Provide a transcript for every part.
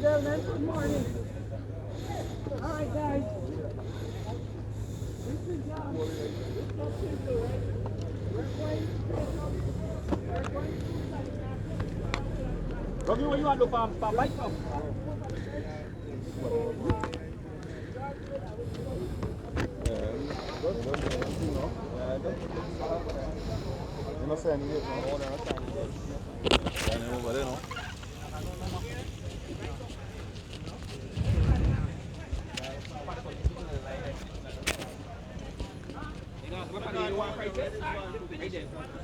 Gentlemen, good morning. All right, guys. This is Robbie, where you want to do for bike from? You're not saying it, no? Over there, no?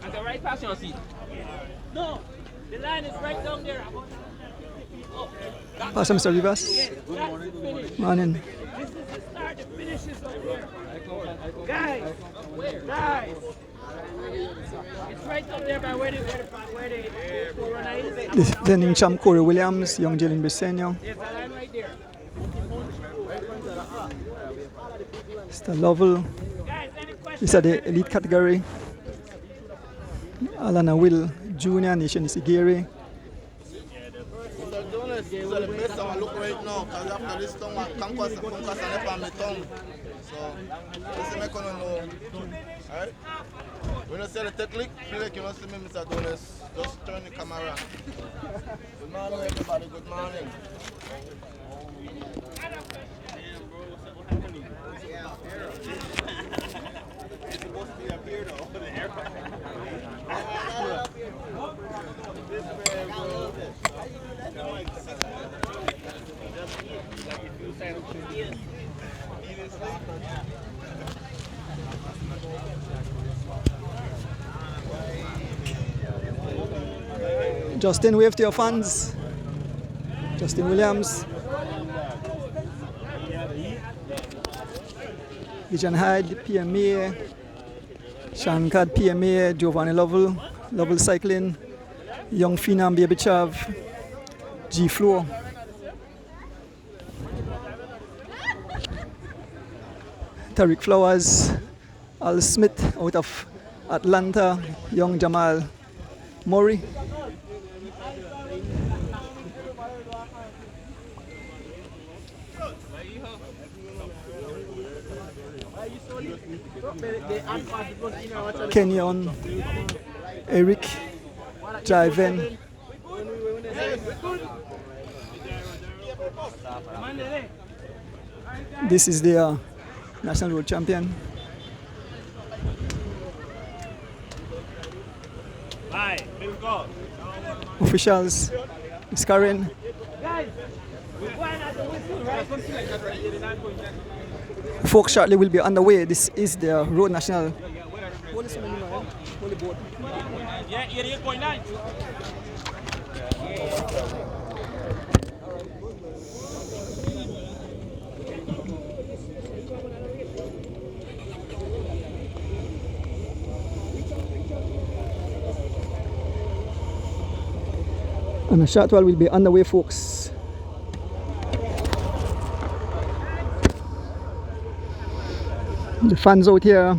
And the right passenger seat. No, the line is right down there. Pass Mr. Rivas. Good morning, good morning. Morning. This is the start, the finish is up there. Guys, it's right up there by where the runner is. Defending champ Corey Williams, young Jalen Briseño. There's a line right there. Mr. Lovell. Guys, any questions? These are the elite category. Alana Will Jr., Nation Isigiri. This is the best I look right now, because after this tongue, I can't pass on my tongue. So, this is my know. Alright? When you say the technique, feel like you don't see me, Mr. Donis. Just turn the camera. Good morning, everybody. Good morning. It's supposed to be up here, though. The airport. Justin, wave to your fans. Justin Williams. Vision Hyde, PMA. Sean Cad, PMA. Giovanni Lovell. Lovell Cycling. Young Phenom, Baby Chav. G Flow. Tariq Flowers. Al Smith out of Atlanta. Young Jamal Murray. Kenyon, Eric, Jiven. This is the National Road Champion. Officials, Miss Karen. Folks shortly will be underway. This is the Road National. Yeah, 88.9. And a short while will be underway, folks. The fans out here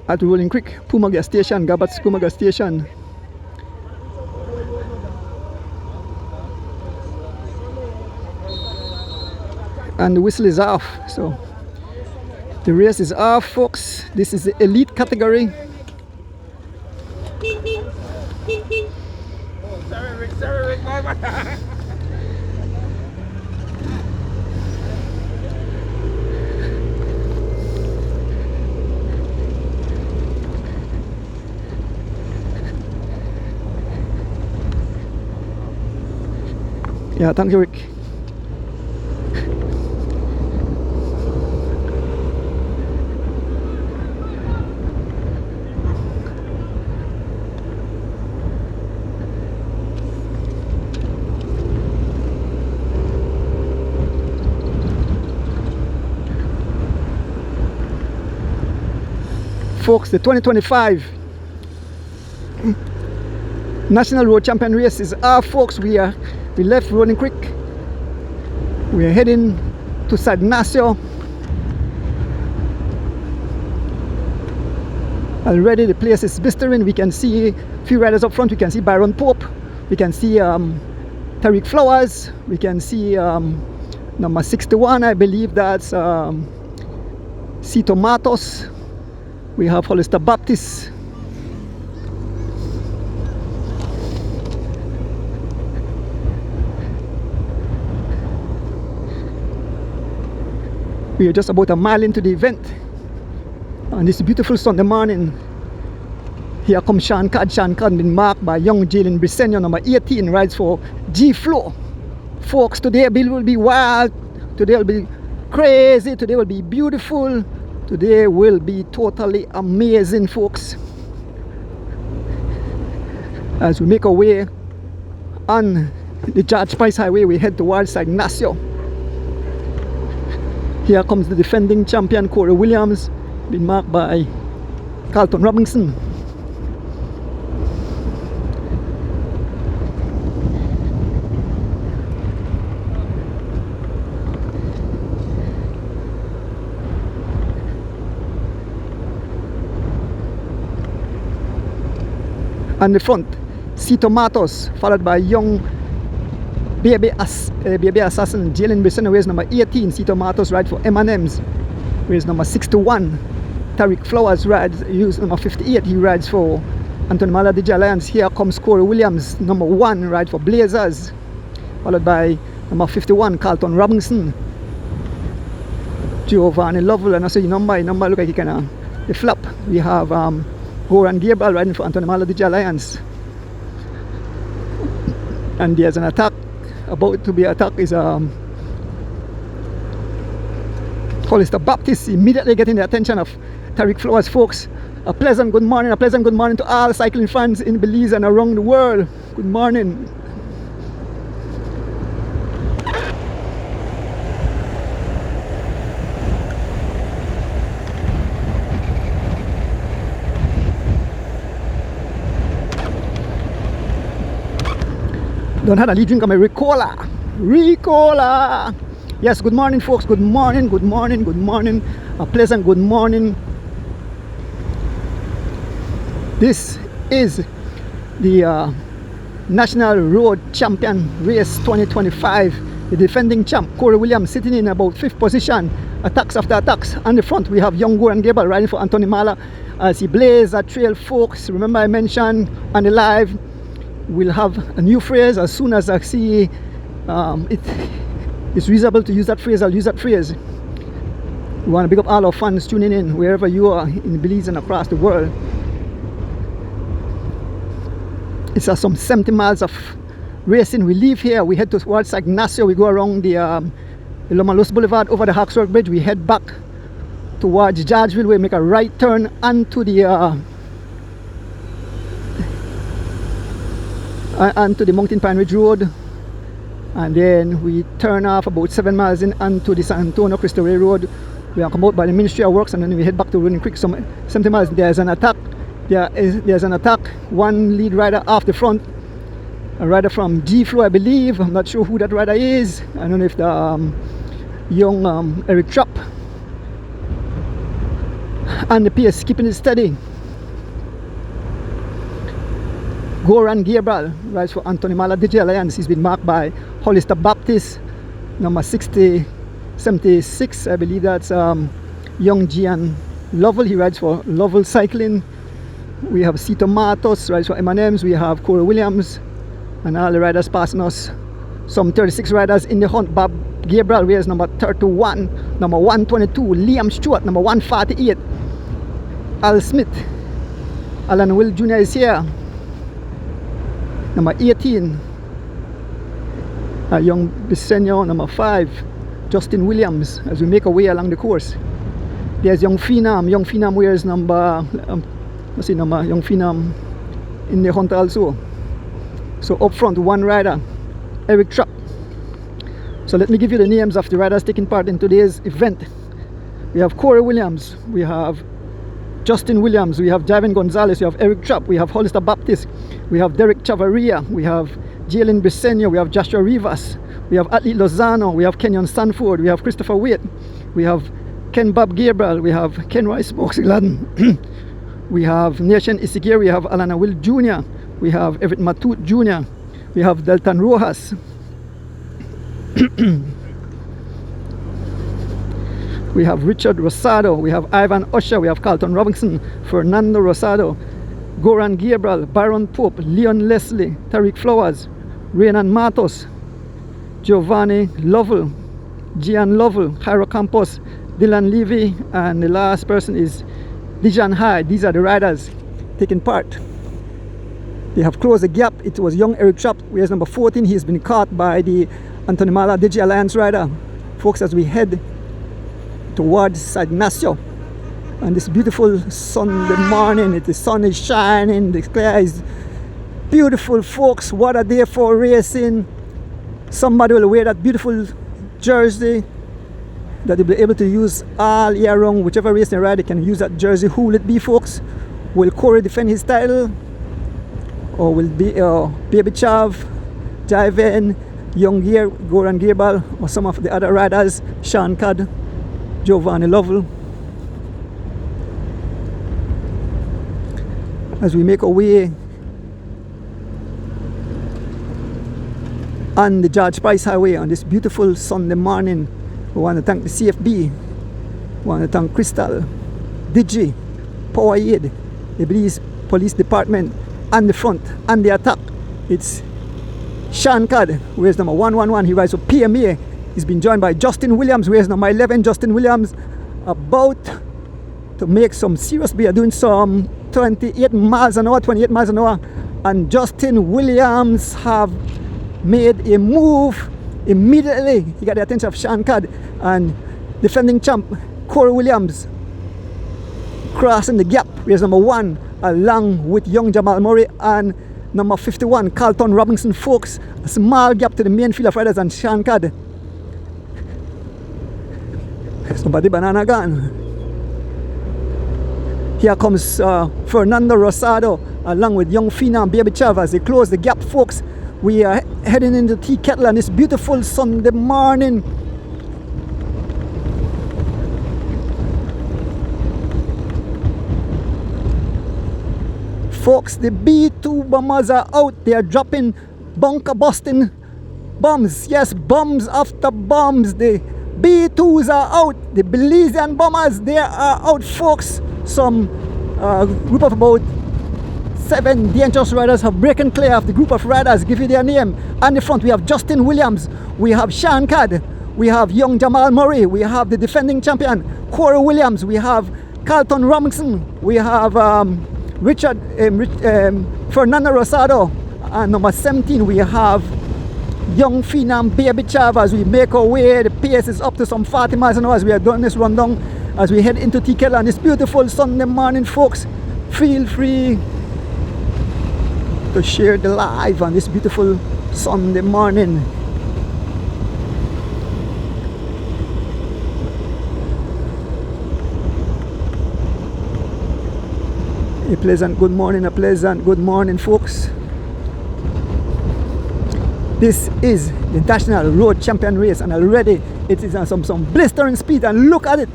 at Rolling Creek, Puma gas station, Gabat's Puma gas station. And the whistle is off, so the race is off, folks. This is the elite category. Sorry, Rick. Yeah, thank you, Rick. Folks, the 2025 National Road Champion race is our folks. We left Rolling Creek. We are heading to Sagnasio. Already the place is blistering. We can see a few riders up front. We can see Byron Pope. We can see Tariq Flowers. We can see number 61, I believe that's Cito Matos. We have Hollister Baptist. We are just about a mile into the event. On this beautiful Sunday morning, here comes Sean Codd. Sean Codd been marked by young Jalen Briseño, number 18, rides for G Flow. Folks, today will be wild, today will be crazy, today will be beautiful, today will be totally amazing, folks. As we make our way on the George Price Highway, we head towards Sagnasio. Here comes the defending champion Corey Williams, been marked by Carlton Robinson. On the front, Cito Matos, followed by young baby assassin Jalen Briseño, wears number 18. Cito Matos rides for M&M's, wears number 61. Tariq Flowers uses number 58. He rides for Anthony Mala DJ Alliance. Here comes Corey Williams, number 1, rides for Blazers, followed by number 51, Carlton Robinson. Giovanni Lovell, and also the number look like he can the flap. We have Goran Gabriel riding for Anthony Mala DJ Alliance. And there's an attack, about to be attacked is Hollister Baptist, immediately getting the attention of Tariq Flowers, folks. A pleasant good morning to all cycling fans in Belize and around the world. Good morning. Don't have a lead drink of my Ricola. Yes, good morning, folks. Good morning. A pleasant good morning. This is the National Road Champion Race 2025. The defending champ, Corey Williams, sitting in about 5th position. Attacks after attacks. On the front, we have young Goran Gabriel riding for Anthony Mala as he blazes a trail, folks. Remember I mentioned on the live, we'll have a new phrase as soon as I see it's reasonable to use that phrase. I'll use that phrase. We want to big up all our fans tuning in wherever you are in Belize and across the world. It's some 70 miles of racing. We leave here, we head towards Sagnasio, we go around the Lomalos Boulevard over the Hawksworth Bridge, we head back towards Georgeville, we make a right turn onto the Mountain Pine Ridge Road, and then we turn off about 7 miles in onto the San Antonio Cristo Rey Road. We are come out by the Ministry of Works, and then we head back to Running Creek. Some 70 miles. There's an attack. There's an attack. One lead rider off the front, a rider from G Flow, I believe. I'm not sure who that rider is. I don't know if the young Eric Trapp, and the pace keeping it steady. Goran Gabriel rides for Anthony Mala DJ Alliance. He's been marked by Hollister Baptist, number 76, I believe that's young Gian Lovell. He rides for Lovell Cycling. We have Cito Matos rides for M&M's. We have Corey Williams and all the riders passing us. Some 36 riders in the hunt. Bob Gabriel wears number 31, number 122. Liam Stewart, number 148. Al Smith, Alan Will Jr. is here. Number 18, young Briseño, number 5, Justin Williams, as we make our way along the course. There's young Phenom. Young Phenom wears number, young Phenom in the hunt also. So up front, one rider, Eric Trapp. So let me give you the names of the riders taking part in today's event. We have Corey Williams, we have Justin Williams, we have Javin Gonzalez, we have Eric Trapp, we have Hollister Baptist, we have Derek Chavarria, we have Jalen Briseño, we have Joshua Rivas, we have Athlete Lozano, we have Kenyon Stanford, we have Christopher Waite, we have Ken Bob Gabriel, we have Ken Rice Smokes Gladden, We have Nation Isigir, we have Alana Will Jr., we have Everett Matut Jr., we have Delton Rojas. We have Richard Rosado, we have Ivan Usher, we have Carlton Robinson, Fernando Rosado, Goran Gabriel, Byron Pope, Leon Leslie, Tariq Flowers, Raynan Matos, Giovanni Lovell, Gian Lovell, Jairo Campos, Dylan Levy, and the last person is Dijan High. These are the riders taking part. They have closed the gap. It was young Eric Trapp, whereas number 14, he has been caught by the Anthony Mala Digi Alliance rider. Folks, as we head towards Sagnasio on this beautiful Sunday morning, the sun is shining, the sky is beautiful, folks. What a day for racing. Somebody will wear that beautiful jersey that they'll be able to use all year round. Whichever race they ride, they can use that jersey. Who will it be, folks? Will Corey defend his title, or will it be Baby Chav, Jiven, Young Gear, Goran Gabriel, or some of the other riders, Sean Cad, Giovanni Lovell? As we make our way on the George Price Highway on this beautiful Sunday morning, we want to thank the CFB, we want to thank Crystal, Digi, Power Aid, the police department, and the front, and the attack. It's Sean Cad, where's number 111, he rides for PMA. He's been joined by Justin Williams, where's number 11, Justin Williams, about to make some serious beer, doing some 28 miles an hour, and Justin Williams have made a move immediately. He got the attention of Sean Cad, and defending champ Corey Williams crossing the gap. Here's number 1 along with young Jamal Murray and number 51 Carlton Robinson, folks. A small gap to the main field of riders and Sean Cad. Somebody banana gun. Here comes Fernando Rosado along with young Phenom Baby Chav as they close the gap, folks. We are heading into Tea Kettle on this beautiful Sunday morning. Folks, the B2 bombers are out. They are dropping bunker busting bombs. Yes, bombs after bombs. The B2s are out. The Belizean bombers, they are out, folks. Some group of about 7 dangerous riders have broken clear of the group of riders. Give you their name. On the front, we have Justin Williams, we have Sean Cad, we have young Jamal Murray, we have the defending champion Corey Williams, we have Carlton Robinson, we have Fernando Rosado, and number 17 we have young Phenom Baby Chav. As we make our way, the pace is up to some 40 miles an hour as we are doing this rundown as we head into Tea Kettle on this beautiful Sunday morning, folks. Feel free to share the live on this beautiful Sunday morning. A pleasant good morning, folks. This is the National Road Champion Race, and already it is on some blistering speed, and look at it.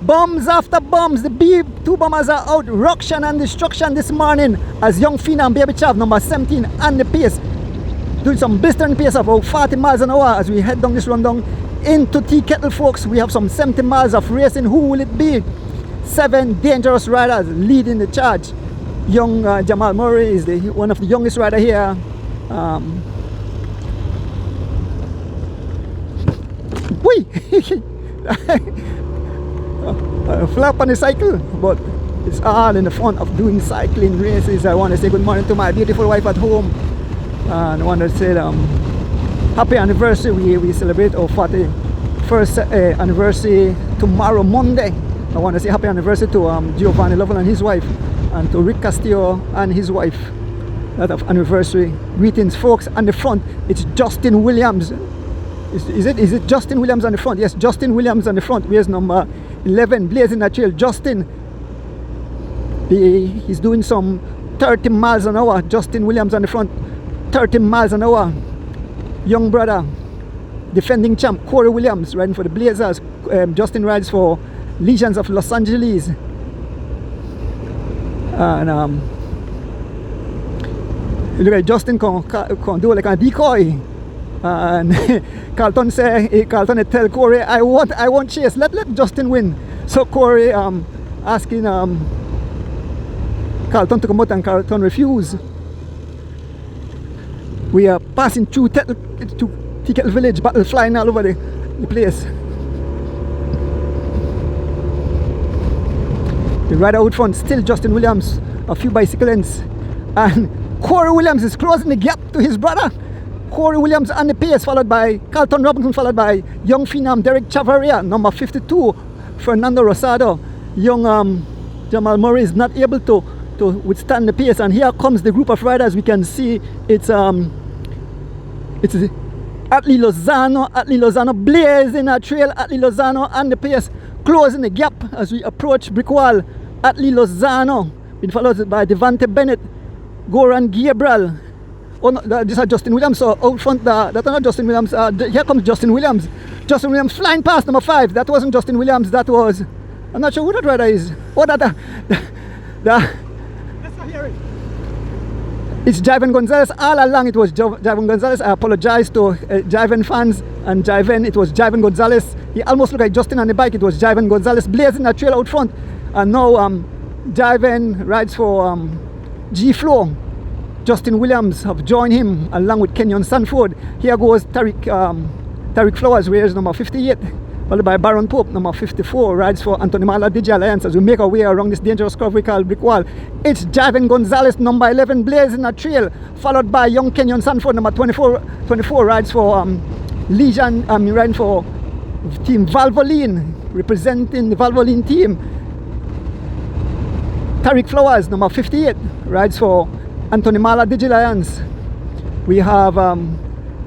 Bombs after bombs. The B2 bombers are out. Ruction and destruction this morning as young Phenom Baby Chav, number 17, and the pace, doing some blistering pace of about 40 miles an hour as we head down this rundown into Tea Kettle, folks. We have some 70 miles of racing. Who will it be? 7 dangerous riders leading the charge. Young Jamal Murray is one of the youngest rider here. Flap on the cycle, but it's all in the fun of doing cycling races. I want to say good morning to my beautiful wife at home, and I want to say happy anniversary. We celebrate our 41st anniversary tomorrow, Monday. I want to say happy anniversary to Giovanni Lovell and his wife, and to Rick Castillo and his wife. Lot of anniversary greetings, folks. On the front, it's Justin Williams. Is it Justin Williams on the front? Yes, Justin Williams on the front. Where's number 11 blazing that trail? Justin, he's doing some 30 miles an hour. Justin Williams on the front, 30 miles an hour. Young brother, defending champ Corey Williams riding for the Blazers. Justin rides for Legions of Los Angeles. And you look at Justin can do like a decoy. And Carlton had tell Corey, I want chase. Let Justin win. So Corey asking Carlton to come out, and Carlton refused. We are passing through Ticket Village, battle flying all over the place. The rider out front, still Justin Williams, a few bicycle lengths. And Corey Williams is closing the gap to his brother. Corey Williams on the pace, followed by Carlton Robinson, followed by young phenom Derek Chavaria, number 52, Fernando Rosado. Young Jamal Murray is not able to withstand the pace, and here comes the group of riders. We can see it's Atlee Lozano blazing a trail. Atlee Lozano on the pace, closing the gap as we approach Breakaway. Atlee Lozano been followed by Devante Bennett, Goran Gabriel. Oh no, these are Justin Williams. So out front, that are not Justin Williams. Here comes Justin Williams. Justin Williams flying past number 5. That wasn't Justin Williams. That was, I'm not sure who that rider is. Oh, it's Jiven Gonzalez. All along it was Jiven Gonzalez. I apologize to Jiven fans and Jiven. It was Jiven Gonzalez. He almost looked like Justin on the bike. It was Jiven Gonzalez blazing a trail out front. And now Jiven rides for G-Flow. Justin Williams have joined him along with Kenyon Sanford. Here goes Tariq Flowers, wears number 58, followed by Baron Pope, number 54, rides for Anthony Mala Digi Alliance as we make our way around this dangerous curve we call Brick Wall. It's Jiven Gonzalez, number 11, blazing a trail, followed by young Kenyon Sanford, number 24 rides for Legion, riding for Team Valvoline, representing the Valvoline team. Tariq Flowers, number 58, rides for Anthony Mala Digi Alliance. We have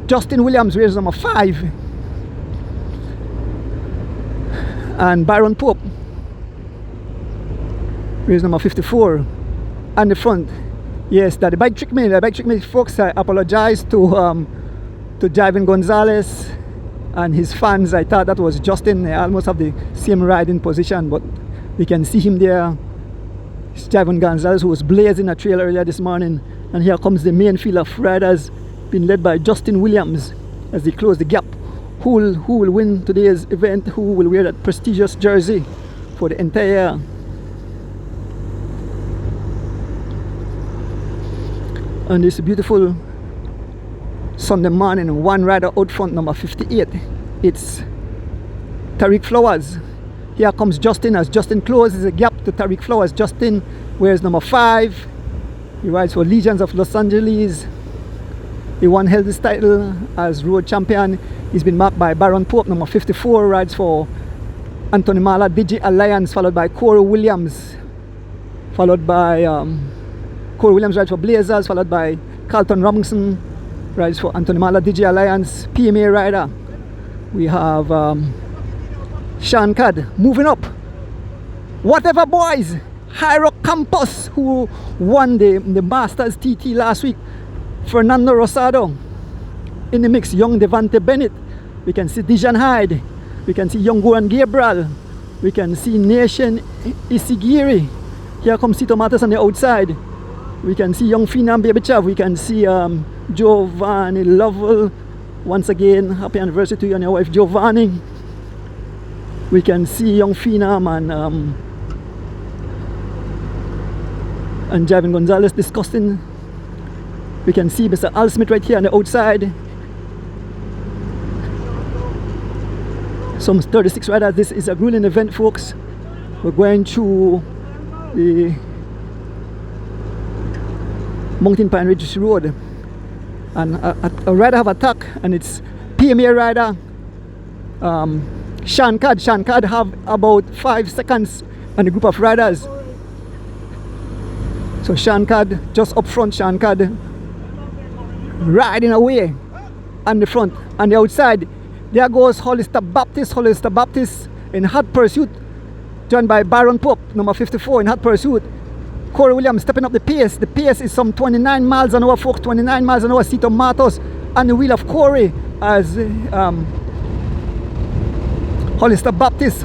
Justin Williams, wears number 5. And Byron Pope, wears number 54. And the front. Yes, that the bike tricked me, folks. I apologize to Jiven Gonzalez and his fans. I thought that was Justin. They almost have the same riding position, but we can see him there. It's Jiven Gonzalez, who was blazing a trail earlier this morning. And here comes the main field of riders, being led by Justin Williams as they close the gap. Who will win today's event? Who will wear that prestigious jersey for the entire year? On this beautiful Sunday morning, one rider out front, number 58. It's Tariq Flowers. Here comes Justin as Justin closes the gap to Tariq Flowers. Justin wears number 5. He rides for Legions of Los Angeles. He held his title as road champion. He's been marked by Baron Pope, number 54, rides for Anthony Mala Digi Alliance, followed by Corey Williams. Corey Williams rides for Blazers, followed by Carlton Robinson, rides for Anthony Mala Digi Alliance, PMA rider. We have Sean Cad moving up. Whatever boys, Hyro Campos, who won the Masters TT last week. Fernando Rosado in the mix. Young Devante Bennett. We can see Dijon Hyde. We can see young Goran Gabriel. We can see Nation Isigiri. Here comes Tito Matos on the outside. We can see young Phenom Baby Chav. We can see Giovanni Lovell. Once again, happy anniversary to you and your wife Giovanni. We can see young Phenom and Jiven Gonzalez discussing. We can see Mr. Al Smith right here on the outside. Some 36 riders. This is a grueling event, folks. We're going through the Mountain Pine Ridge Road. And a rider have attack, and it's PMA rider Sean Cad. Sean Cad have about 5 seconds on the group of riders. So Sean Cad just up front. Sean Cad riding away on the front. On the outside, there goes Hollister Baptist in hot pursuit, joined by Baron Pope, number 54, in hot pursuit. Corey Williams stepping up the pace. The pace is some 29 miles an hour, folks. 29 miles an hour. Tito Matos on the wheel of Corey as Hollister Baptist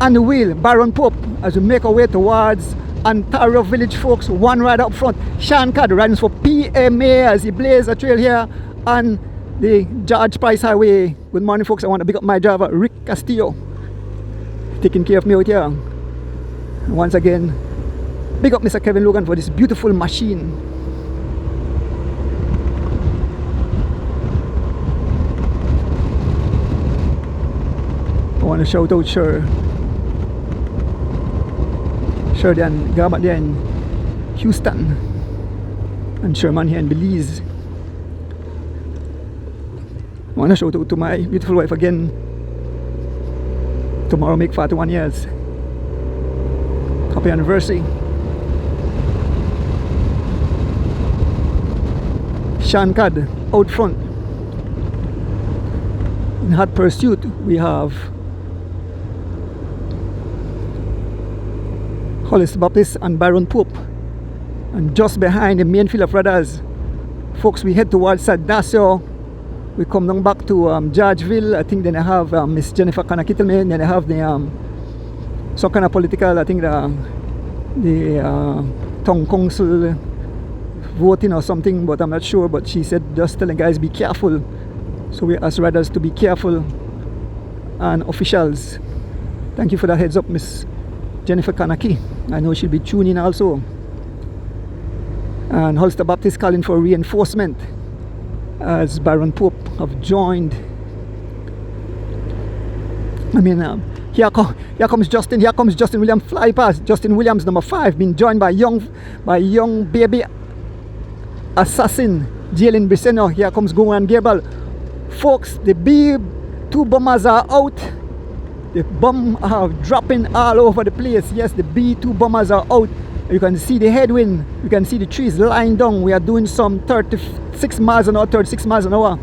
on the wheel. Baron Pope as we make our way towards Ontario Village, folks. One rider up front. Sean Cad riding for PMA as he blazes a trail here on the George Price Highway. Good morning, folks. I want to pick up my driver, Rick Castillo, taking care of me out here. Once again, big up Mr. Kevin Logan for this beautiful machine. I want to shout out Sheridan Gabat there in Houston and Sherman here in Belize. I want to shout out to my beautiful wife again. Tomorrow make 41 years. Happy anniversary. Sean Cad out front. In hot pursuit we have Hollis Baptist and Byron Pope, and just behind the main field of riders, folks, we head towards Sagnasio. We come down back to Georgeville. I think then I have Miss Jennifer Kanakitelme, then I have the some kind of political, I think the town council voting or something, but I'm not sure. But she said just telling guys be careful, so we ask riders to be careful, and officials, thank you for that heads up, Miss Jennifer Kanaki. I know she'll be tuning also. And Holster Baptist calling for reinforcement as Byron Pope have joined. I mean, here comes Justin Williams, fly past. Justin Williams, number 5, being joined by young baby assassin Jalen Briseno. Here comes Goran Gerbal. Folks, the B2 bombers are out. The bomb are dropping all over the place. Yes, the B2 bombers are out. You can see the headwind. You can see the trees lying down. We are doing some 36 miles an hour, 36 miles an hour.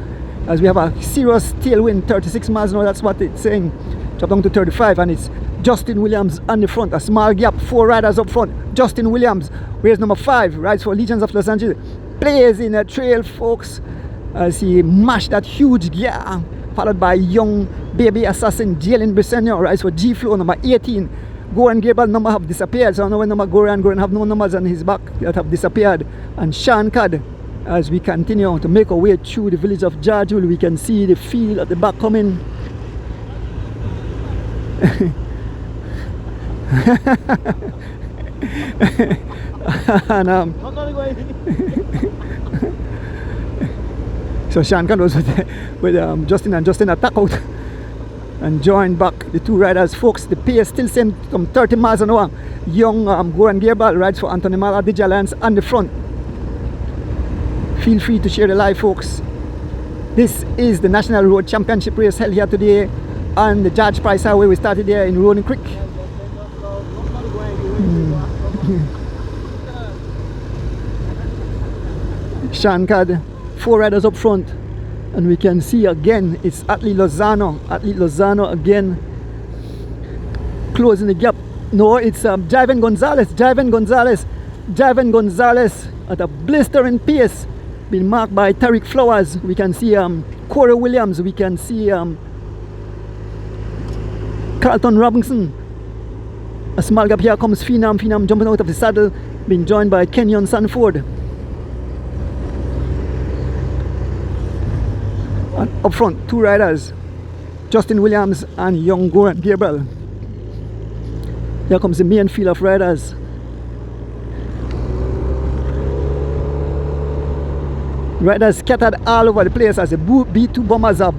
As we have a serious tailwind, 36 miles an hour. That's what it's saying. Drop down to 35, and it's Justin Williams on the front. A small gap, 4 riders up front. Justin Williams, where's number 5? Rides for Legions of Los Angeles. Plays in a trail, folks, as he mashed that huge gear. Followed by young baby assassin Jalen Briseno, rides for G Flow, number 18. Goran Gable number have disappeared, so I don't know when number Goran have no numbers on his back that have disappeared. And Sean Cad, as we continue to make our way through the village of Georgeville, we can see the field at the back coming. And so Sean Cad was with Justin, and Justin attack out and joined back the 2 riders. Folks, the pace still same, from 30 miles an hour. Young Goran Gerbal rides for Anthony Mala Digi Alliance on the front. Feel free to share the live, folks. This is the National Road Championship race held here today on the George Price Highway. We started here in Ronin Creek. Sean Cad, 4 riders up front, and we can see again it's Atlee Lozano again closing the gap. No, it's Javen Gonzalez at a blistering pace, being marked by Tariq Flowers. We can see Corey Williams, we can see Carlton Robinson. A small gap. Here comes Phenom jumping out of the saddle, being joined by Kenyon Sanford. And up front, 2 riders, Justin Williams and young Goran Gabriel. Here comes the main field of riders. Riders scattered all over the place as the B2 bombers are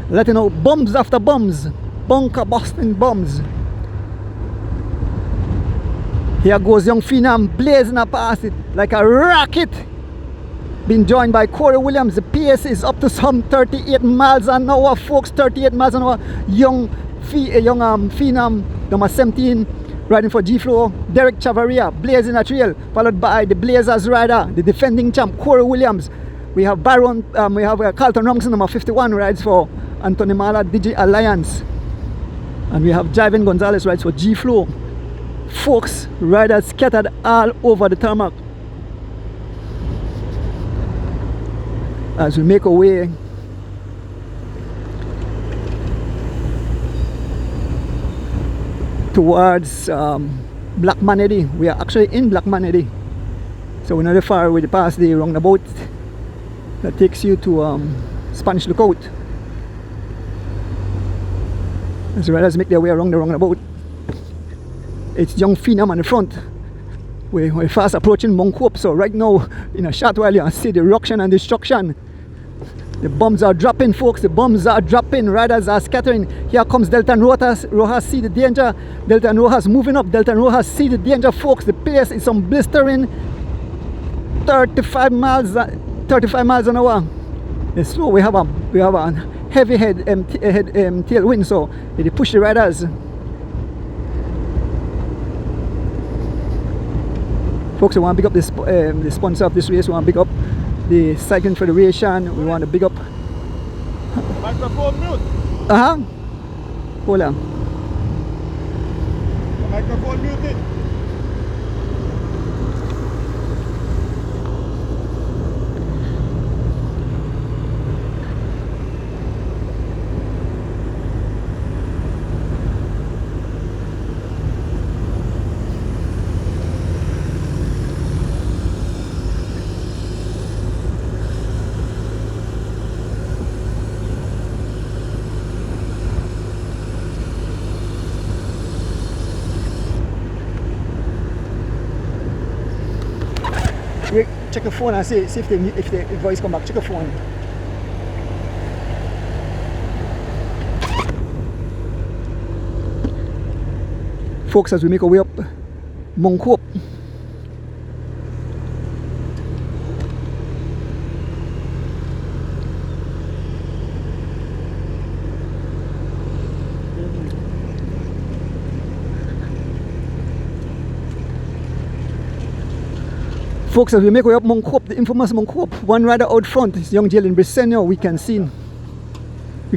letting out bombs after bombs, bunker busting bombs. Here goes young Phenom blazing past it like a rocket, being joined by Corey Williams. The pace is up to some 38 miles an hour, folks. 38 miles an hour. Young Phenom, number 17, riding for G-Flow. Derek Chavaria blazing a trail, followed by the Blazers rider, the defending champ Corey Williams. We have Carlton Robinson, number 51, rides for Anthony Mala Digi Alliance, and we have Javen Gonzalez, rides for G-Flow. Folks, riders scattered all over the tarmac as we make our way towards Black Manedy. We are actually in Black Manedy. So we're not that far. We pass the roundabout that takes you to Spanish Lookout. As the riders make their way around the roundabout, it's young Phenom on the front. We're fast approaching Mount Hope. So right now, in a short while, you can see the ruction and destruction. The bombs are dropping, folks. The bombs are dropping. Riders are scattering. Here comes Delta and Rojas. Rojas see the danger. Delta and Rojas moving up. Delta and Rojas see the danger, folks. The pace is some blistering 35 miles an hour. It's slow. We have a heavy tailwind, so it push the riders. Folks, we want to big up the sponsor of this race. We want to big up the Cycling Federation. We want to big up. Microphone mute. Hold on. The microphone muted. Check the phone and see if the voice come back. Check the phone. Folks, as we make our way up Mount Hope. Folks, as we make our way up Mount Hope, the infamous Mount Hope, one rider out front is young Jalen Briseño. We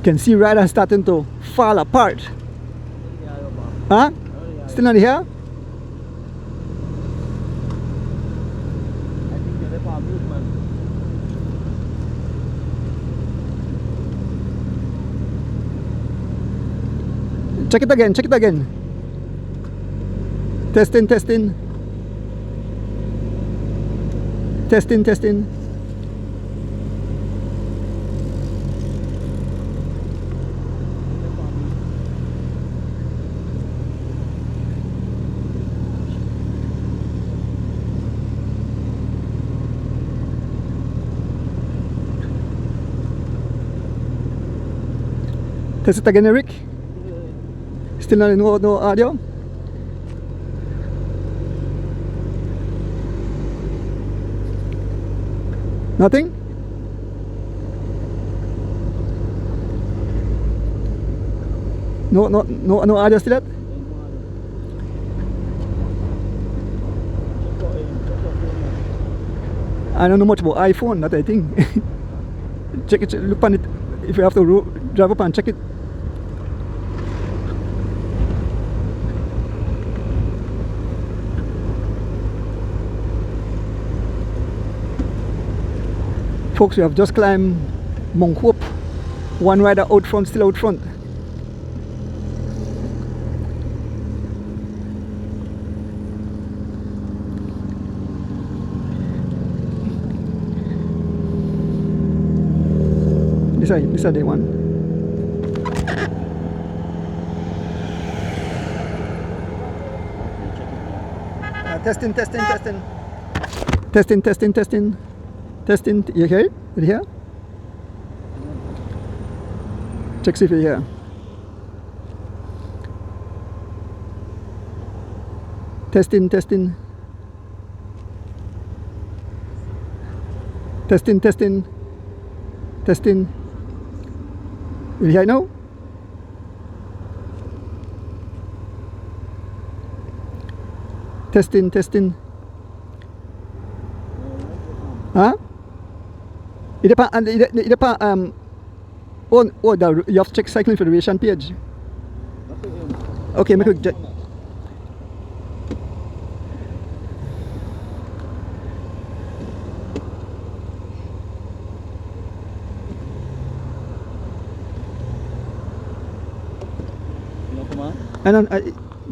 can see riders starting to fall apart. Huh? Still not here? Check it again, check it again. Testing. Testing. Test it again, Eric. Still no audio. Nothing? No audio still yet? I don't know much about iPhone, that I think. Check it, look on it. If you have to drive up and check it. Folks, we have just climbed Mount Hope. One rider out front, still out front. This are the one. Testing. Testing, you hear it? Did you hear? Check see if you hear. Testing. Testing. You hear now? Testing. Huh? It depends. You have to check Cycling Federation page. Okay, make quick.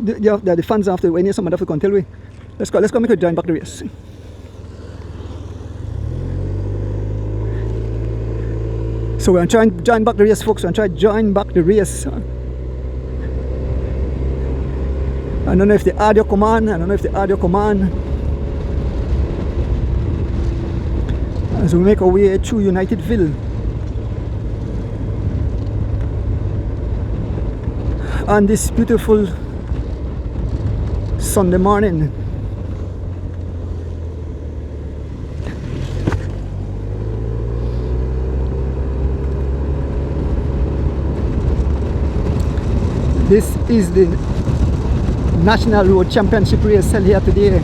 the fans after when somebody have to come tell we. Let's go make a join back the race. So we're trying to join back the race, folks. We're trying to join back the race. I don't know if the audio come on. As we make our way through Unitedville on this beautiful Sunday morning. This is the National Road Championship race held here today.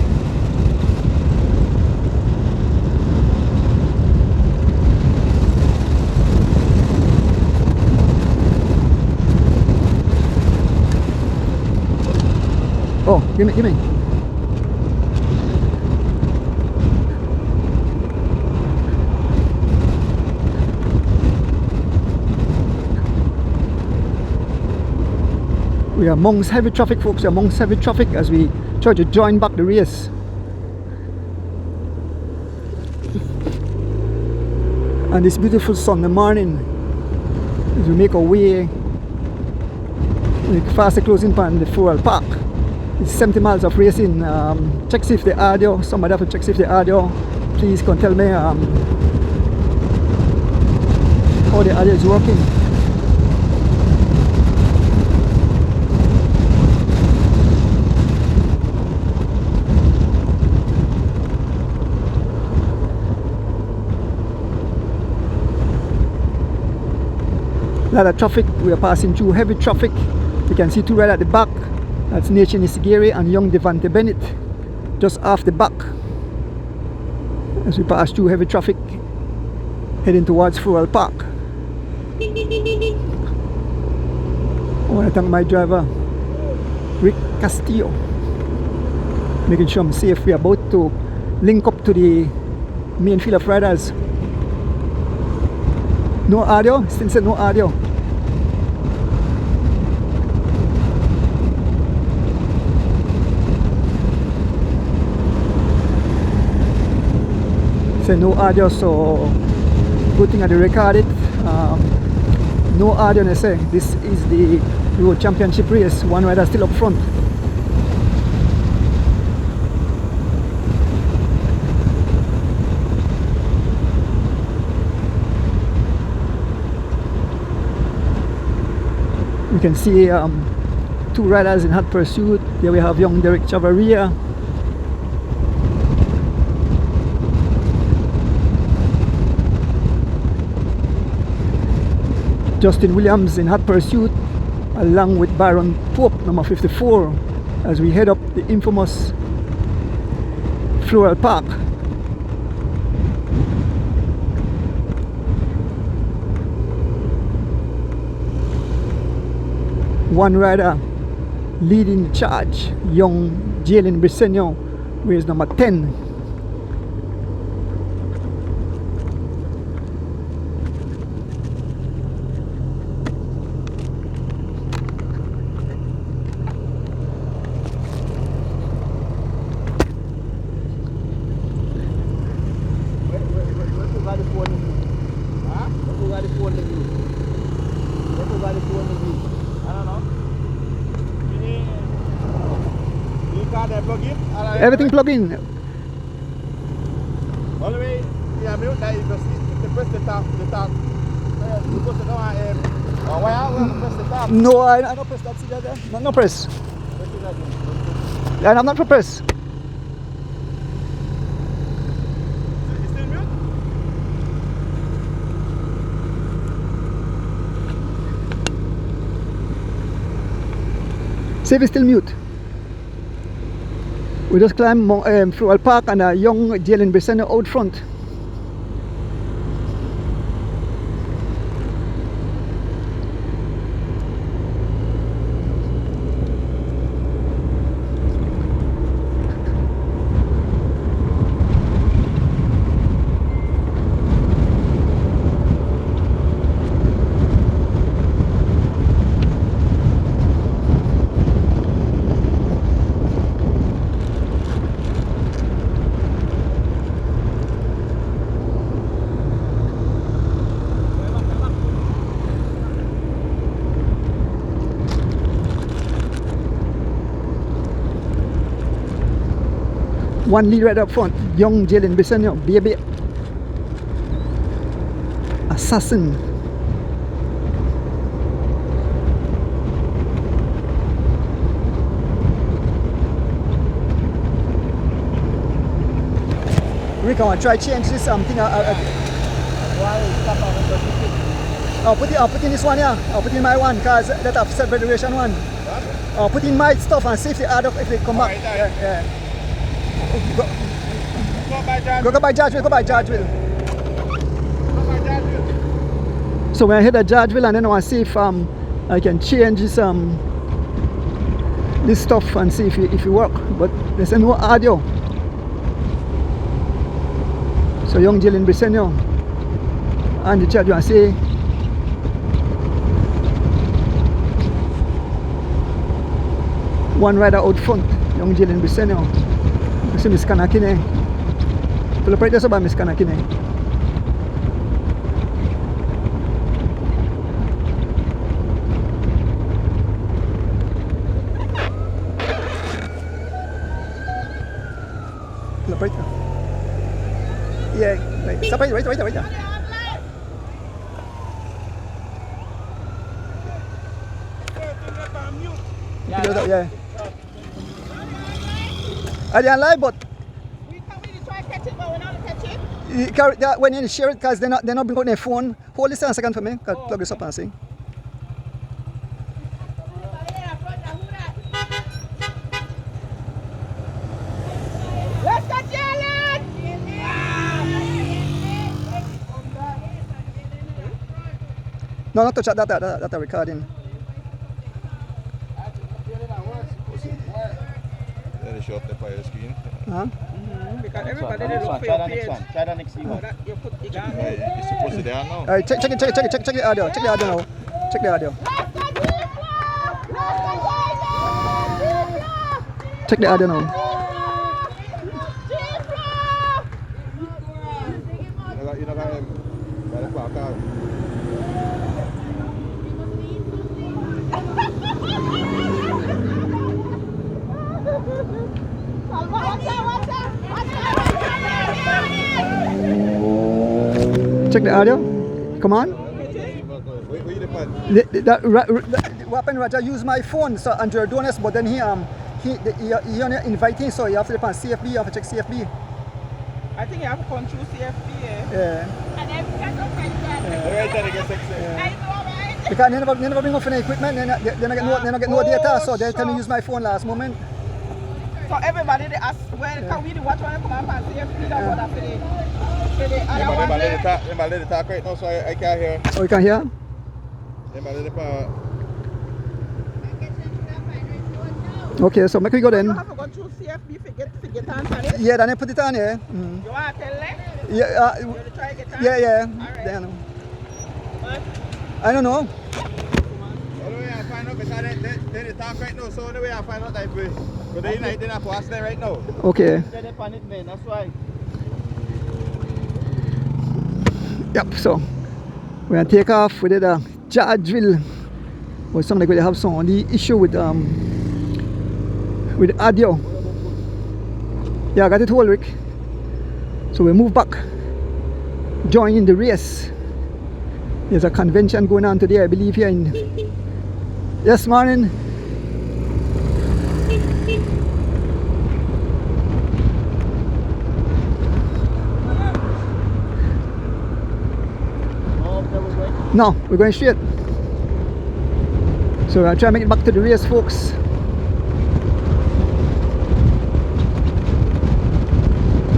Oh, give me. We are amongst heavy traffic, folks. We are amongst heavy traffic as we try to join back the race. And this beautiful Sunday morning, as we make our way, fast closing upon the Fuel Park. It's 70 miles of racing. Check see if the audio, somebody have to check see if the audio. Please can tell me how the audio is working. A lot of traffic. We are passing through heavy traffic. You can see two right at the back. That's Nation Isigiri and young Devante Bennett just off the back as we pass through heavy traffic heading towards Fuel Park. I want to thank my driver Rick Castillo, making sure I'm safe. We are about to link up to the main field of riders. No audio? Still said no audio. Say no audio, so good thing I record it. No audio, and I say this is the Road Championship race. One rider still up front. You can see two riders in hot pursuit. Here we have young Derek Chavaria. Justin Williams in hot pursuit, along with Byron Pope, number 54, as we head up the infamous Fuel Park. One rider leading the charge, young Jalen Briseño, wears number 10. Everything plug in. All the way, yeah, I mean, you press the top. You put it on why I press the top? No, I don't press that. See that there? No press. Yeah, I'm not press. You still mute? Save is still mute. We just climbed Fuel Park and a young Jalen Briseño out front. one lead right up front. Young Jalen Briseño, baby. Assassin. Rick, I want to try change this thing. I'll put in this one, yeah. I'll put in my one because that have set federation one. I'll put in my stuff and see if they add up if they come back. Yeah. Go by Georgeville, go by Georgeville. So we're here at Georgeville and then I want to see if I can change this this stuff and see if it work. But there's no audio. So young Jalen Briseño and the chat you want to say one rider out front, young Jalen Briseño. You see Miss Kanakine. Pull up right there so by Miss Kanakine. Pull up right there. Yeah, right. Stop right there. Yeah. I didn't lie, but We can't really try to catch it, but we're not catch it. you carry that when you share it because they're not bringing out their phone. Hold this a second for me. Plug this up and see. Let's go, Jalen! No, not touch that recording. Then show up the fire screen. Because everybody they look for your page. Try the next one. That you put it down. It's supposed to be there now. Alright, check the audio. Check the audio now. Check the audio. Check the audio now. You know that Check the audio. Come on. What happened? Raja used my phone, so Andrew Donis, but then he only inviting, so you have to depend on CFB. You have to check CFB. I think you have to come through CFP. Yeah. And every time I know, Because they never bring up any equipment. They not get no data, so they tell me use my phone last moment. So everybody they ask, well, can we do what one come up and CFP that what after they let it talk right now, so I can't hear. Oh, you can hear? Okay, so make we go then. You have to go through CFP to get answer it. Yeah, then I put it on here. You want to tell them? Yeah, You want to try to get answer? yeah. Alright. Then, What? I don't know. Anyway, I find out because they talk right now, so anyway I find out that way. But they're not for us there right now. Okay. They're on it, man, that's why. Yep, so we're gonna take off. We did a Georgeville. Or something like we have some on the issue with audio. Yeah, I got it all, Rick. So we move back, join in the race. There's a convention going on today, I believe, here in. Yes, morning. No, we're going straight. So I'll try to make it back to the race, folks.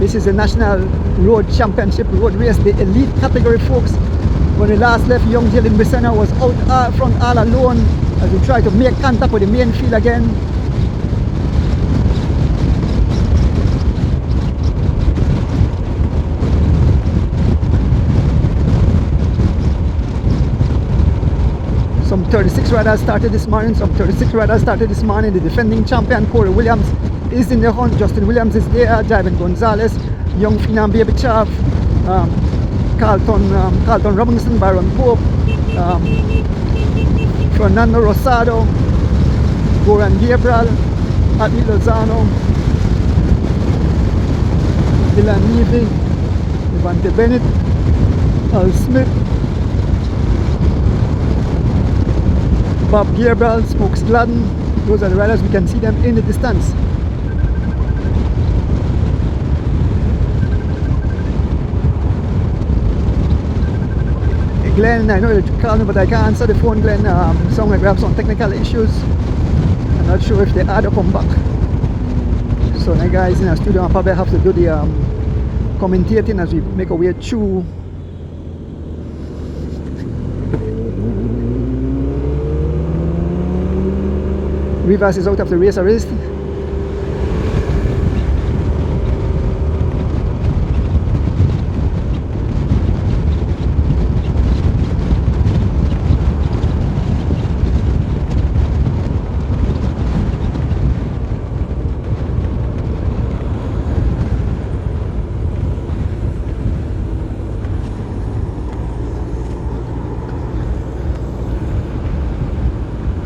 This is the National Road Championship road race, the elite category, folks. When we last left, young Jalen Briseño was out front all alone as we try to make contact with the main field again. Some 36 riders started this morning. The defending champion Corey Williams is in the hunt. Justin Williams is there. Javen Gonzalez, young Phenom Baby Chav, Carlton Robinson, Byron Pope, Fernando Rosado, Goran Gabriel, Atli Lozano, Dylan Levy, Devante Bennett, Al Smith, Bob Gabriel, Smokes Gladden. Those are the riders. We can see them in the distance. Glenn, I know you called me, but I can't answer the phone, Glenn. Sound like we have some technical issues. I'm not sure if they are to come back. So the guys in the studio will probably have to do the commentating as we make our way through. Rivas is out of the race arrest.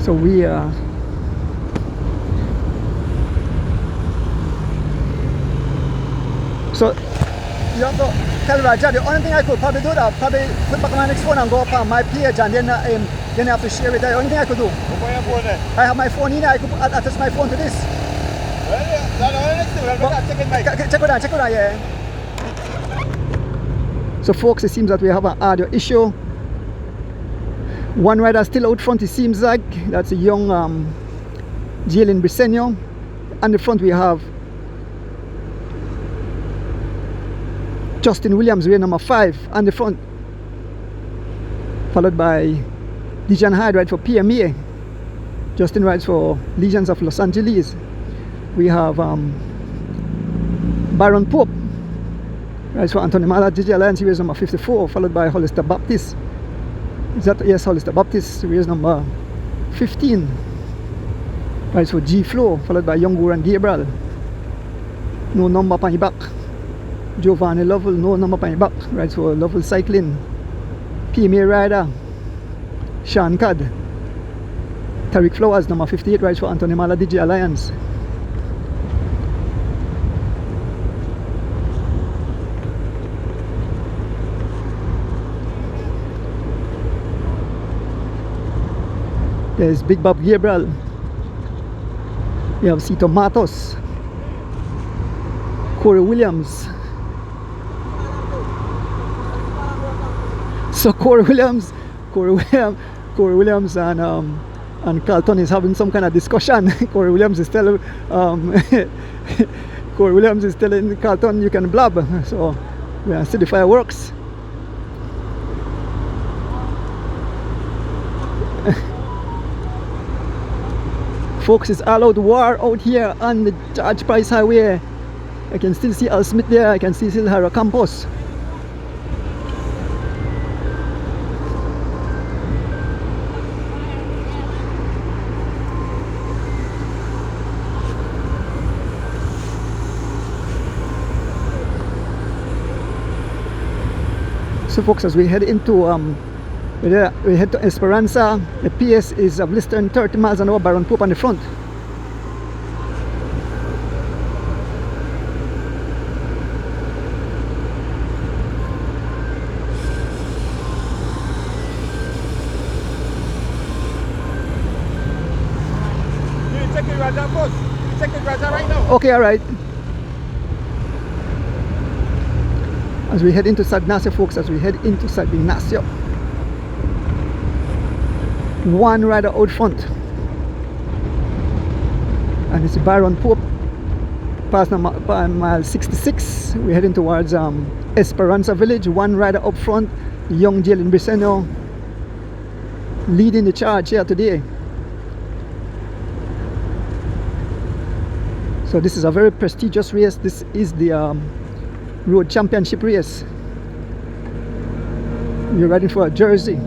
So we so you have to tell Raja, the only thing I could probably do that, probably put back my next phone and go up on my page, and then I have to share it. The only thing I could do. I have my phone in, I could attach my phone to this. Check it out, yeah. So folks, it seems that we have an audio issue. One rider still out front, it seems like. That's a young Jalen Briseño. On the front we have Justin Williams, we're number 5 on the front, followed by Dijon Hyde rides for PMA. Justin rides for Legions of Los Angeles. We have Baron Pope rides for Anthony Mala DJ Alliance, he wears number 54, followed by Hollister Baptist. Is that, yes, Hollister Baptist, he wears number 15, rides for G Flow, followed by Young and Gabriel. No number on your back. Giovanni Lovell, no number on your back, rides for Lovell Cycling. PMA rider Sean Cad. Tariq Flowers, number 58, rides for Anthony Mala DJ Alliance. There's Big Bob Gabriel. We have Cito Matos, Corey Williams. So Corey Williams and Carlton is having some kind of discussion. Corey Williams is telling Carlton, you can blab. So we are see the fireworks. Folks, it's all out war out here on the George Price Highway. I can still see Al Smith there. I can still see Hara Campos. So folks, as we head into we head to Esperanza, the PS is of less than 30 miles an hour. Baron Pope on the front. Check it right now, boss. Check it right now, right now. Okay, alright. As we head into Sagnasio, folks, as we head into Sagnasio. One rider out front, and it's Baron Pope, past mile 66. We're heading towards Esperanza Village. One rider up front, young Jalen Briseño, leading the charge here today. So this is a very prestigious race. This is the Road Championship race. You're riding for a jersey.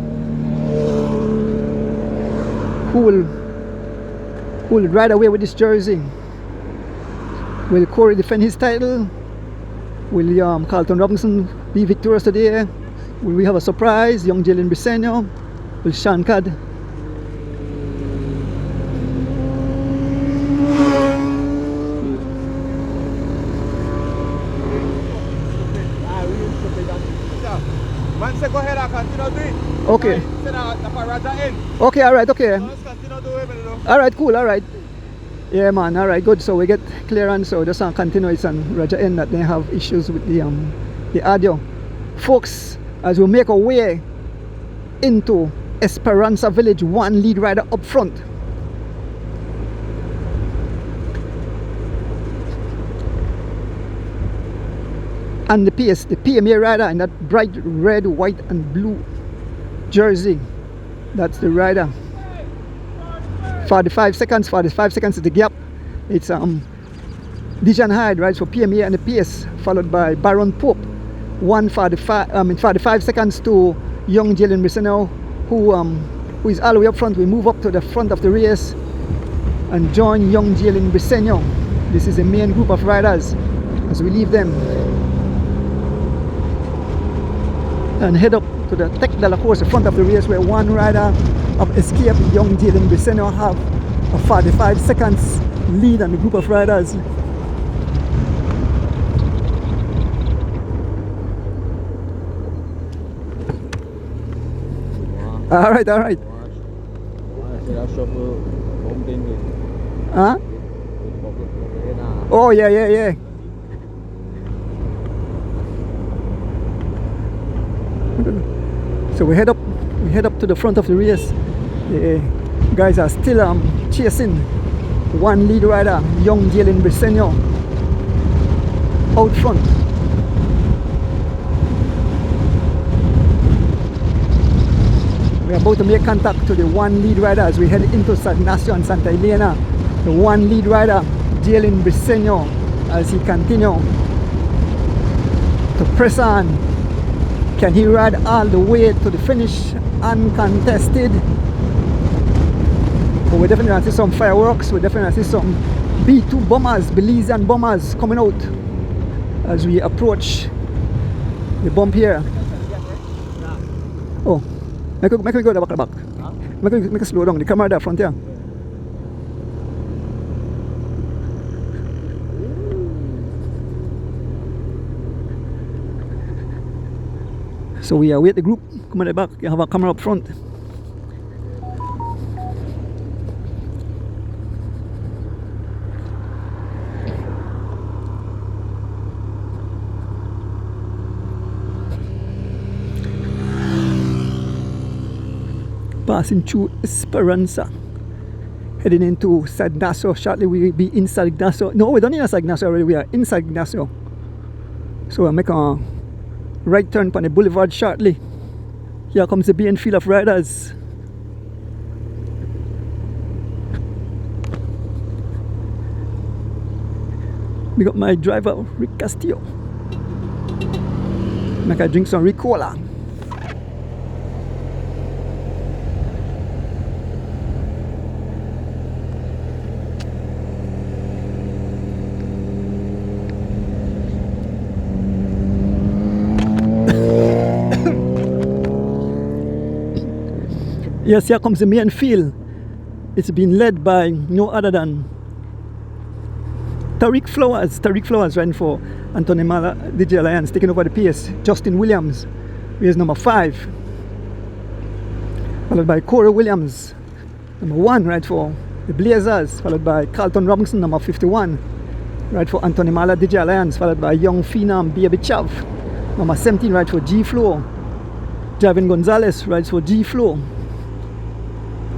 Who will ride away with this jersey? Will Corey defend his title? Will Carlton Robinson be victorious today? Will we have a surprise? Young Jalen Briseño? Will Sean Cad? Man say go ahead and continue do it. Okay. Say that the Raja in. Okay, alright, okay. Let's continue do it, though. Alright, cool, alright. Yeah man, alright, good. So we get clearance, so just continue it and Raja end that they have issues with the audio. Folks, as we make our way into Esperanza Village, one lead rider up front. And the PS, the PMA rider in that bright red, white and blue jersey. That's the rider. 45 seconds is the gap. It's Dijan Hyde rides for PMA and the PS, followed by Baron Pope. 45 seconds to young Jalen Briseno, who is all the way up front. We move up to the front of the race and join young Jalen Briseno. This is the main group of riders as we leave them and head up to the Tech de la Course, the front of the race, where one rider of Escape, young Jalen Briseno, have a 45 seconds lead on the group of riders. Alright. Huh? Oh yeah. So we head up to the front of the race. The guys are still chasing one lead rider, young Jalen Briseno, out front. We are about to make contact to the one lead rider as we head into Sagnasio and Santa Elena. The one lead rider, Jalen Briseno, as he continues to press on. Can he ride all the way to the finish uncontested? But we definitely see some fireworks. We definitely see some B2 bombers, Belizean bombers coming out as we approach the bump here. Oh, make me go the back. Make a slow down. The camera there front here. So we await the group. Come on the back. You have a camera up front. Passing through Esperanza, heading into Sagnasio. Shortly we will be in Sagnasio. No, we're done in Sagnasio already. We are in Sagnasio. So we'll make a right turn on the boulevard shortly. Here comes the main field of riders. We got my driver Rick Castillo. Make I drink some Ricola. Yes, here comes the main field. It's been led by no other than Tariq Flowers. Tariq Flowers ran for Antonimala DJ Alliance, taking over the pace. Justin Williams, race number 5. Followed by Corey Williams, number 1, right for the Blazers. Followed by Carlton Robinson, number 51, right for Antonimala DJ Alliance. Followed by young Phenom Baby Chav, number 17, right for G Flow. Javin Gonzalez rides for G Flow.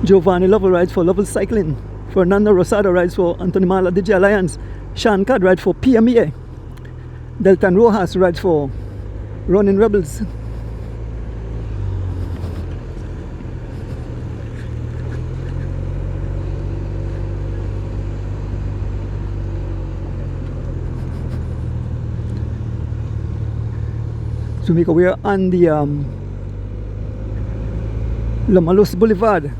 Giovanni Lovell rides for Lovell Cycling. Fernando Rosado rides for Antonimala DJ Alliance. Sean Cad rides for PMA. Deltan Rojas rides for Running Rebels. So we are on the Lomalos Boulevard.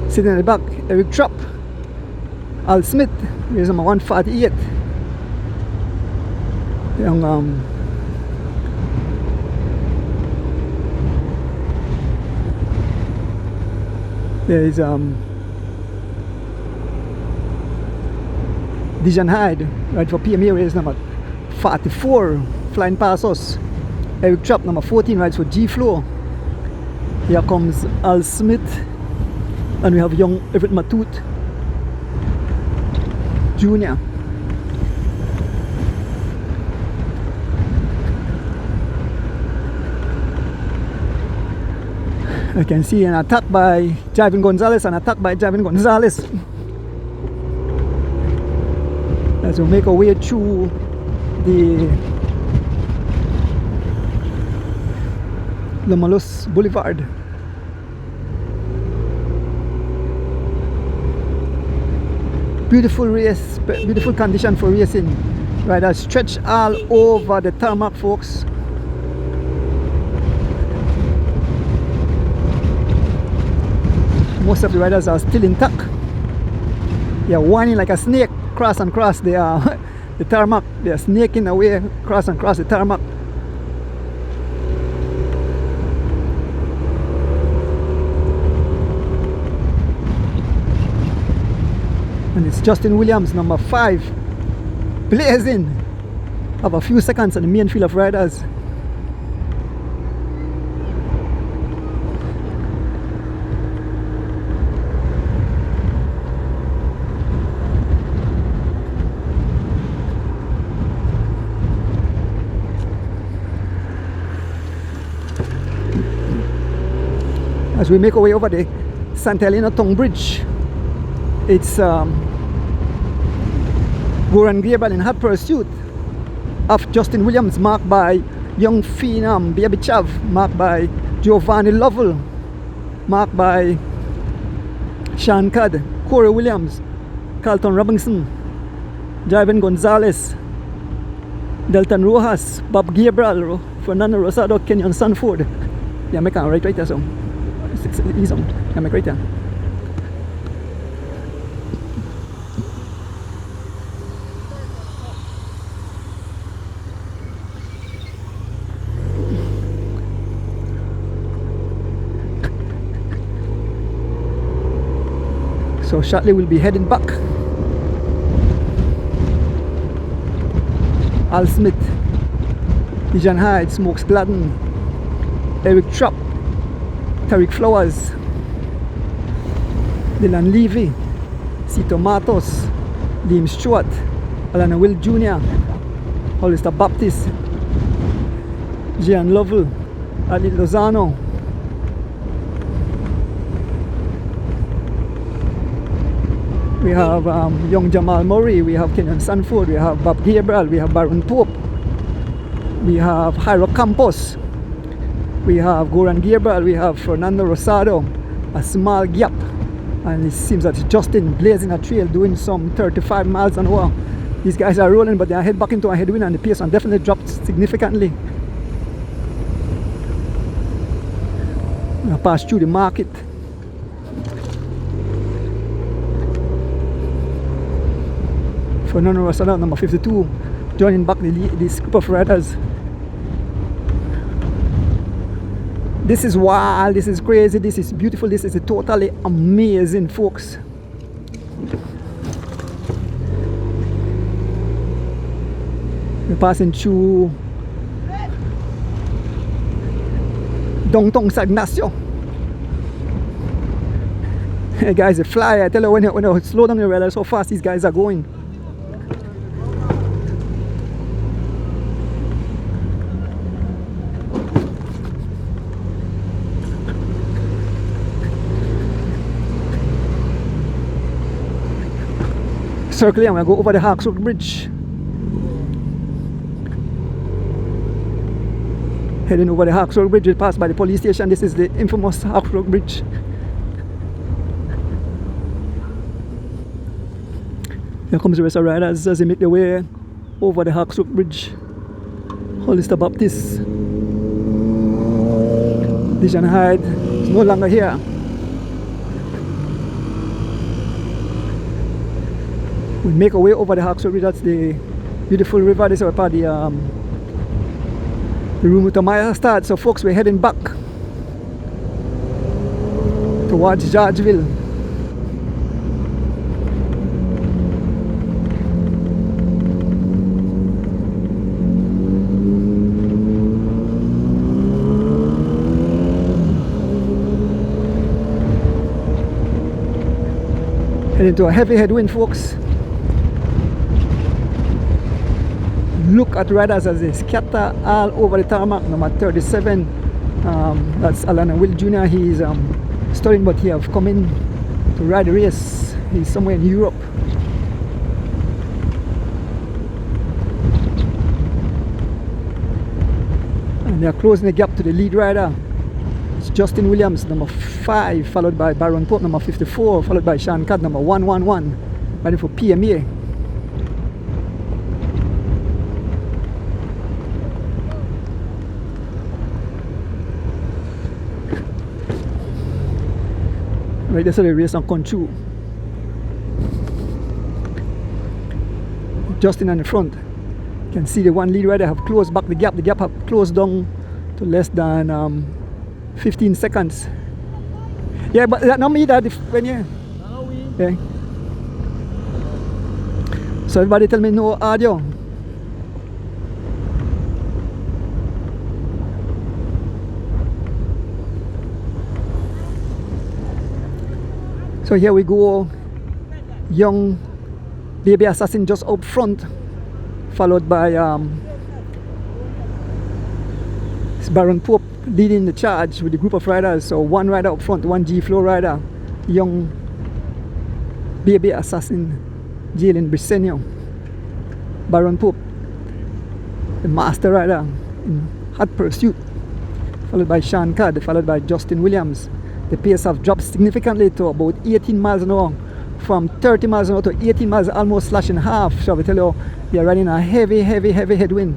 Sitting in the back, Eric Trapp, Al Smith, race number 148. Yung there is Dijan Hyde, right for PMA, race number 44, flying past us. Eric Trapp, number 14, rides for G Flow. Here comes Al Smith, and we have young Everett Matute Jr. I can see an attack by Javin Gonzalez, as we make our way through the Lomalus Boulevard. Beautiful race, beautiful condition for racing. Riders stretch all over the tarmac, folks. Most of the riders are still intact. They are whining like a snake, cross and cross. They are the tarmac. They are snaking away, cross and cross the tarmac. And it's Justin Williams, number 5, blazing. Have a few seconds on the main field of riders. As we make our way over the Santa Helena Tongue Bridge, it's Goran Gabriel in hot pursuit of Justin Williams, marked by young phenom Baby Chav, marked by Giovanni Lovell, marked by Sean Codd, Corey Williams, Carlton Robinson, Javin Gonzalez, Delton Rojas, Bob Gabriel, Fernando Rosado, Kenyon Sanford. Yeah, make a right there, so it's easy. Yeah, make right there. So shortly we'll be heading back. Al Smith, Dijon Hyde, Smokes Gladden, Eric Trapp, Tariq Flowers, Dylan Levy, Cito Matos, Liam Stewart, Alana Will Jr., Hollister Baptist, Gian Lovell, Ali Lozano, we have young Jamal Murray, we have Kenyon Sanford, we have Bob Gabriel, we have Baron Pope, we have Jairo Campos, we have Goran Gabriel, we have Fernando Rosado, a small gap, and it seems that Justin blazing a trail doing some 35 miles an hour. These guys are rolling, but they are head back into a headwind, and the pace one definitely dropped significantly. I'm gonna pass through the market. Fernando Rosado, number 52, joining back this group of riders. This is wild, this is crazy, this is beautiful, this is totally amazing, folks. We're passing through downtown Sagnasio. Hey guys, they fly. I tell you, when you slow down, you realize how fast these guys are going. Circling, I'm going to go over the Hawks Road Bridge. Heading over the Hawks Road Bridge, we pass by the police station. This is the infamous Hawks Road Bridge. Here comes the rest of the riders as they make their way over the Hawks Road Bridge. Hollister Baptist, Dijon Hyde is no longer here. We make our way over the Hawks Road Bridge. That's the beautiful river. This is where the Rumutamaya starts. So folks, we're heading back towards Georgeville. Heading to a heavy headwind, folks. Look at riders as they scatter all over the tarmac. Number 37, that's Alan and Will Jr. He's studying, but he have come in to ride the race. He's somewhere in Europe. And they are closing the gap to the lead rider. It's Justin Williams, number 5, followed by Baron Pope, number 54, followed by Sean Cadd, number 111, ready for PMA. Right, that's how the race on control. Justin on the front. You can see the one lead rider have closed back the gap. The gap have closed down to less than 15 seconds. Yeah, but that not me that when you. Yeah. So everybody tell me no audio. So here we go, young baby assassin just up front, followed by Baron Pope leading the charge with the group of riders. So one rider up front, one G-Flow rider, young baby assassin Jalen Briseño. Baron Pope, the master rider in hot pursuit, followed by Sean Cadd, followed by Justin Williams. The pace have dropped significantly to about 18 miles an hour, from 30 miles an hour to 18 miles, almost slash in half. So I will tell you, they are riding a heavy headwind.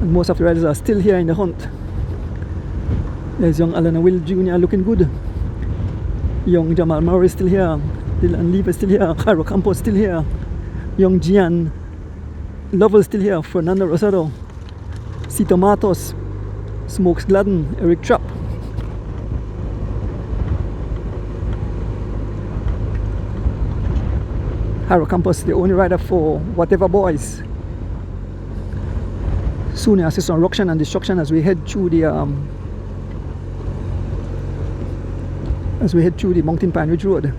And most of the riders are still here in the hunt. There's young Alan and Will Jr. looking good. Young Jamal Murray still here. Dylan Lever still here. Cairo Campos still here. Young Gian Lovell still here. Fernando Rosado. Cito Matos. Smokes Gladden, Eric Trapp. Cairo Campos, the only rider for Whatever Boys. Soon assist on Ruction and Destruction as we head through the Mountain Pine Ridge Road.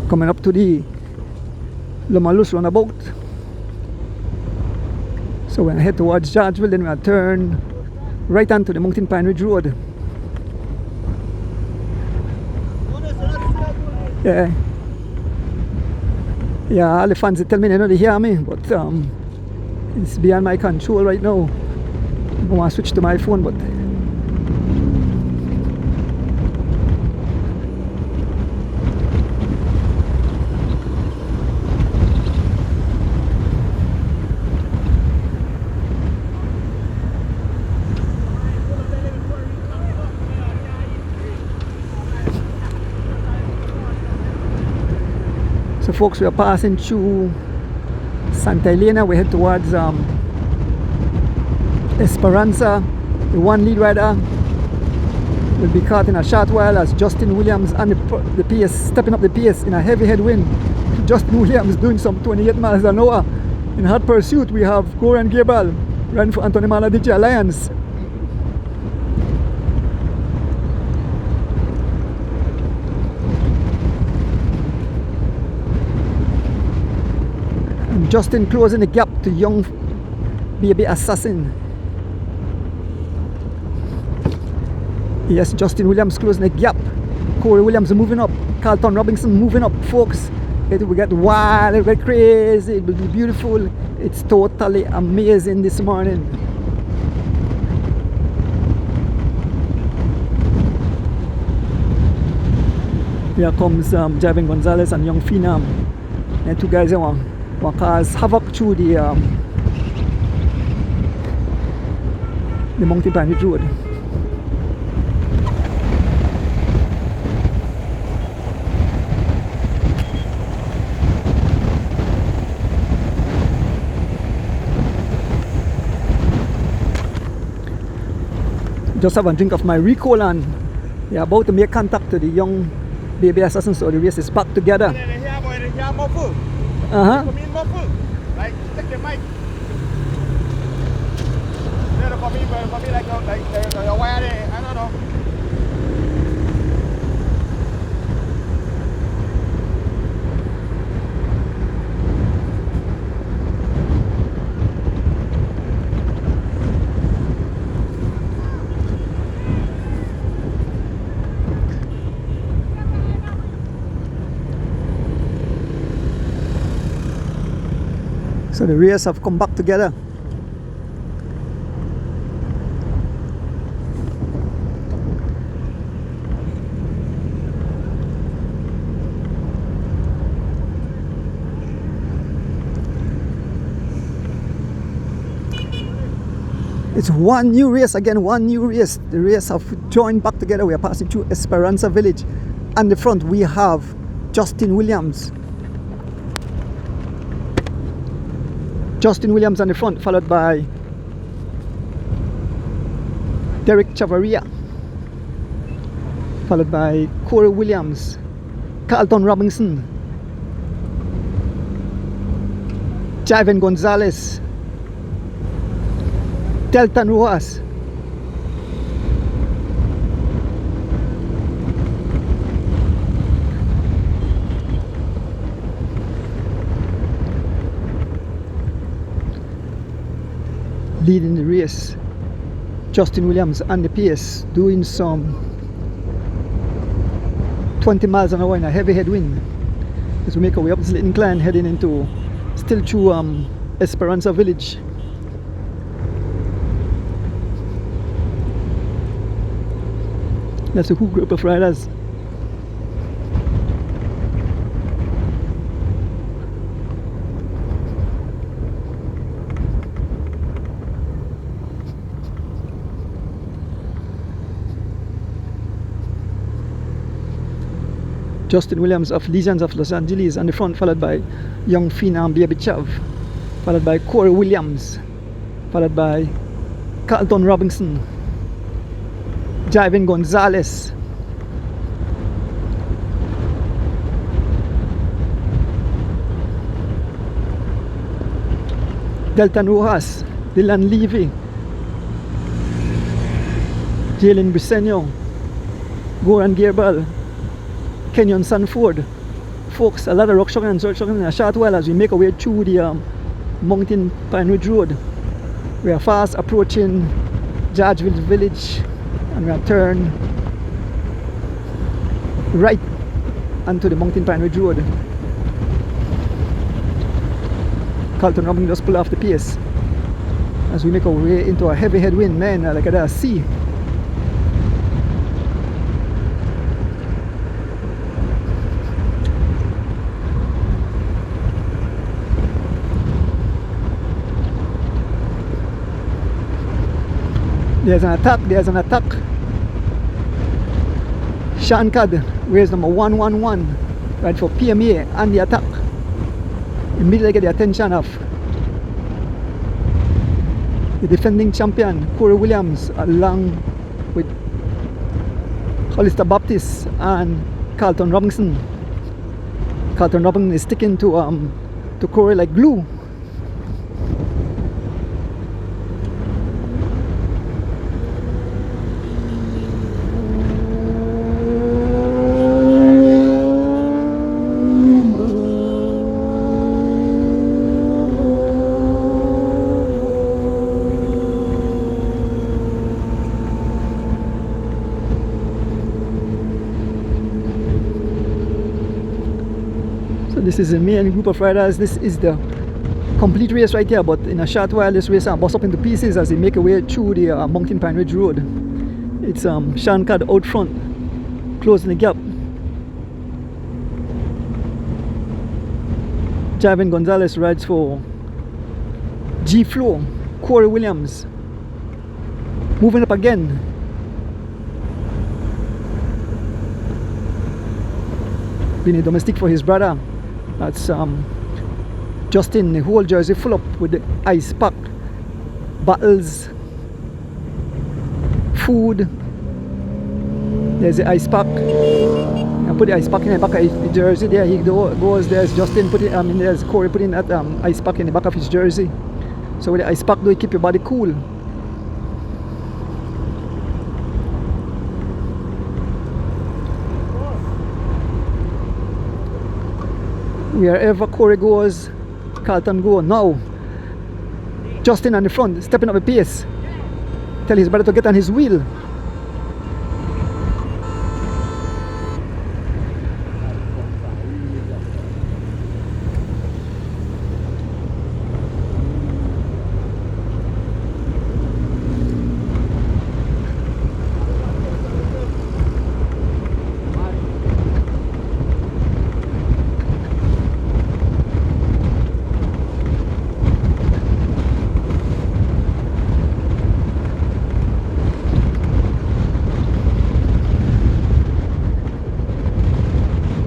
Coming up to the Lomalus roundabout. So when I head towards Georgeville, then we'll turn right onto the Mountain Pine Ridge Road. Yeah, all the fans they tell me they know they hear me, but it's beyond my control right now. I want to switch to my phone, but so folks, we are passing through Santa Elena. We head towards Esperanza. The one lead rider will be caught in a short while as Justin Williams and the pace, stepping up the pace in a heavy headwind. Justin Williams doing some 28 miles an hour. In hot pursuit, we have Goran Gabriel running for Anthony Maladici Alliance. Justin closing the gap to young baby assassin. Yes, Justin Williams closing the gap. Corey Williams moving up. Carlton Robinson moving up, folks. It will get wild, it will get crazy, it will be beautiful. It's totally amazing this morning. Here comes Javin Gonzalez and Young Phenom. And two guys want cause havoc through the Mountain Pine Ridge Road. Just have a drink of my Rico and they're about to make contact to the young baby assassin, so the race is back together. Uh-huh. Like, take your mic. For me, like wire there, I don't know. So the race have come back together. It's one new race again, one new race. The race have joined back together. We are passing through Esperanza Village. On the front we have Justin Williams. Justin Williams on the front, followed by Derek Chavaria, followed by Corey Williams, Carlton Robinson, Javen Gonzalez, Delton Rojas, leading the race. Justin Williams on the pace, doing some 20 miles an hour in a heavy headwind as we make our way up this little incline, heading into still through Esperanza Village. That's a whole group of riders. Justin Williams of Legions of Los Angeles on the front, followed by young Phenom Baby Chav, followed by Corey Williams, followed by Carlton Robinson, Javen Gonzalez, Delton Rojas, Dylan Levy, Jalen Briseño, Goran Gerbal, Kenyon Sanford. Folks, a lot of rock shucking and salt shucking in a short while as we make our way through the Mountain Pine Ridge Road. We are fast approaching Georgeville Village and we are turn right onto the Mountain Pine Ridge Road. Carlton Robinson just pull off the pace as we make our way into a heavy headwind. Man, look at that sea. There's an attack. Shankad wears number 111, right for PMA and the attack. Immediately get the attention of the defending champion Corey Williams along with Hollister Baptist and Carlton Robinson. Carlton Robinson is sticking to Corey like glue. This is the main group of riders. This is the complete race right here, but in a short while this race will bust up into pieces as they make a way through the Mountain Pine Ridge Road. It's Shankad out front, closing the gap. Javen Gonzalez rides for G Flow. Corey Williams moving up again. Being a domestic for his brother. That's Justin, the whole jersey full up with the ice pack, bottles, food. There's the ice pack. I put the ice pack in the back of his jersey there. He goes, there's Justin put it, there's Corey putting that ice pack in the back of his jersey. So with the ice pack, do you keep your body cool? Wherever Corey goes, Carlton go. Now, Justin on the front, stepping up the pace. Tell his brother to get on his wheel.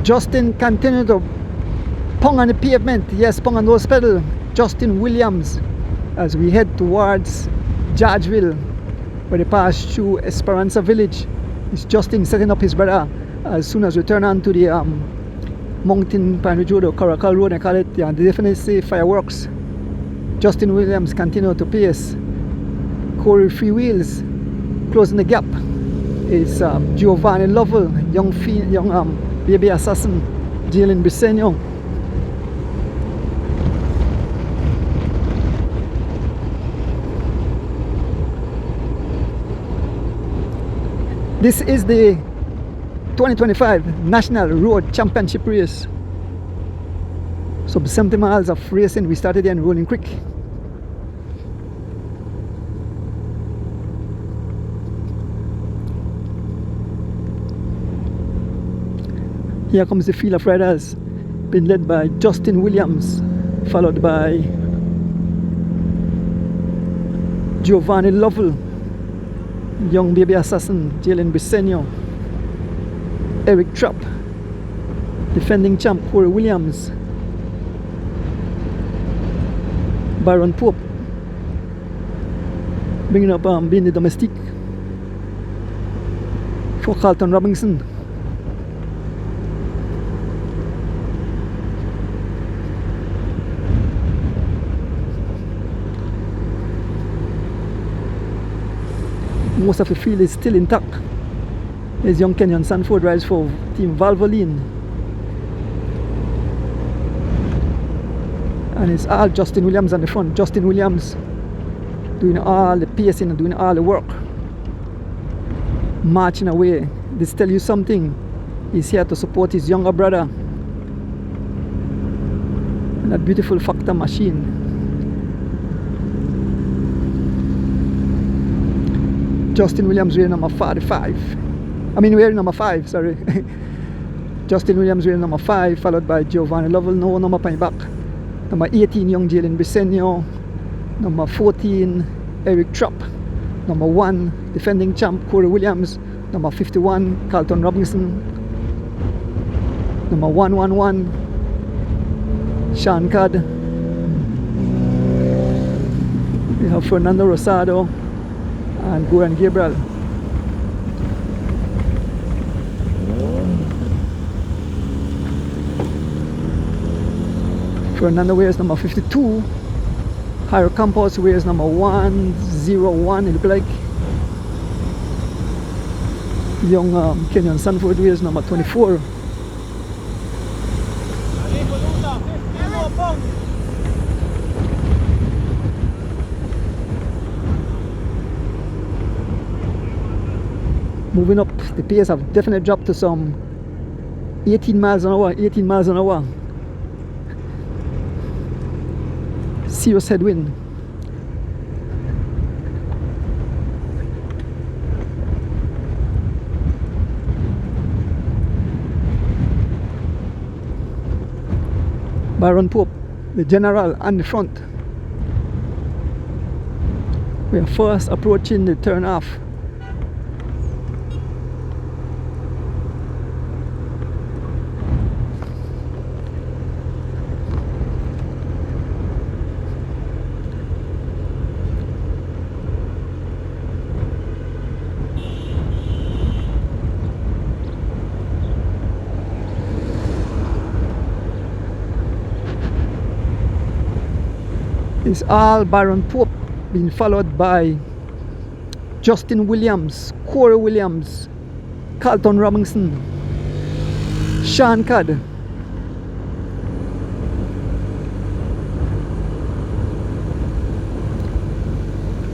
Justin continued to pong on the pavement. Yes, pong on those pedal. Justin Williams, as we head towards Georgeville, where they pass through Esperanza Village. It's Justin setting up his brother as soon as we turn on to the Mountain Pine Ridge Road or Coracle Road, they call it. Yeah, they definitely say fireworks. Justin Williams continued to pace. Corey Free Wheels closing the gap. It's Giovanni Lovell, young baby assassin, Jalen Briseño. This is the 2025 National Road Championship race. So 70 miles of racing. We started here in Rolling Creek. Here comes the field of riders, being led by Justin Williams, followed by Giovanni Lovell, young baby assassin Jalen Briseño, Eric Trapp, defending champ Corey Williams, Byron Pope, bringing up being the domestique for Carlton Robinson. Most of the field is still intact. There's young Kenyon Sanford rides for Team Valvoline. And it's all Justin Williams on the front. Justin Williams doing all the pacing and doing all the work. Marching away. This tell you something. He's here to support his younger brother. And that beautiful Factor machine. Justin Williams wearing number 45. Wearing number 5, sorry. Justin Williams wearing number 5, followed by Giovanni Lovell, no number on back. Number 18, young Jalen Briseño. Number 14, Eric Trapp. Number 1, defending champ Corey Williams. Number 51, Carlton Robinson. Number 111, Sean Codd. We have Fernando Rosado and Goran Gabriel. Fernando wears number 52. Jairo Campos wears number 101, it looks like. Young Kenyon Sanford wears number 24. Moving up, the pace have definitely dropped to some 18 miles an hour. Serious headwind. Byron Pope, the general, on the front. We are first approaching the turn off. It's all Baron Pope, being followed by Justin Williams, Corey Williams, Carlton Robinson, Sean Codd,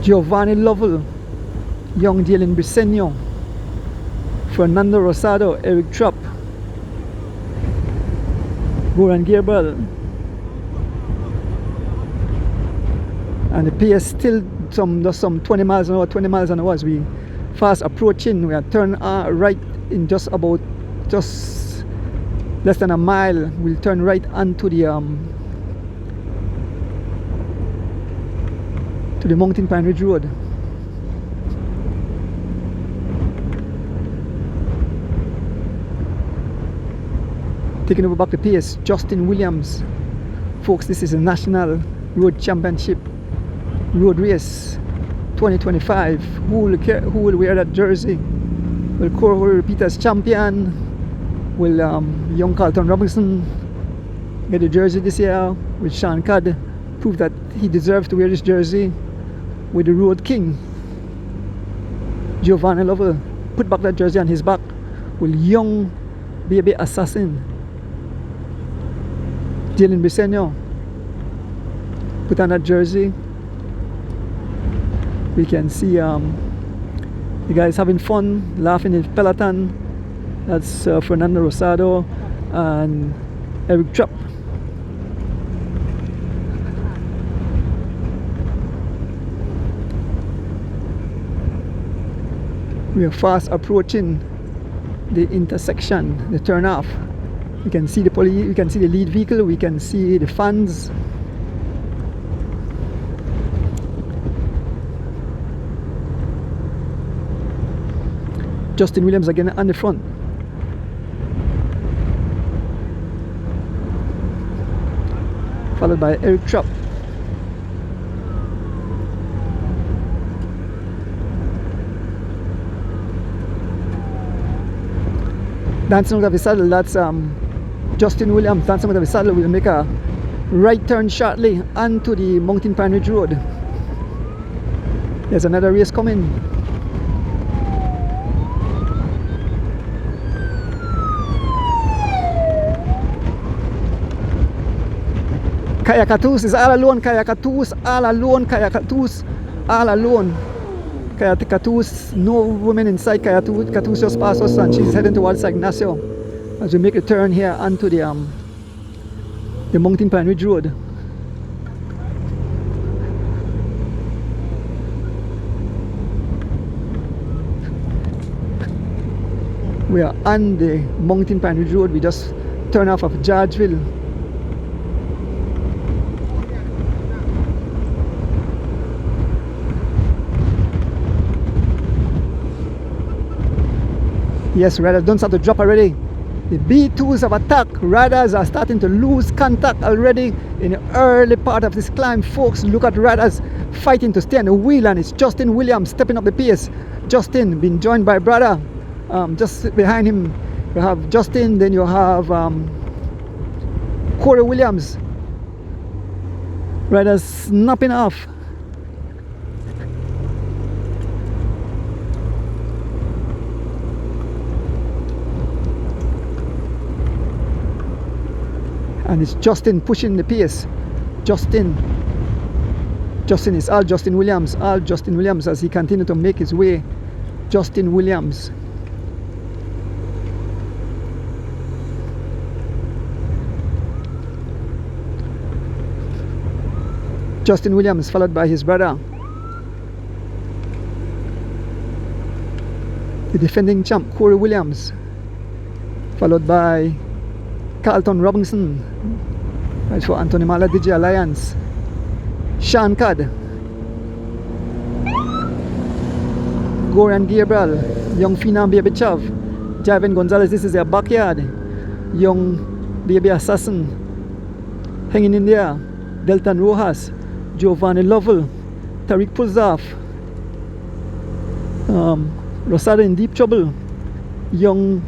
Giovanni Lovell, young Dylan Briseño, Fernando Rosado, Eric Trapp, Goran Gabriel, and the pace still just some 20 miles an hour, 20 miles an hour as we fast approaching. We are turn right in just less than a mile. We'll turn right onto the Mountain Pine Ridge Road. Taking over back the pace, Justin Williams. Folks, this is a National Road Championship road race 2025. Who will wear that jersey? Will Corey repeat as champion? Will young Carlton Robinson get the jersey this year? Will Sean Codd prove that he deserves to wear this jersey? With the Road King Giovanni Lovell put back that jersey on his back? Will young baby assassin Dylan Briseño put on that jersey? We can see the guys having fun, laughing in peloton. That's Fernando Rosado and Eric Trapp. We are fast approaching the intersection, the turnoff. We can see the we can see the lead vehicle, we can see the fans. Justin Williams again on the front. Followed by Eric Trapp. Dancing out of the saddle, that's Justin Williams. Dancing out of the saddle will make a right turn shortly onto the Mountain Pine Ridge Road. There's another race coming. Kayakatus is all alone, Kayakatus all alone, Kayakatus all alone. Kayakatus, no women inside. Kayakatus just passed us and she's heading towards Sagnasio as we make a turn here onto the Mountain Pine Ridge Road. We are on the Mountain Pine Ridge Road. We just turn off of Georgeville. Yes, radars don't start to drop already. The B2s have attacked. Radars are starting to lose contact already in the early part of this climb. Folks, look at radars fighting to stay on the wheel, and it's Justin Williams stepping up the pace. Justin being joined by brother. Just behind him you have Justin, then you have Corey Williams. Radars snapping off. And it's Justin pushing the pace. Justin is all Justin Williams as he continues to make his way. Justin Williams. Justin Williams followed by his brother, the defending champ Corey Williams, followed by Carlton Robinson, right for Anthony Mala DJ Alliance, Sean Codd, Goran Gabriel, young Phenom Baby Chav, Javin Gonzalez, this is their backyard, young baby assassin, hanging in there, Delton Rojas, Giovanni Lovell, Tariq Pulzaf, Rosado in deep trouble, young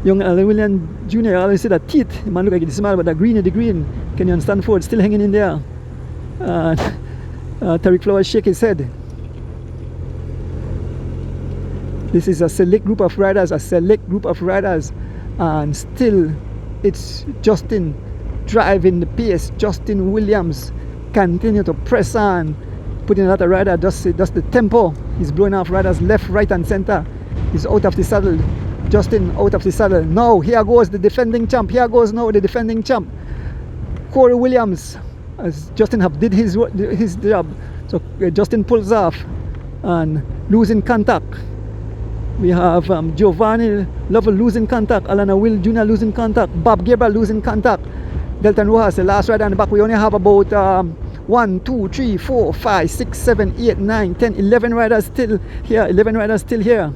Alan William Jr. I always say that teeth, man look like it's small, but the green, Kenyon Stanford still hanging in there. Tariq Flowers shake his head. This is a select group of riders, and still it's Justin driving the pace. Justin Williams continue to press on, putting a lot of rider, just the tempo. He's blowing off riders left, right and center. He's out of the saddle. Justin out of the saddle. Now here goes the defending champ. Corey Williams, as Justin have did his job. So Justin pulls off and losing contact. We have Giovanni Lovell losing contact, Alana Will Jr. losing contact, Bob Gabriel losing contact, Delton Rojas, the last rider on the back. We only have about 1, 2, 3, 4, 5, 6, 7, 8, 9, 10, 11 riders still here.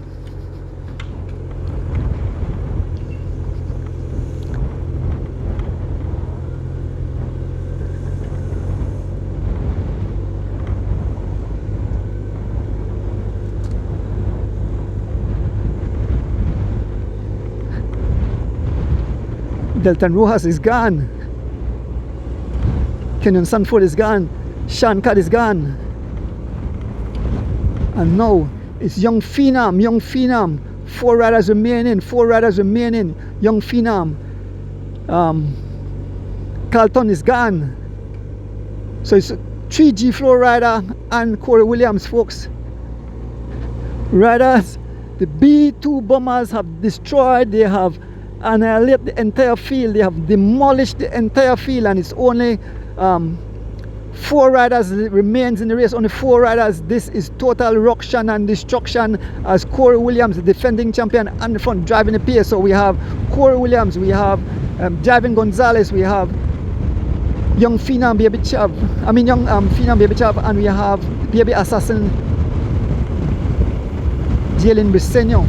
Delton Rojas is gone. Kenyon Sanford is gone. Sean Cad is gone. And now it's Young Phenom. 4 riders remaining. Young Phenom. Carlton is gone. So it's 3G Flow rider and Corey Williams, folks. Riders, the B2 bombers have destroyed, they have annihilated the entire field, they have demolished the entire field, and it's only 4 riders remains in the race. Only 4 riders. This is total ruction and destruction, as Corey Williams, the defending champion, on the front driving the pace. So we have Corey Williams, we have Javin Gonzalez, we have Young Phenom Baby Chav, and we have Baby Assassin Jalen Briseño.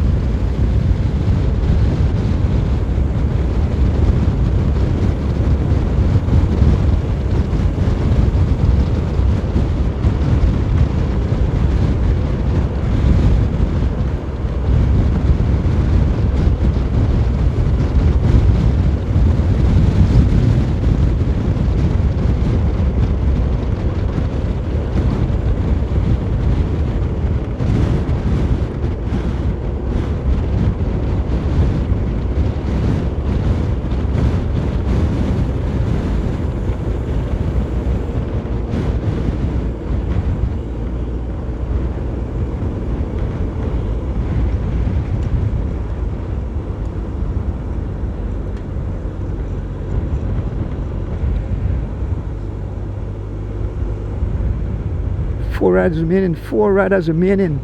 Four riders remaining.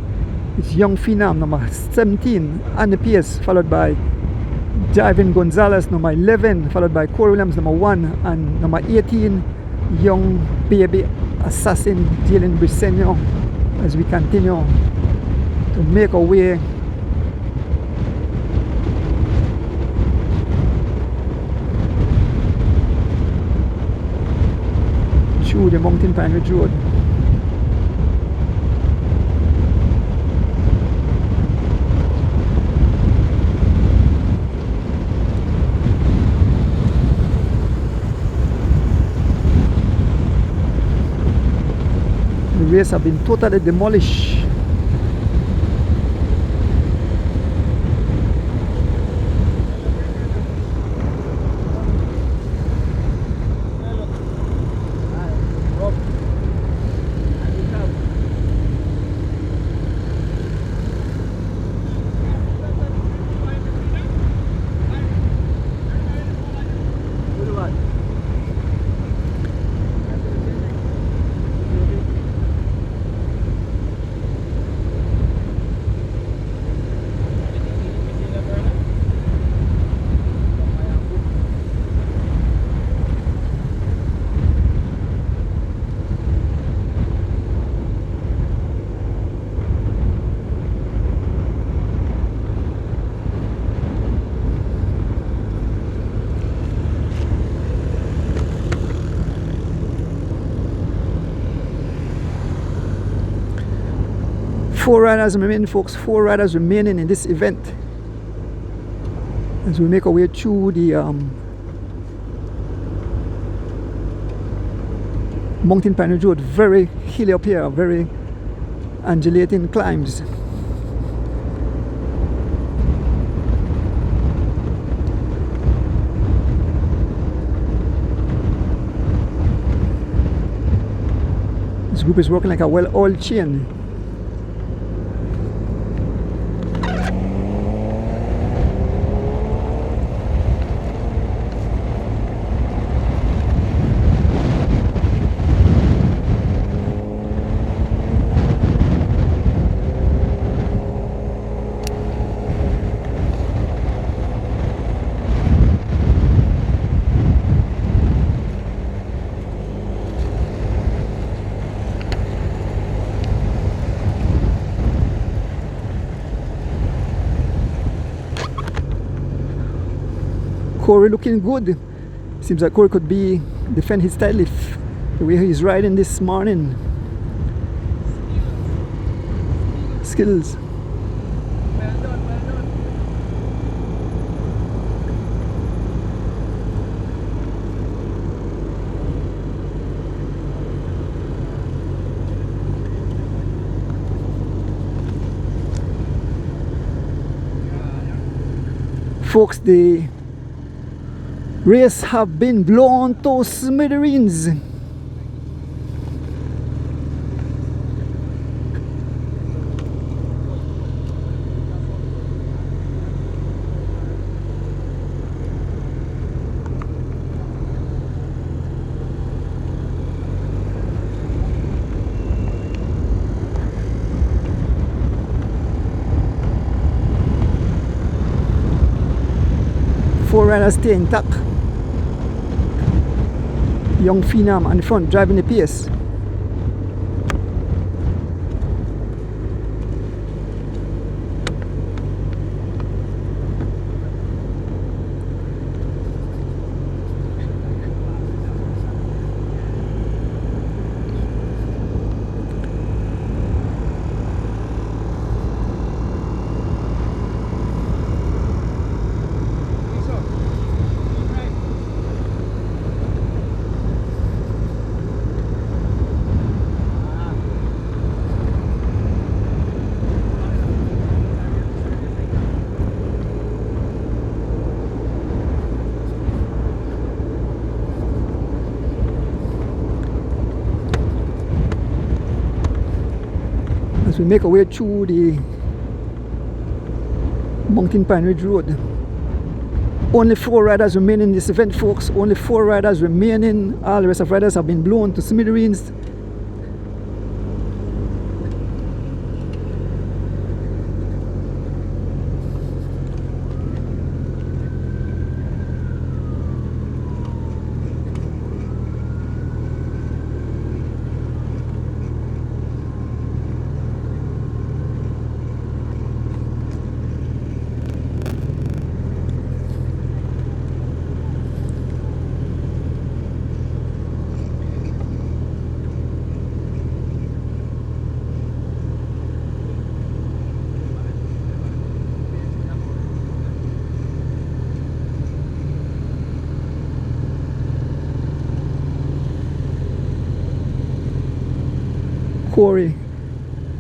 It's Young Phenom, number 17, on the pace, followed by Javin Gonzalez, number 11, followed by Corey Williams, number 1, and number 18, Young Baby Assassin Jalen Briseño, as we continue to make our way through the Mountain Pine Ridge Road. The race have been totally demolished. Four riders remaining, folks. 4 riders remaining in this event as we make our way through the Mountain Pine Ridge Road, very hilly up here, very undulating climbs. This group is working like a well-oiled chain. Corey looking good. Seems like Corey could defend his title if the way he's riding this morning. Skills. Well done, well done. Folks, the race have been blown to smithereens. Four riders stay intact. Young Phenom on the front driving the pace. As we make our way through the Mountain Pine Ridge Road. Only 4 riders remain in this event, folks. Only 4 riders remaining. All the rest of riders have been blown to smithereens.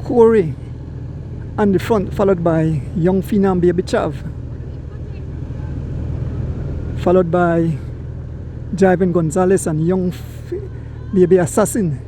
Corey on the front, followed by Young Phenom Baby Chav, followed by Jivin Gonzalez and Young Baby Assassin.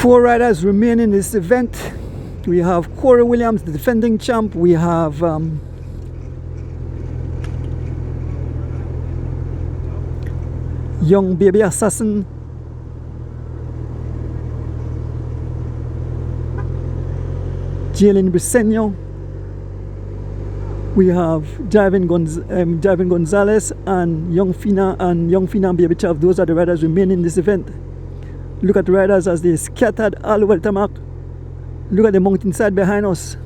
4 riders remain in this event. We have Corey Williams, the defending champ. We have Young Baby Assassin, Jalen Briseño. We have Javin Gonzalez and Young Fina and Baby Chav. Those are the riders remaining in this event. Look at the riders as they scattered all over the tarmac. Look at the mountainside behind us.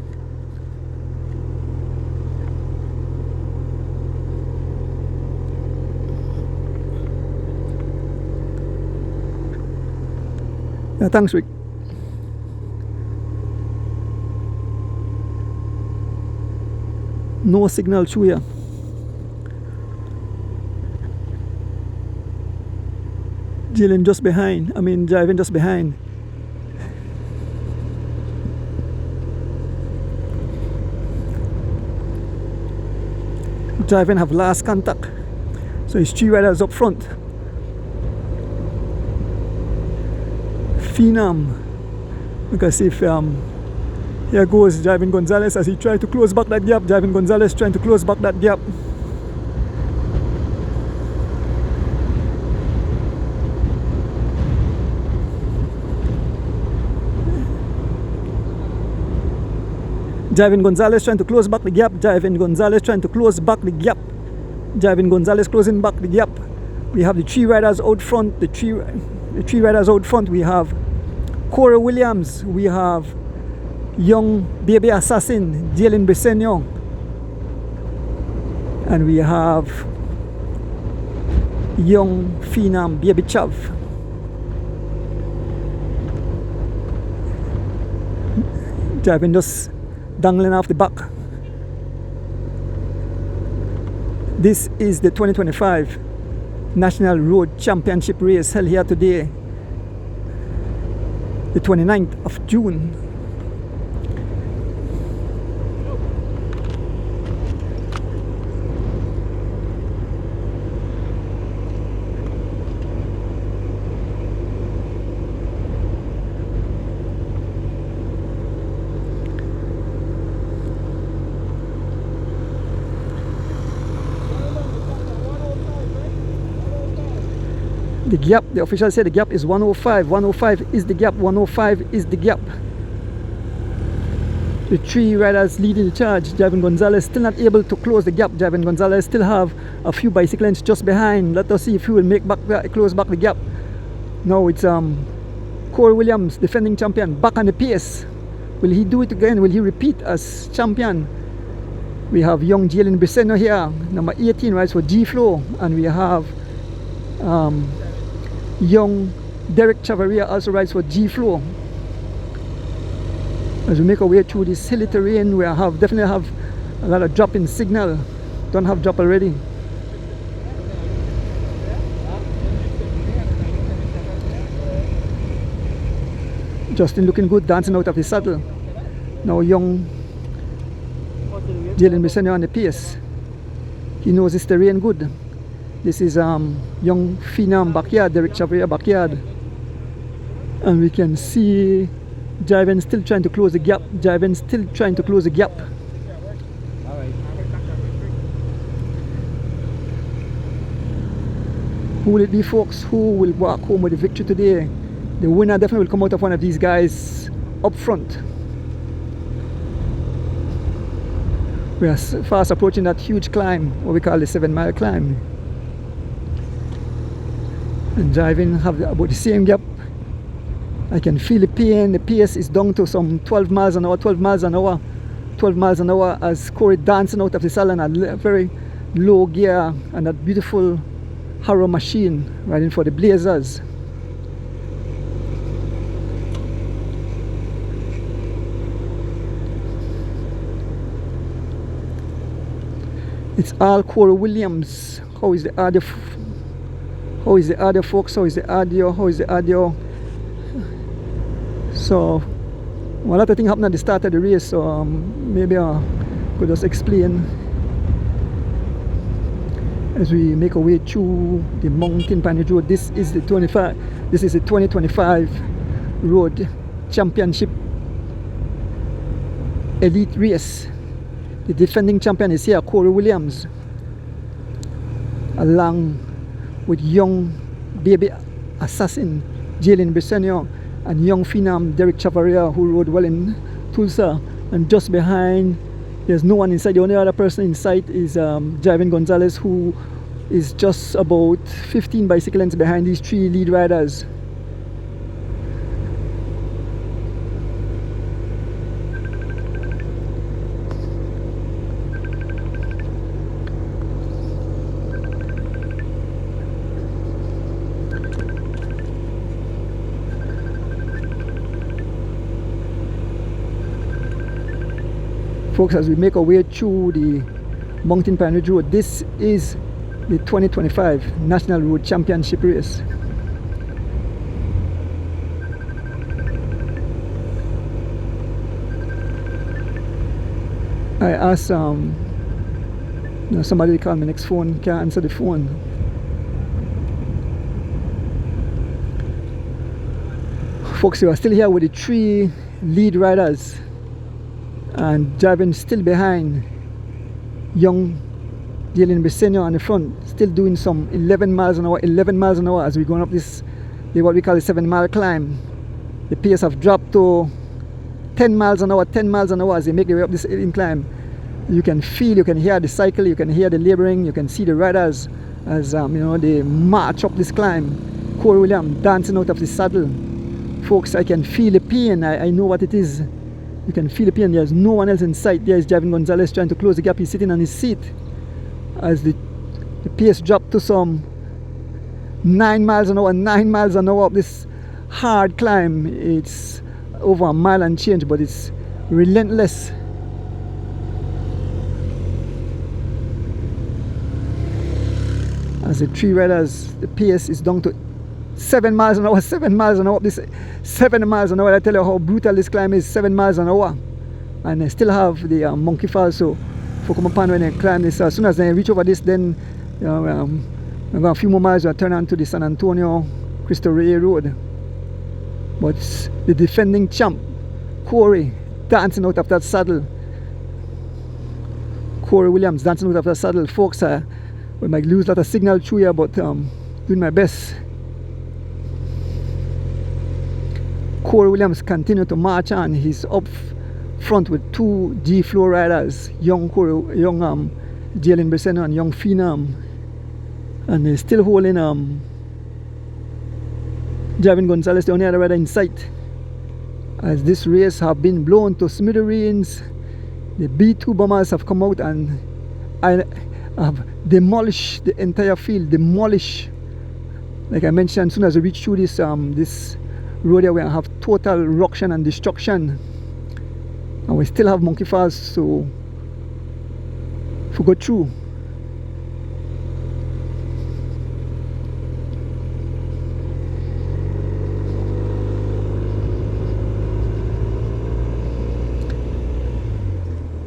Yeah, thanks, Rick. No signal through here. Jalen just behind. Driving just behind. Driving have last contact. So it's 3 riders up front. Phenom. You can see if here goes Javin Gonzalez as he tried to close back that gap. Javin Gonzalez trying to close back that gap. Javin Gonzalez trying to close back the gap. Javin Gonzalez trying to close back the gap. Javin Gonzalez closing back the gap. We have the 3 riders out front. The three riders out front. We have Corey Williams. We have Young Baby Assassin, Jalen Briseño. And we have Young Phenom, Baby Chav. Driving just dangling off the back. This is the 2025 National Road Championship race held here today, the 29th of June. The gap, the official said the gap is 105. 105 is the gap. 105 is the gap. The 3 riders leading the charge. Javin Gonzalez still not able to close the gap. Javin Gonzalez still have a few bicycle lengths just behind. Let us see if he will make close back the gap. Now it's Corey Williams, defending champion, back on the pace. Will he do it again? Will he repeat as champion? We have young Jalen Briseño here, number 18, rides for G Flow, and we have young Derek Chavaria also rides for G Flow. As we make our way through this hilly terrain, we definitely have a lot of drop in signal. Don't have drop already. Justin looking good, dancing out of his saddle. Now young Jalen Briseño on the pace. He knows this terrain good. This is young Phenom backyard, Derek Chavaria backyard. And we can see Javin still trying to close the gap. Javin still trying to close the gap. Who will it be, folks? Who will walk home with the victory today? The winner definitely will come out of one of these guys up front. We are fast approaching that huge climb, what we call the 7-mile climb. And Javin have about the same gap. I can feel the pain. The pace is down to some 12 miles an hour, 12 miles an hour, 12 miles an hour as Corey dancing out of the saddle and a very low gear and that beautiful Harrow machine riding for the Blazers. It's all Corey Williams. How is the audio? How is the audio, folks? How is the audio? How is the audio? So, well, a lot of things happened at the start of the race, so maybe I could just explain as we make our way through the mountain Pioneer Road. This is the 2025 Road Championship Elite Race. The defending champion is here, Corey Williams, along with young baby assassin Jalen Briseño and young phenom Derek Chavarria, who rode well in Tulsa. And just behind, there's no one inside. The only other person in sight is Javen Gonzalez, who is just about 15 bicycle lengths behind these three lead riders. Folks, as we make our way through the Mountain Pine Ridge Road, this is the 2025 National Road Championship race. I asked somebody to call me next phone, can't answer the phone. Folks, we are still here with the three lead riders, and driving still behind young Jalen Briseño on the front, still doing some 11 miles an hour as we're going up this, what we call the 7-mile climb. The pace have dropped to 10 miles an hour as they make their way up this incline. You can feel, you can hear the cycle, you can hear the laboring, you can see the riders as they march up this climb. Corey Williams dancing out of the saddle. Folks, I can feel the pain. I know what it is. You can feel the pain. There's no one else in sight. There is Javen Gonzalez trying to close the gap. He's sitting on his seat as the pace dropped to some 9 miles an hour up this hard climb. It's over a mile and change, but it's relentless. As the three riders, the pace is down to 7 miles an hour up this 7 miles an hour. I tell you how brutal this climb is, 7 miles an hour. And I still have the Monkey Falls, so for come upon when I climb this, as soon as I reach over this, then I'm going a few more miles, I'll turn on to the San Antonio Cristo Rey Road. But the defending champ, Corey, dancing out of that saddle. Corey Williams dancing out of that saddle. Folks, we might lose a lot of signal through here, but doing my best. Corey Williams continued to march on. He's up front with two G-Flow riders, young Jalen Briseño and young Phenom, and they're still holding Javen Gonzalez, the only other rider in sight, as this race have been blown to smithereens. The B2 bombers have come out and have demolished the entire field. Like I mentioned, as soon as we reach through this this road here, we have total ruction and destruction. And we still have Monkey Falls, so to go through.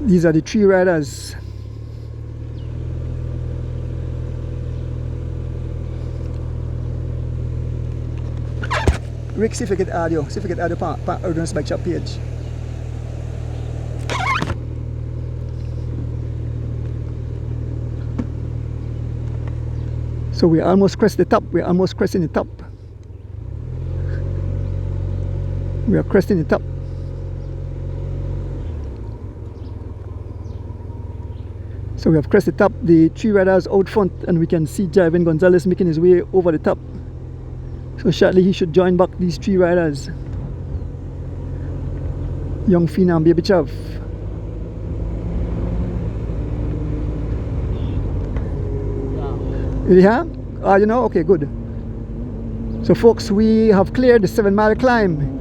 These are the three riders. Rick, see if you get audio. See if you get audio on Urban's Bike Shop page. So we almost crest the top. We're almost cresting the top. We are cresting the top. So we have crested the top. The three riders out front, and we can see Javen Gonzalez making his way over the top. So shortly he should join back these three riders. Young Phenom, Baby Chav. Yeah? You know? Okay, good. So folks, we have cleared the 7-mile climb.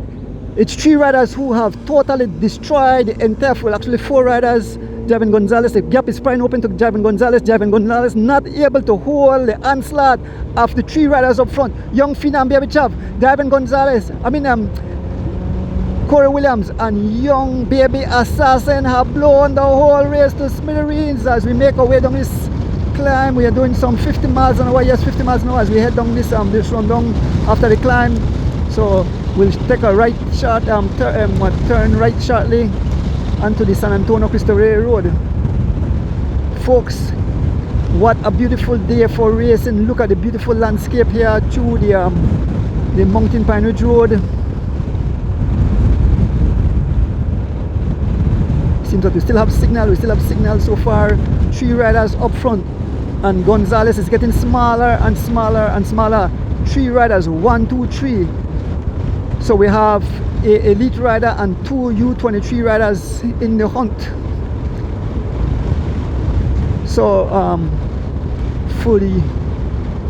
It's three riders who have totally destroyed the entire field. Actually 4 riders. Javen Gonzalez, the gap is prying open to Javen Gonzalez. Javen Gonzalez not able to hold the onslaught of the 3 riders up front. Young Phenom, Baby Chav, Javen Gonzalez, Corey Williams and young Baby Assassin have blown the whole race to smithereens as we make our way down this climb. We are doing some 50 miles an hour, yes, 50 miles an hour as we head down this run down after the climb. So We'll take a right shot, turn right shortly onto the San Antonio Cristo Rey Road. Folks, what a beautiful day for racing. Look at the beautiful landscape here through the Mountain Pine Ridge Road. Seems that we still have signal so far. 3 riders up front, and Gonzalez is getting smaller and smaller and smaller. 3 riders, 1, 2, 3. So we have a elite rider and 2 U23 riders in the hunt. So for the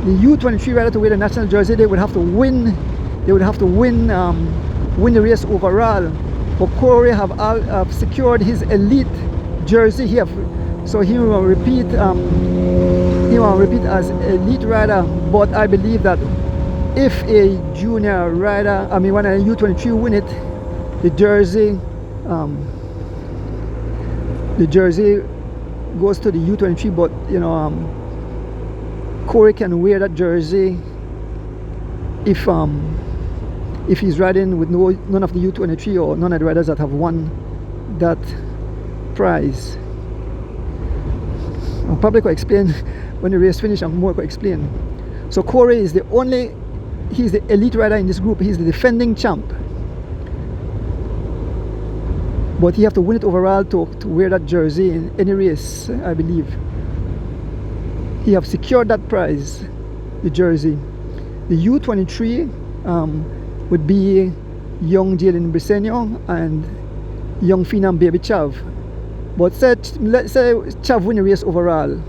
U23 rider to wear the national jersey, they would have to win. They would have to win the race overall. But Corey have secured his elite jersey here, so he will repeat. He will repeat as elite rider. But I believe that if a junior rider, when a U23 win it, the jersey goes to the U23. But Corey can wear that jersey if he's riding with none of the U23 or none of the riders that have won that prize. I'll probably could explain when the race finishes. I'm more going to explain. So Corey is he's the elite rider in this group. He's the defending champ, but he have to win it overall to wear that jersey in any race. I believe he have secured that prize, the jersey. The U23 would be young Jalen Briseño and young Phenom Baby Chav. But let's say Chav win the race overall,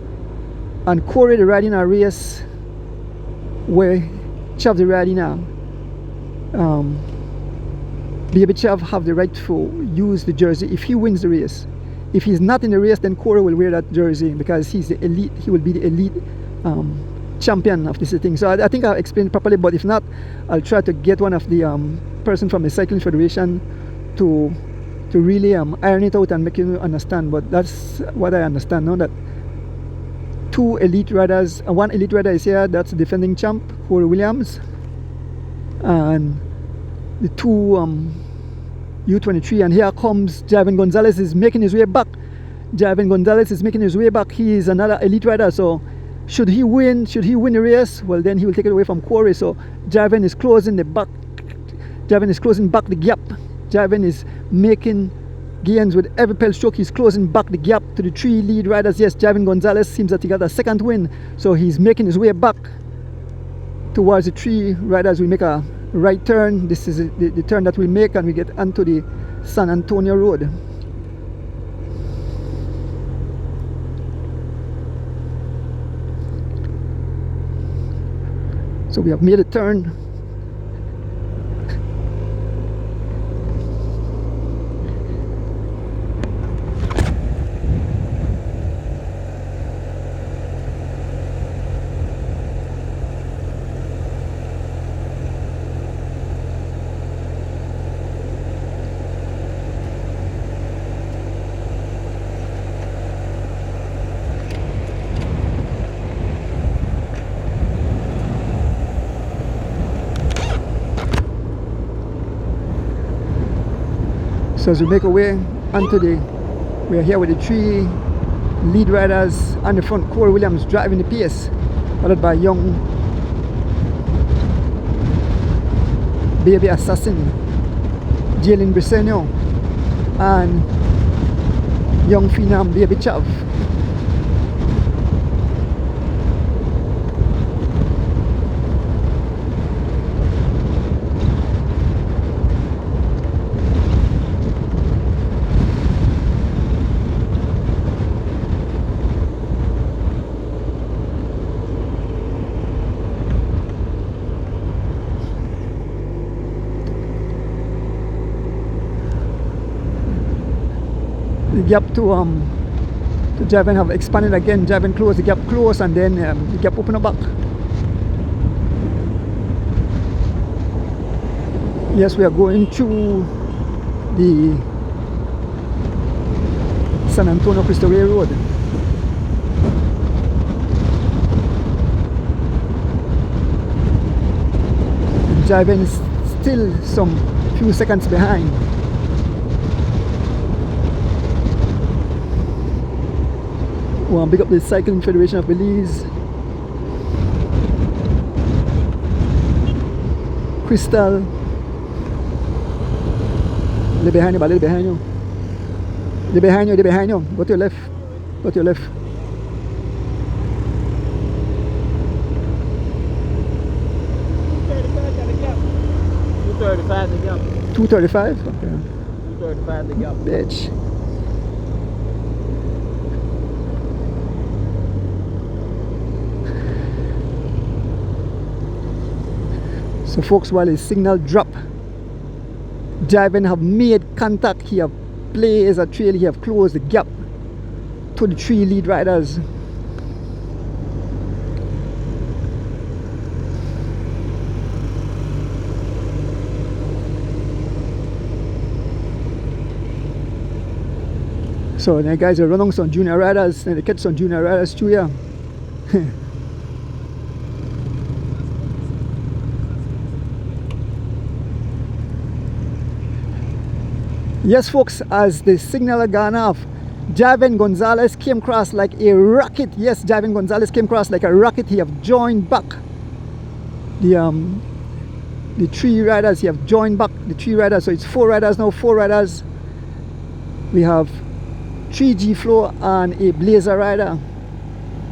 and Corey the riding a race where Chav the riding now. Baby Chav have the right to use the jersey if he wins the race. If he's not in the race, then Corey will wear that jersey because he's the elite. He will be the elite champion of this thing. So I think I'll explain it properly, but if not, I'll try to get one of the person from the Cycling Federation to really iron it out and make you understand. But that's what I understand now, that 2 elite riders, 1 elite rider is here, that's the defending champ, Corey Williams, and the 2 U23, and here comes Javen Gonzalez is making his way back. Javen Gonzalez is making his way back. He is another elite rider, so should he win the race, well then he will take it away from Corey. So Javen is closing the back. Javen is closing back the gap. Javen is making gains with every pedal stroke. He's closing back the gap to the 3 lead riders. Yes, Javen Gonzalez seems that he got a second win, so he's making his way back towards the 3 riders. We make a right turn. This is the turn that we make, and we get onto the San Antonio Road. So we have made a turn. So as we make our way onto we are here with the 3 lead riders on the front. Corey Williams driving the pace, followed by young Baby Assassin, Jalen Briseño, and young Phenom Baby Chav. The gap to Javen have expanded again. Javen closed, the gap closed, and then the gap opened up back. Yes, we are going through the San Antonio Cristo Rey Road. Javen is still some few seconds behind. Want to big up the Cycling Federation of Belize. Crystal. They're behind you, but they're behind you. They're behind you, they're behind you. Go to your left. Go to your left. $2.35 the gap. 235? Okay. $2.35 the gap. Bitch. So folks, while his signal drop, Headwind have made contact. He have placed a trail, he have closed the gap to the 3 lead riders. So the guys are running some junior riders and they catch some junior riders too here. Yes folks, as the signal had gone off, Headwind Gonzalez came across like a rocket. Yes, Headwind Gonzalez came across like a rocket. He have joined back the 3 riders. He have joined back the 3 riders. So it's 4 riders now, 4 riders. We have 3 G Flow and a Blazer rider.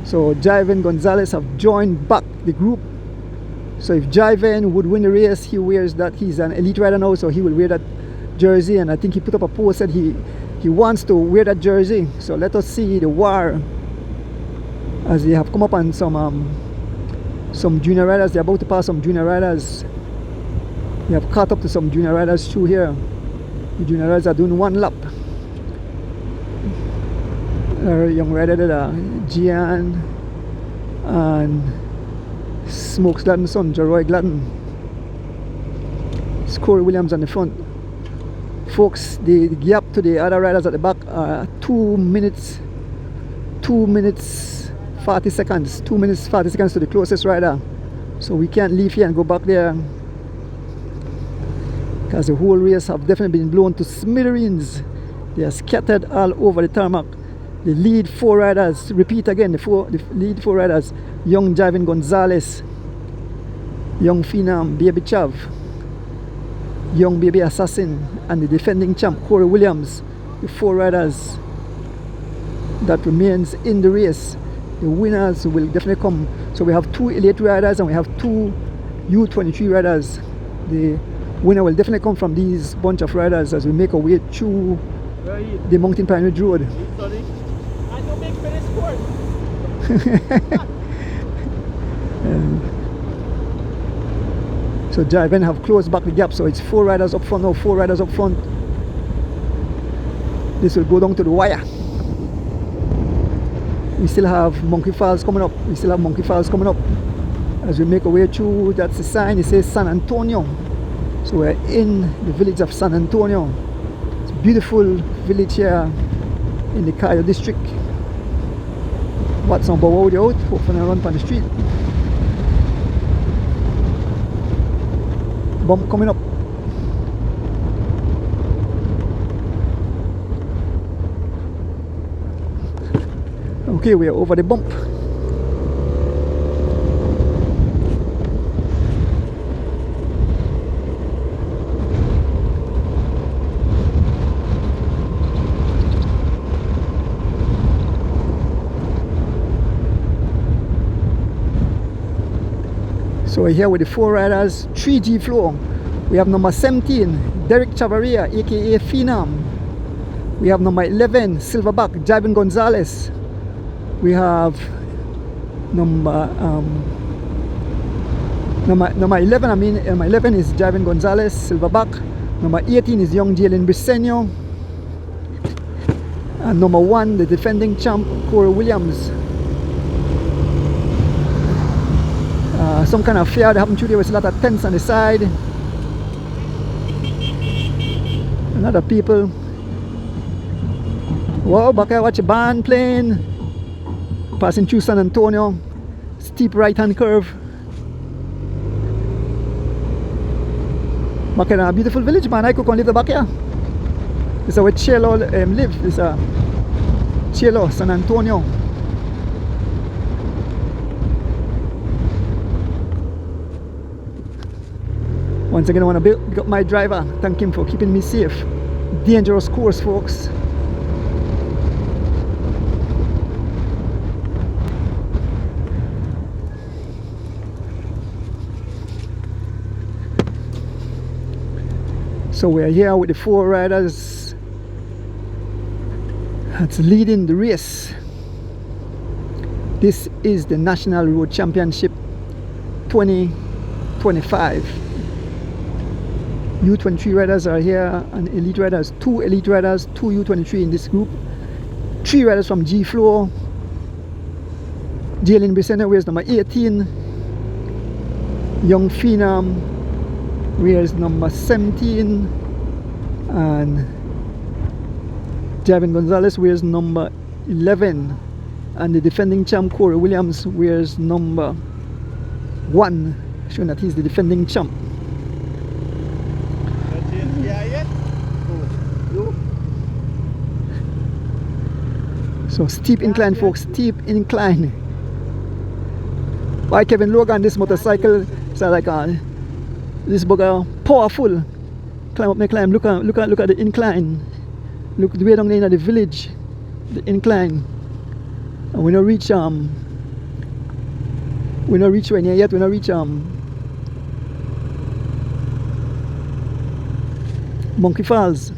So Headwind Gonzalez have joined back the group. So if Headwind would win the race, he wears that. He's an elite rider now, so he will wear that jersey, and I think he put up a post that he wants to wear that jersey. So let us see the war as they have come up on some junior riders. They're about to pass some junior riders. They have caught up to some junior riders through here. The junior riders are doing 1 lap. Young rider there, Gian and Smokes Gladden's son, Jeroy Gladden. It's Corey Williams on the front. Folks, the gap to the other riders at the back are 2 minutes 40 seconds. 2 minutes 40 seconds to the closest rider. So we can't leave here and go back there, because the whole race have definitely been blown to smithereens. They are scattered all over the tarmac. The lead 4 riders, repeat again, the lead 4 riders, young Headwind Gonzalez, young Phenom Baby Chav, young Baby Assassin, and the defending champ Corey Williams. The 4 riders that remains in the race. The winners will definitely come. So we have 2 elite riders and we have 2 U23 riders. The winner will definitely come from these bunch of riders as we make our way through the Mountain Pine Ridge Road. I don't make for this sport. So Headwind have closed back the gap, so it's 4 riders up front now, 4 riders up front. This will go down to the wire. We still have Monkey Falls coming up. As we make our way through. That's the sign, it says San Antonio. So we're in the village of San Antonio. It's a beautiful village here in the Cayo district. What's on Bow out? Hopefully I run on the street. Bump coming up. Okay, we are over the bump. So we're here with the 4 riders, 3G Flow. We have number 17, Derek Chavaria, aka Phenom. We have number 11, Silverback, Headwind Gonzalez. We have number 11. Number 11 is Headwind Gonzalez, Silverback. Number 18 is young Jalen Briseño. And number 1, the defending champ, Corey Williams. Some kind of fair that happened today with a lot of tents on the side. And other people. Wow, back here watch a band playing. Passing through San Antonio. Steep right hand curve. Back in a beautiful village, man. I could come live the back here. This is where Chelo live. This is Chelo, San Antonio. Once again, I want to pick up my driver. Thank him for keeping me safe. Dangerous course, folks. So we're here with the 4 riders that's leading the race. This is the National Road Championship 2025. U23 riders are here and elite riders, 2 elite riders, 2 U23 in this group, 3 riders from G Floor. Jalen Bissena wears number 18, Young Phenom wears number 17, and Javin Gonzalez wears number 11, and the defending champ Corey Williams wears number 1, showing that he's the defending champ. So steep incline, folks, steep incline. By Kevin Logan, this motorcycle is like this bugger powerful. Climb up, make climb. Look at the incline. Look the way down there in the village, the incline. And we don't reach where near yet. We don't reach Monkey Falls.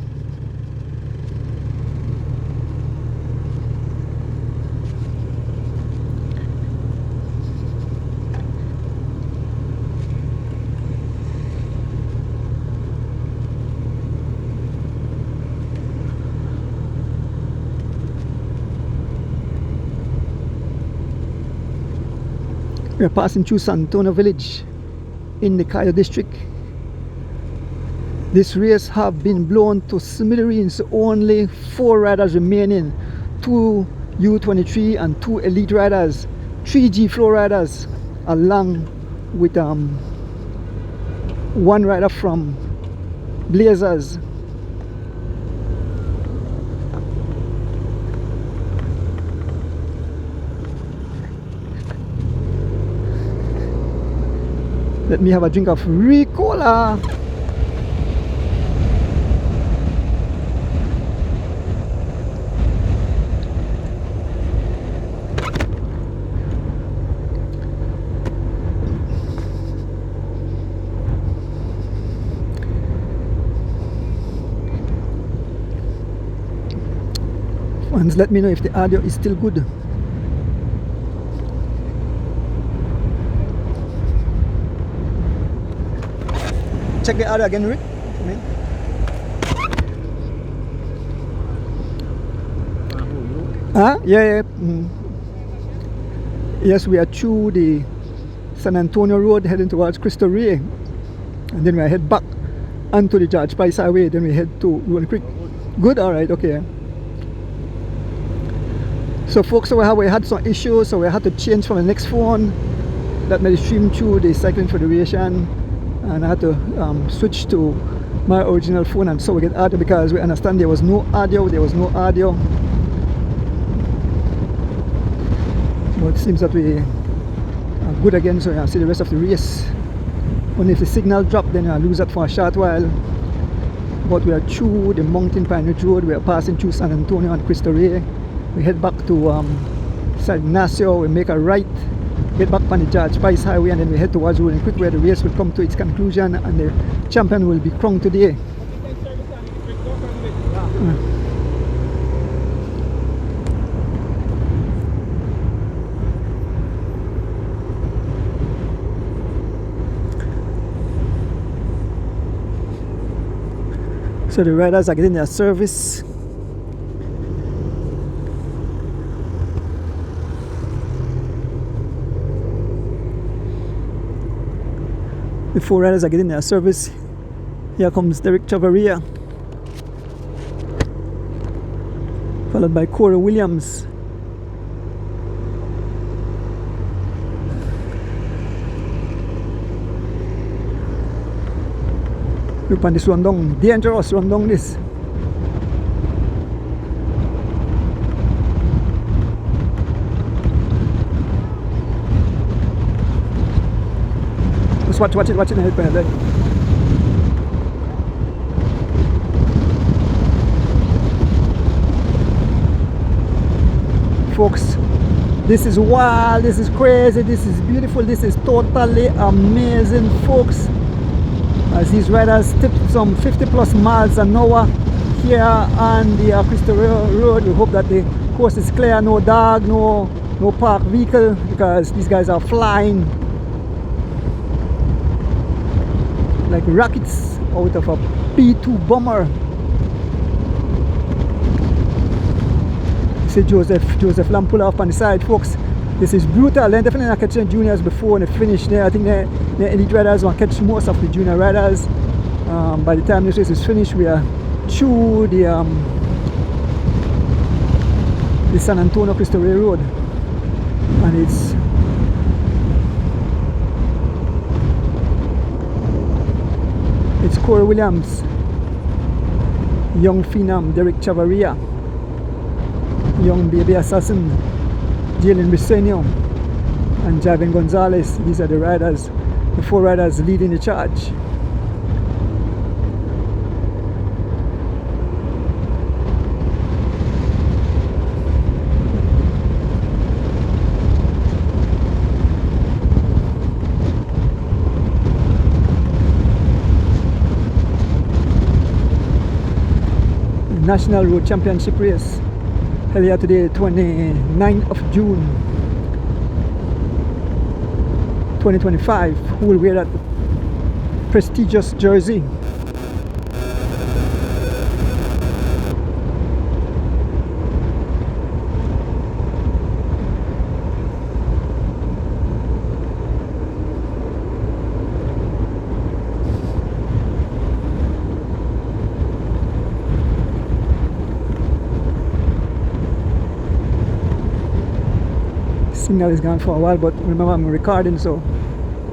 We are passing through San Antonio village in the Cayo district. This race have been blown to smithereens. Only 4 riders remaining, 2 U23 and 2 elite riders, 3 G Floor riders, along with 1 rider from Blazers. Let me have a drink of Ricola. Fans, let me know if the audio is still good. Check the audio again, Rick. Yeah. Yes, we are through the San Antonio Road heading towards Cristo Rey. And then we head back onto the George Price Highway. Then we head to Rolling Creek. Good, alright, okay. So folks, so we had some issues, so we had to change from the next phone that made stream through the Cycling Federation. And I had to switch to my original phone, and so we get audio because we understand there was no audio. But it seems that we are good again, so I'll see the rest of the race. Only if the signal drop, then I'll lose that for a short while. But we are through the Mountain Pine Ridge Road. We are passing through San Antonio and Cristo Rey. We head back to Sagnasio. We make a right, get back on the George Price Highway, and then we head towards Rolling Creek, where the race will come to its conclusion and the champion will be crowned today. So the riders are getting their service. The 4 riders are getting their service. Here comes Derek Chavarria, followed by Corey Williams. Look on this rundown, dangerous rundown this. Just watch it and help me. Folks, this is wild, this is crazy, this is beautiful, this is totally amazing, folks. As these riders tip some 50 plus miles an hour here on the Crystal Road. We hope that the course is clear, no dog, no parked vehicle, because these guys are flying like rockets out of a P2 bomber. See Joseph Lamb pull off on the side, folks. This is brutal. They're definitely not catching juniors before they finish there. I think the elite riders will catch most of the junior riders. By the time this race is finished, we are through the San Antonio Cristo Rey Road, and it's Corey Williams, young phenom Derek Chavarria, young baby assassin Jalen Briseño, and Javin Gonzalez. These are the riders, the 4 riders leading the charge. National Road Championship race held here today, 29th of June 2025. Who will wear that prestigious jersey? Signal is gone for a while, but remember I'm recording, so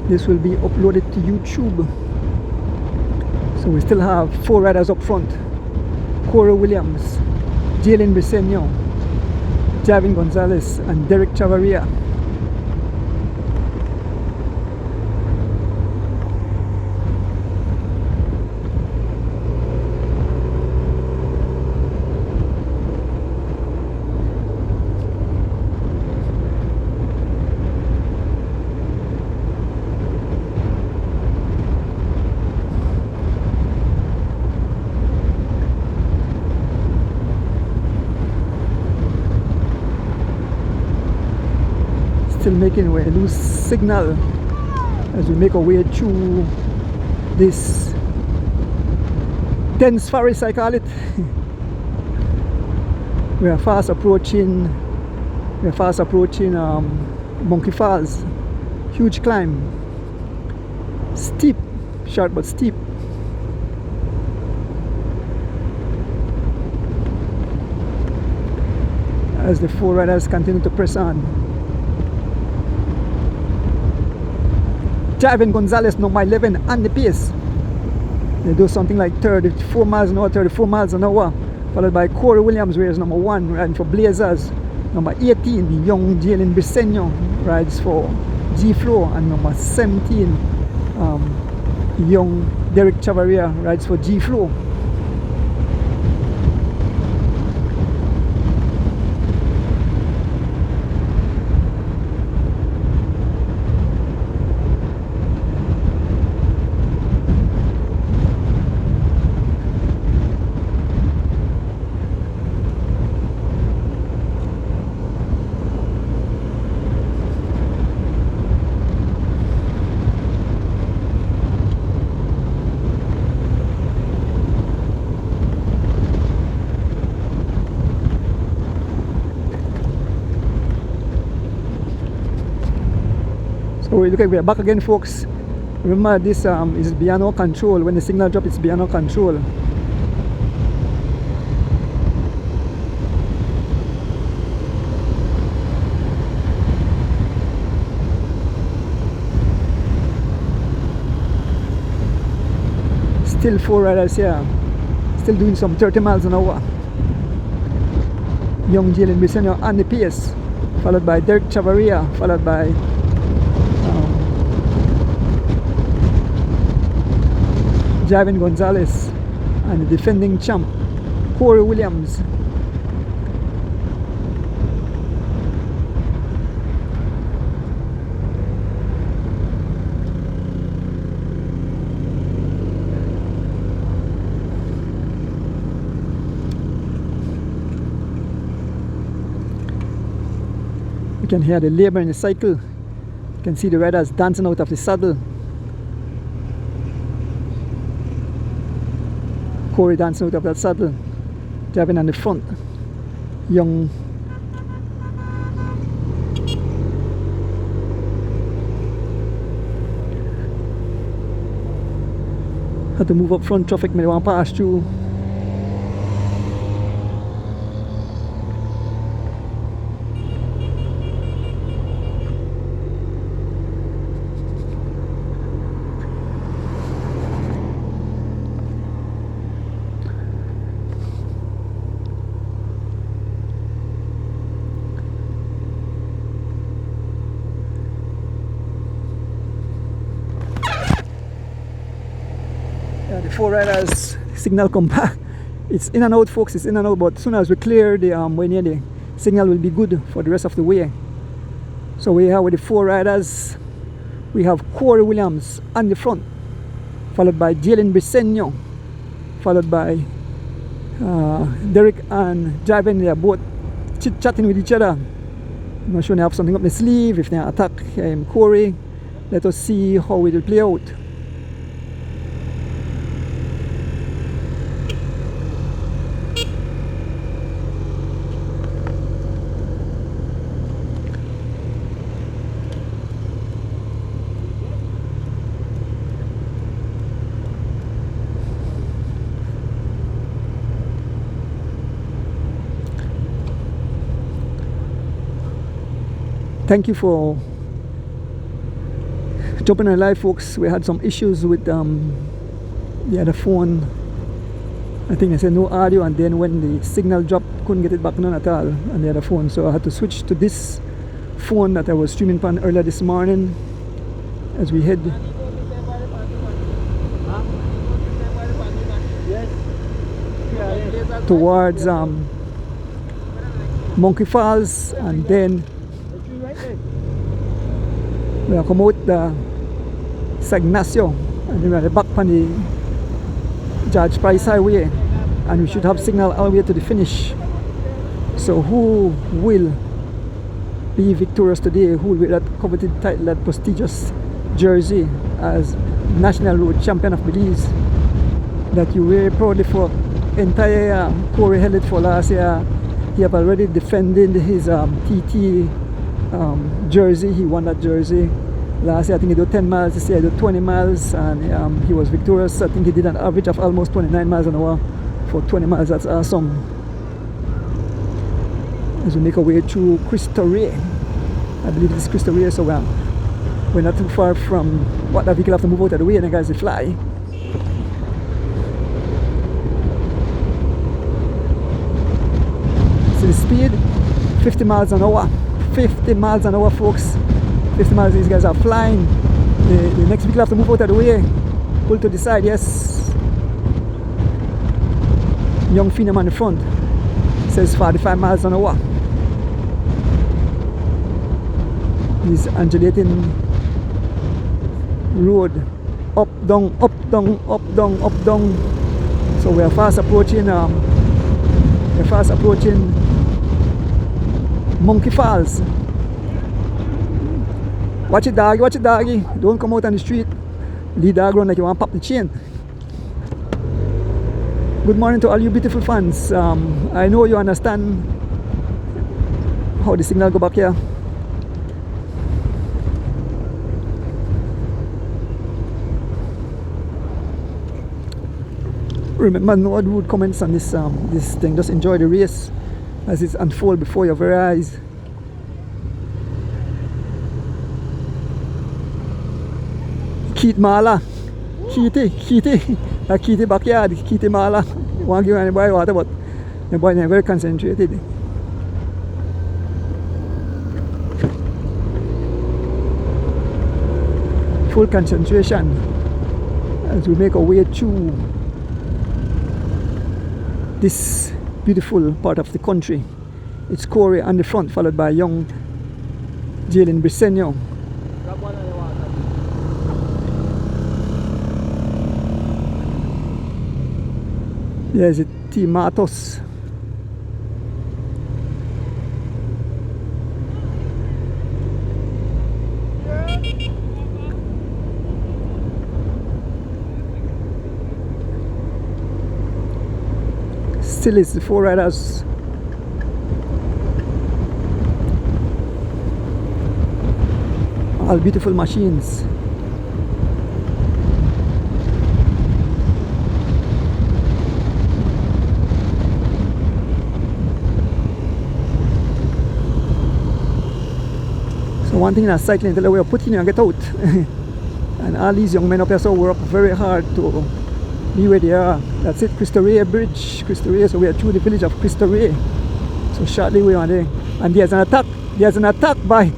this will be uploaded to YouTube. So we still have 4 riders up front: Corey Williams, Jalen Briseño, Javin Gonzalez, and Derek Chavarria. Still making way, lose signal as we make our way through this dense forest, I call it. We are fast approaching Monkey Falls. Huge climb, steep, short but steep. As the 4 riders continue to press on. Javin Gonzalez, number 11, on the pace. They do something like 34 miles an hour, followed by Corey Williams, who is number 1, riding for Blazers. Number 18, young Jalen Briseño, rides for G-Flow, and number 17, young Derek Chavarria, rides for G-Flow. So we look like we are back again, folks. Remember, this is beyond our control. When the signal drops, it's beyond our control. Still 4 riders here, still doing some 30 miles an hour. Young Jalen Briseño on the pace, followed by Derek Chavarria, followed by Javin Gonzalez, and the defending champ Corey Williams. You can hear the labor in the cycle. You can see the riders dancing out of the saddle. Corey dancing out of that saddle. Javin on the front. Young had to move up front, traffic may want to pass through. Yeah, the 4 riders signal come back. It's in and out, folks, it's in and out, but as soon as we clear the way near, the signal will be good for the rest of the way. So we have with the 4 riders, we have Corey Williams on the front, followed by Jalen Briseño, followed by Derek and Javin. They are both chit-chatting with each other. I'm not sure they have something up their sleeve, if they attack Corey. Let us see how it will play out. Thank you for jumping on live, folks. We had some issues with the other phone. I think I said no audio, and then when the signal dropped, couldn't get it back on at all on the other phone. So I had to switch to this phone that I was streaming on earlier this morning as we head towards Monkey Falls, and then we'll come out the Sagnasio, and then we're back on the Judge Price Highway, and we should have signal all the way to the finish. So who will be victorious today? Who will wear that coveted title, that prestigious jersey as National Road Champion of Belize that you wear proudly for entire year? Corey held it for last year. He have already defended his TT jersey. He won that jersey last year. I think he did 10 miles. This year he did 20 miles, and he was victorious. I think he did an average of almost 29 miles an hour for 20 miles. That's awesome. As we make our way through Cristo Rey, I believe this is Cristo Rey, so we're not too far from what that vehicle have to move out of the way, and the guys will fly. See the speed, 50 miles an hour. 50 miles an hour, folks. 50 miles, these guys are flying. The next vehicle have to move out of the way. Pull to the side, yes. Young Phenom on the front. Says 45 miles an hour. He's undulating road. Up, down, up, down, up, down, up, down. So we are fast approaching Monkey Falls. Watch it, doggy, watch it, doggy. Don't come out on the street. Lead dog run like you want to pop the chain. Good morning to all you beautiful fans. I know you understand how the signal go back here. Remember, no rude comments on this this thing. Just enjoy the race as it's unfold before your very eyes. Keith Mala, Keithy, a key to backyard, key to Mala. Want to give anybody water, but the boy is very concentrated. Full concentration as we make our way through this beautiful part of the country. It's Corey on the front, followed by young Jalen Briseño. There's a T. Matos. Still is the 4 riders. All beautiful machines. So one thing in cycling, the way of putting you and get out. And all these young men up here so work very hard to be where they are. That's it, Cristo Rey Bridge, Cristo Rey. So we are through the village of Cristo Rey. So shortly we are there. And there's an attack. There's an attack by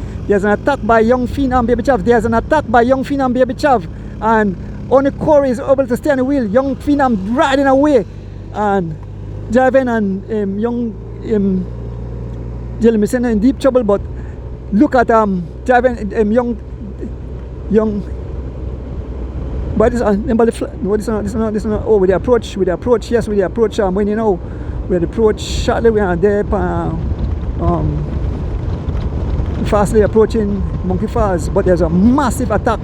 young Phenom Baby Chav. There's an attack by young Phenom Baby Chav. And only Corey is able to stay on the wheel. Young Phenom riding away. And Javen and young Jalen Briseño in deep trouble. But look at Javen, young. But this is not. Oh, with the approach. Yes, with the approach. When you know, with the approach, shortly we are there. Fastly approaching Monkey Falls, but there's a massive attack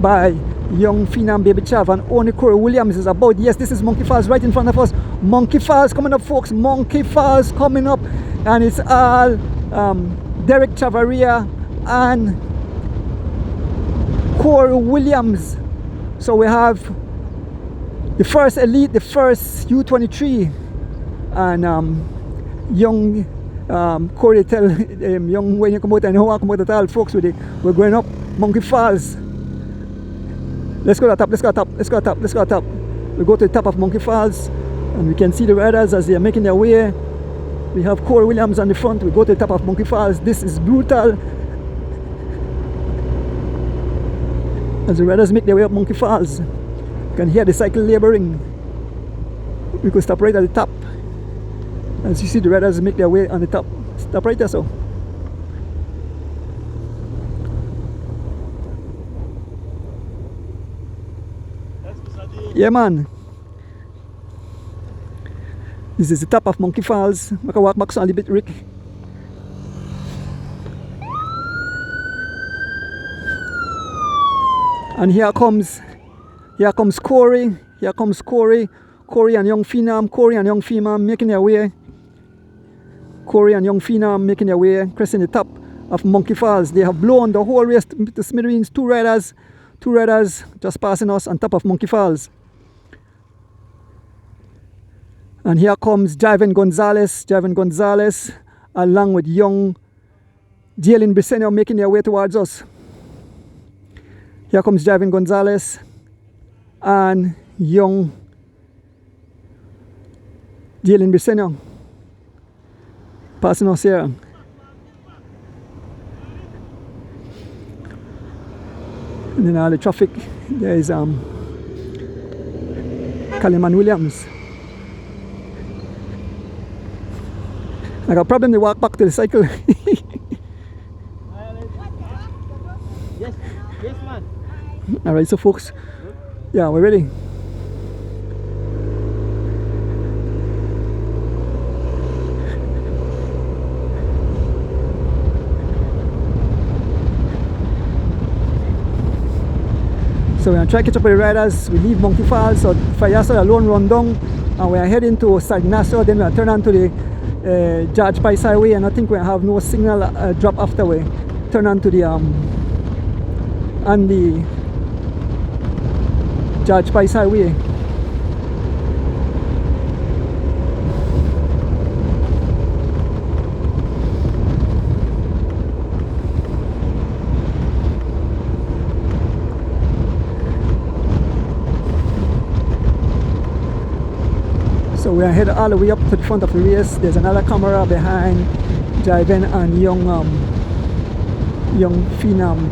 by young Phenom Baby Chav, and only Corey Williams is about. Yes, this is Monkey Falls right in front of us. Monkey Falls coming up, folks. Monkey Falls coming up, and it's all Derek Chavaria and Corey Williams. So we have the first elite, the first U23, and young Corey tell young when you come out and how I come out at all, folks. We're going up Monkey Falls. Let's go to the top. We go to the top of Monkey Falls, and we can see the riders as they are making their way. We have Corey Williams on the front. We go to the top of Monkey Falls. This is brutal. As the riders make their way up Monkey Falls, you can hear the cycle laboring. We could stop right at the top. As you see the riders make their way on the top. Stop right there, so. Yeah, man. This is the top of Monkey Falls. I can walk back so a little bit, Rick. And here comes Corey. Corey and young Phenom making their way. Making their way, crossing the top of Monkey Falls. They have blown the whole race to smithereens. Two riders just passing us on top of Monkey Falls. And here comes Javen Gonzalez along with young Jalen Briseño making their way towards us. Here comes Javen Gonzalez and young Jalen Briseño passing us here. And then all the traffic, there is Kaliman Williams. I got a problem to walk back to the cycle. Yes, man. Alright, so folks, yeah, we're ready. So we're going to try to catch up with the riders. We leave Monkey Falls, so Fayasa alone run down, and we are heading to Sagnasio. Then we are turn on to the George Pice Highway, and I think we have no signal drop after we turn on to the George Pice Highway. we're headed all the way up to the front of the race. There's another camera behind Jiven and young Phenom,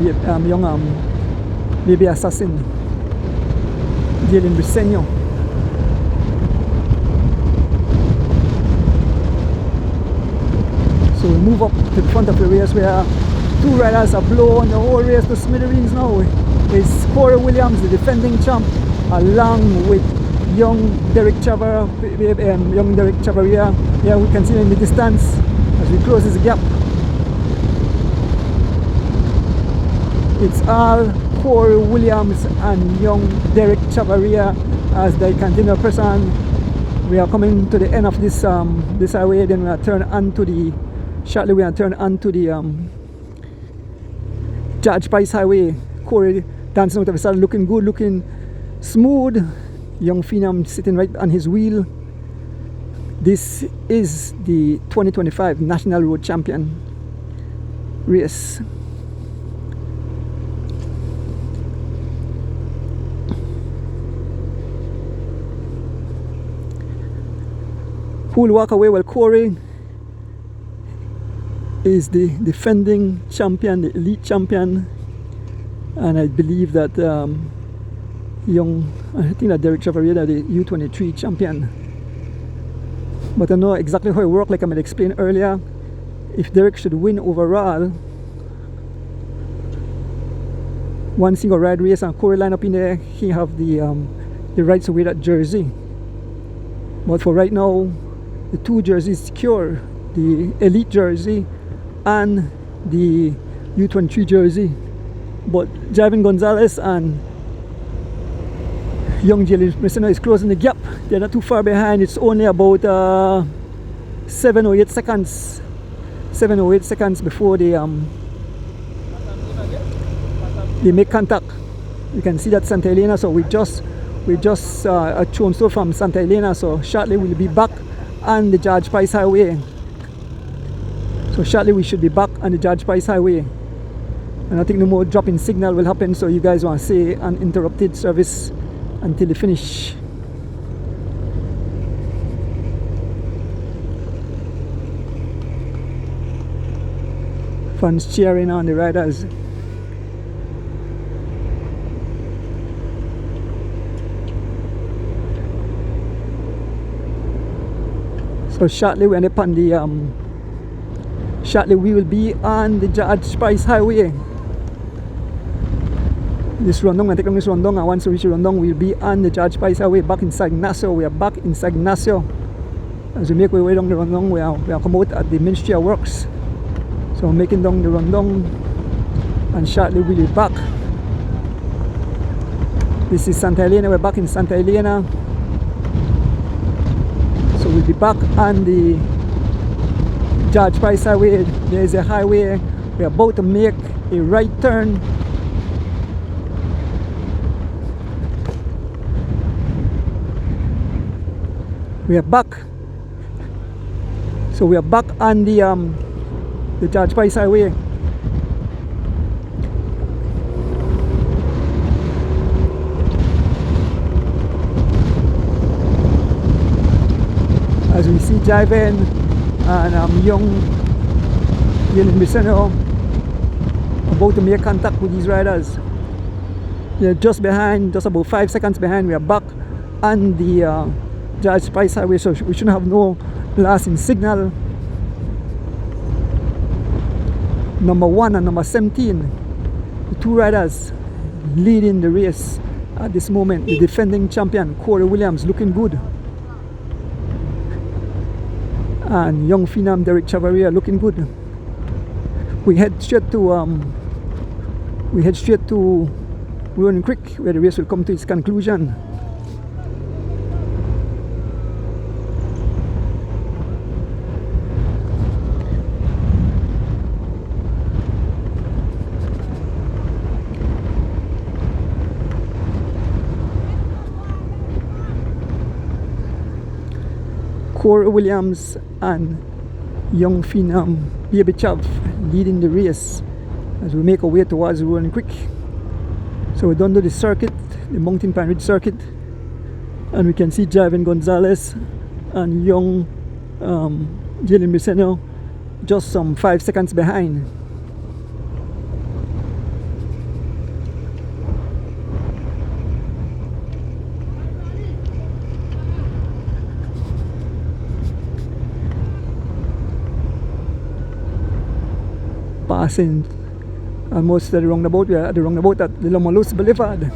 baby assassin, Jalen Briseño. So we move up to the front of the race where two riders are blowing the whole race to smithereens now. It's Corey Williams, the defending champ, along with young Derek Chavaria. Yeah, we can see him in the distance as we close this gap. It's all Corey Williams and young Derek Chavaria as they continue to press on. We are coming to the end of this this highway. Then we are turn onto the shortly. We are turn onto the Judge Price Highway. Corey dancing out of his saddle, looking good, looking smooth. Young Phenom sitting right on his wheel. This is the 2025 National Road Champion race. Who will walk away? Well, Corey is the defending champion, the elite champion, and I believe that I think that Derek Chavaria, the U23 champion. But I know exactly how it works, like I might explain earlier. If Derek should win overall, one single ride race and Corey line up in there, he have the rights to wear that jersey. But for right now, the two jerseys secure, the elite jersey and the U23 jersey. But Jiven Gonzalez and young Jalen Briseño is closing the gap. They're not too far behind. It's only about 7 or 8 seconds. 7 or 8 seconds before they make contact. You can see that Santa Elena. So we just a thrown so from Santa Elena. So shortly we'll be back on the Judge Price Highway. So shortly we should be back on the Judge Price Highway. And I think no more drop in signal will happen. So you guys want to say uninterrupted service until the finish. Fans cheering on the riders. So shortly we end up on the shortly we will be on the Judge Price Highway. This rundong, I take on this rundong, and once we reach the rundong, we'll be on the Judge Price Highway back in Sagnasio. We are back in Sagnasio. As we make our way down the rundong, we are come out at the Ministry of Works. So we're making down the rundong, and shortly we'll be back. This is Santa Elena, we're back in Santa Elena. So we'll be back on the Judge Price Highway. There's a highway. We're about to make a right turn. We are back. So we are back on the Judge Price Highway. As we see Jiven and young Jalen Briseño about to make contact with these riders. They're just behind, just about 5 seconds behind. We are back on the Judge Price Highway, so we shouldn't have no loss in signal. Number 1 and number 17, the two riders leading the race at this moment. The defending champion Corey Williams looking good, and young Phenom Derek Chavaria looking good. We head straight to Rowan Creek, where the race will come to its conclusion. Corey Williams and young Phenom Baby Chav leading the race as we make our way towards Rowan Creek. So we're done to the circuit, the Mountain Pine Ridge circuit, and we can see Jiven Gonzalez and young Jalen Briceño just some 5 seconds behind. Passing almost at the roundabout. We are at the roundabout at the Lomolus Boulevard.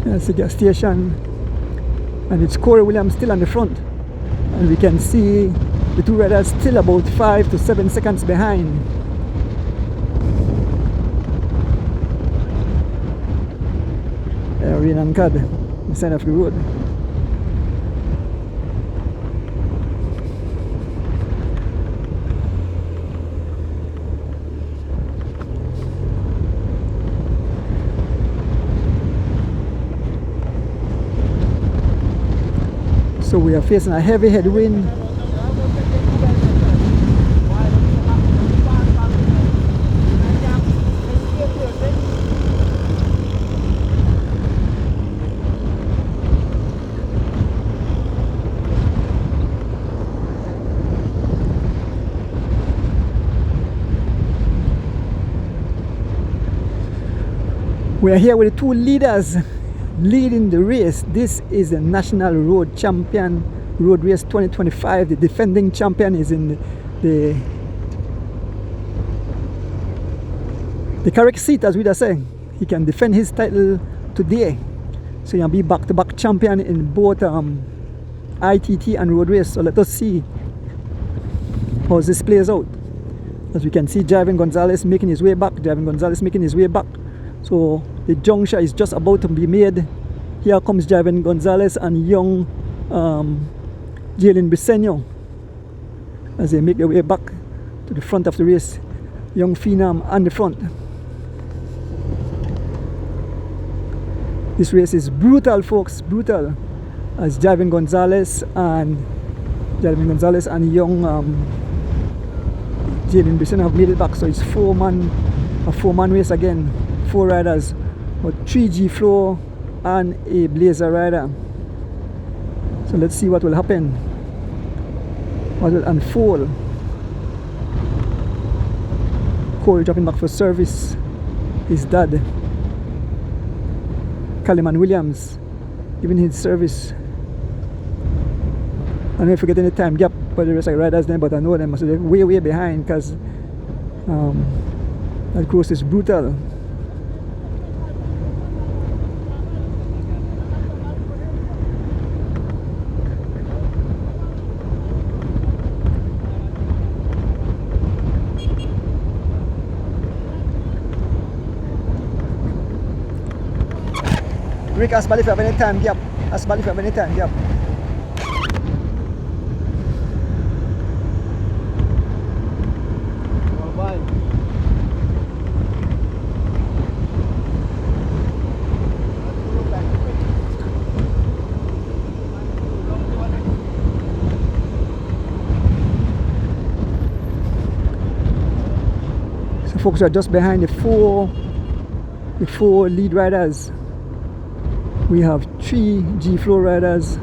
That's the gas station, and it's Corey Williams still on the front, and we can see the two riders still about 5 to 7 seconds behind. Rain and Cad, the side of the road. So we are facing a heavy headwind. We are here with the two leaders leading the race. This is a National Road Champion Road Race 2025. The defending champion is in the correct seat, as we are saying. He can defend his title today. So he'll be back-to-back champion in both ITT and road race. So let us see how this plays out. As we can see, Javin Gonzalez making his way back. So the juncture is just about to be made. Here comes Javin Gonzalez and young Jalen Briceño as they make their way back to the front of the race. Young Phenom on the front. This race is brutal, folks, brutal. As Javin Gonzalez and young Jalen Briceño have made it back. So it's a four-man race again. 4 riders, but 3 G-Flow and a Blazer rider. So let's see what will happen, what will unfold. Corey dropping back for service. His dad, Callum Williams, giving his service. I don't know if we get any time gap for the rest of the riders then, but I know them, so they're way behind because that course is brutal. Rick, ask Bali if you have any time gap. So folks are just behind the four lead riders. We have 3 G-Flow riders.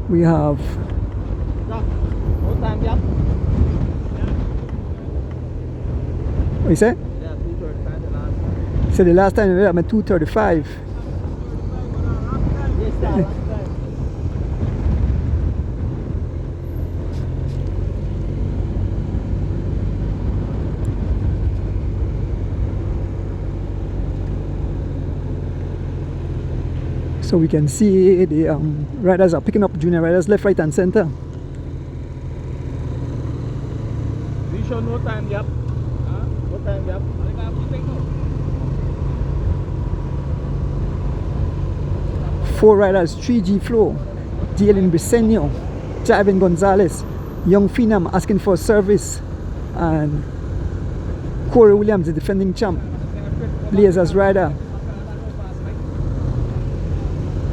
We have what you say? Yeah, 2:35 the last time. So the last time we were at 2:35. Yes, sir. So we can see the riders are picking up junior riders left, right and center. We show no time gap. No time gap. 4 riders, 3 G-Flow, Jalen Briceño, Javin Gonzalez, young Phenom asking for service, and Corey Williams, the defending champ, Blazers rider.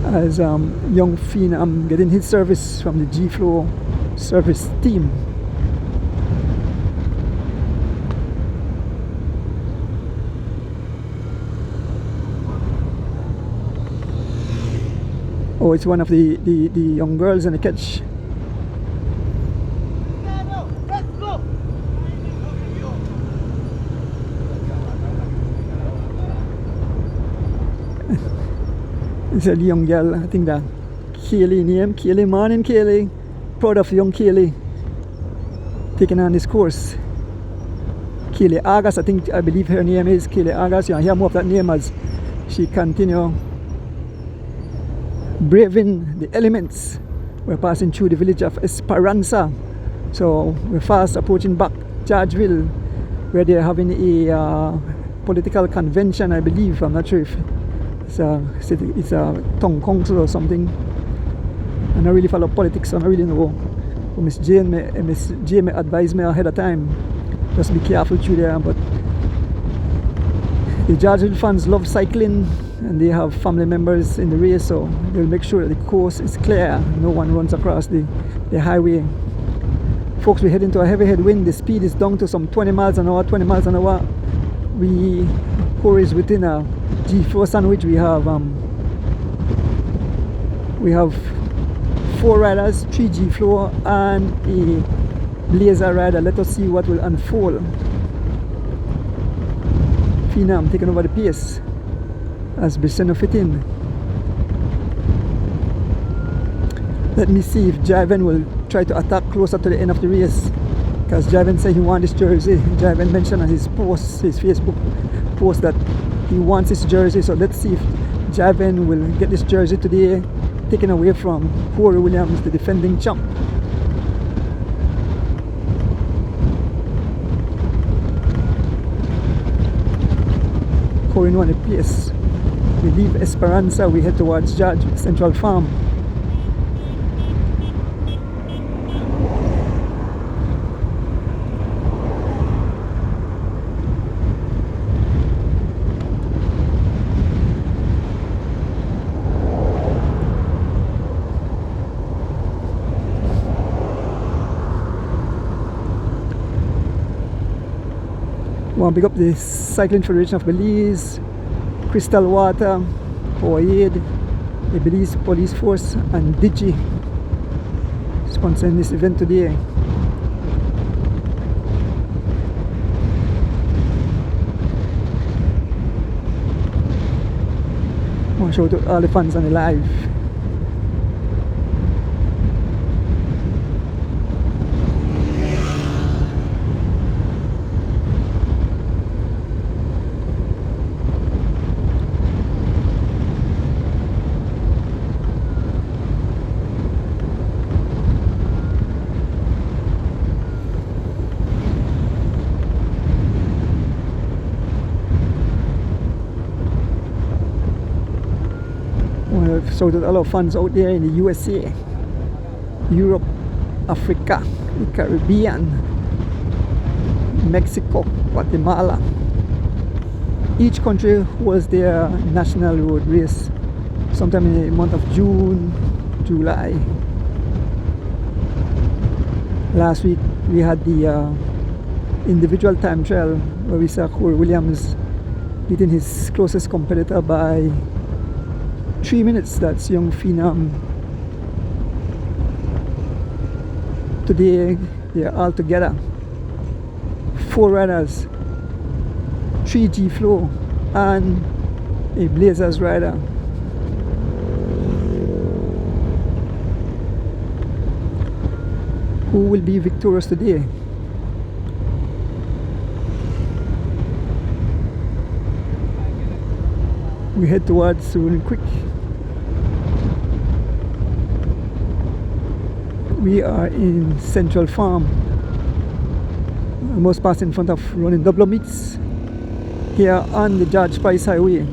as young Phenom getting his service from the G-Flow service team. Oh, it's one of the young girls in the catch. It's a young girl, I think that Kaylee name. Kaylee, morning Kaylee. Proud of young Kaylee taking on this course. Kaylee Agas, I believe her name is Kaylee Agas. You hear more of that name as she continue braving the elements. We're passing through the village of Esperanza. So we're fast approaching back Georgeville, where they're having a political convention, I believe. I'm not sure if it's a town council or something. I don't really follow politics, so I don't really know. But Miss Jane may advise me ahead of time. Just be careful through there. But the Georgeville fans love cycling, and they have family members in the race, so they'll make sure that the course is clear. No one runs across the highway. Folks, we're heading to a heavy headwind. The speed is down to some 20 miles an hour. We course within a G4 sandwich. We have 4 riders, 3 G-Flow and a Blazer rider. Let us see what will unfold. Phenom taking over the pace as Briseno fit in. Let me see if Javen will try to attack closer to the end of the race, because Javen said he wants this jersey. Javen mentioned on his Facebook post that he wants this jersey, so let's see if Javen will get this jersey today, taken away from Corey Williams, the defending champ. Corey on the pace. We leave Esperanza, we head towards George Central Farm. I want to pick up the Cycling Federation of Belize, Crystal Water, Poaid, the Belize Police Force, and Digi sponsoring this event today. I want to show to all the fans on the live. So there's a lot of fans out there in the USA, Europe, Africa, the Caribbean, Mexico, Guatemala. Each country holds their national road race sometime in the month of June, July. Last week we had the individual time trial where we saw Corey Williams beating his closest competitor by 3 minutes. That's young Phenom. Today they are all together. 4 riders, 3 G-Flow and a Blazers rider. Who will be victorious today? We head towards Rolling Creek. We are in Central Farm. Almost passed in front of Running Double Meats here on the George Price Highway.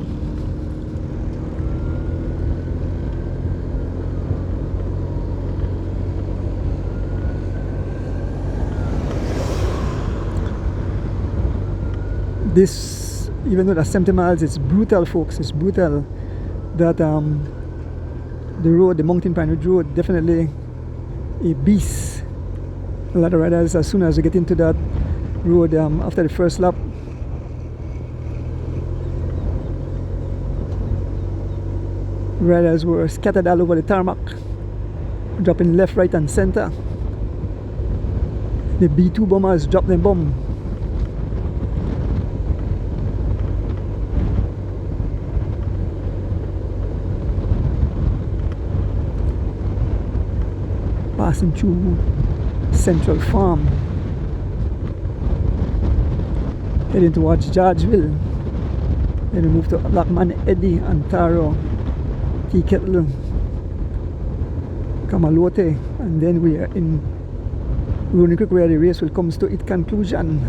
This, even though that's 70 miles, it's brutal, folks. It's brutal that the road, the Mountain Pine Ridge Road, definitely a beast. A lot of riders, as soon as they get into that road after the first lap, riders were scattered all over the tarmac, dropping left, right and center. The B2 bombers dropped their bomb. Passing through Central Farm, heading towards Georgeville. Then we move to Blackman Eddy, Antaro, Tea Kettle, Kamalote, and then we are in Rooney Creek where the race will come to its conclusion.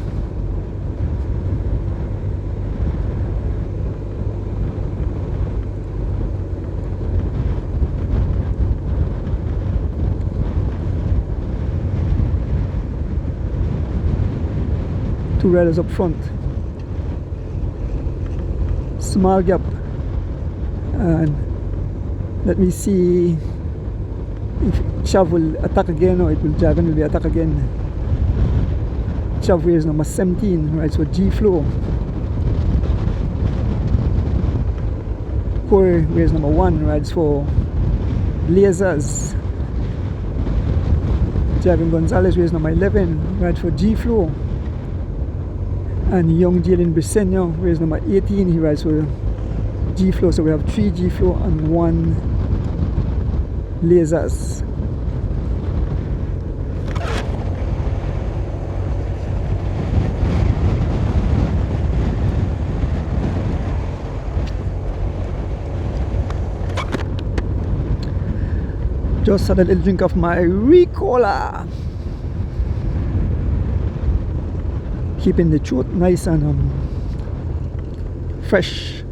Two riders up front, small gap, and let me see if Chav will attack again or it will Javan will be attack again. Chav wears number 17, rides for G Flow. Corey wears number 1, rides for Lasers. Javan Gonzalez wears number 11, rides for G Flow. And young Jalen Briseño wears number 18, he rides for G Flow. So we have 3 G Flow and 1 Lasers. Just had a little drink of my Ricola, keeping the throat nice and fresh.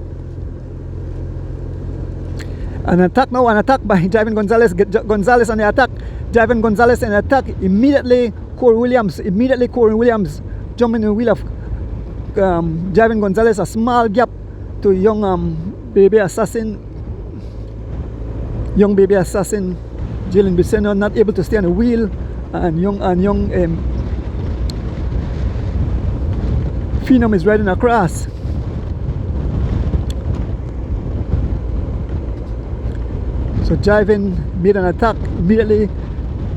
An attack now, an attack by Javan Gonzalez. Gonzalez on the attack. Javan Gonzalez on the attack. Immediately Corey Williams jumping in the wheel of Javan Gonzalez. A small gap to young baby assassin Jalen Briseño, not able to stay on the wheel, and young Phenom is riding across. So Javan made an attack. Immediately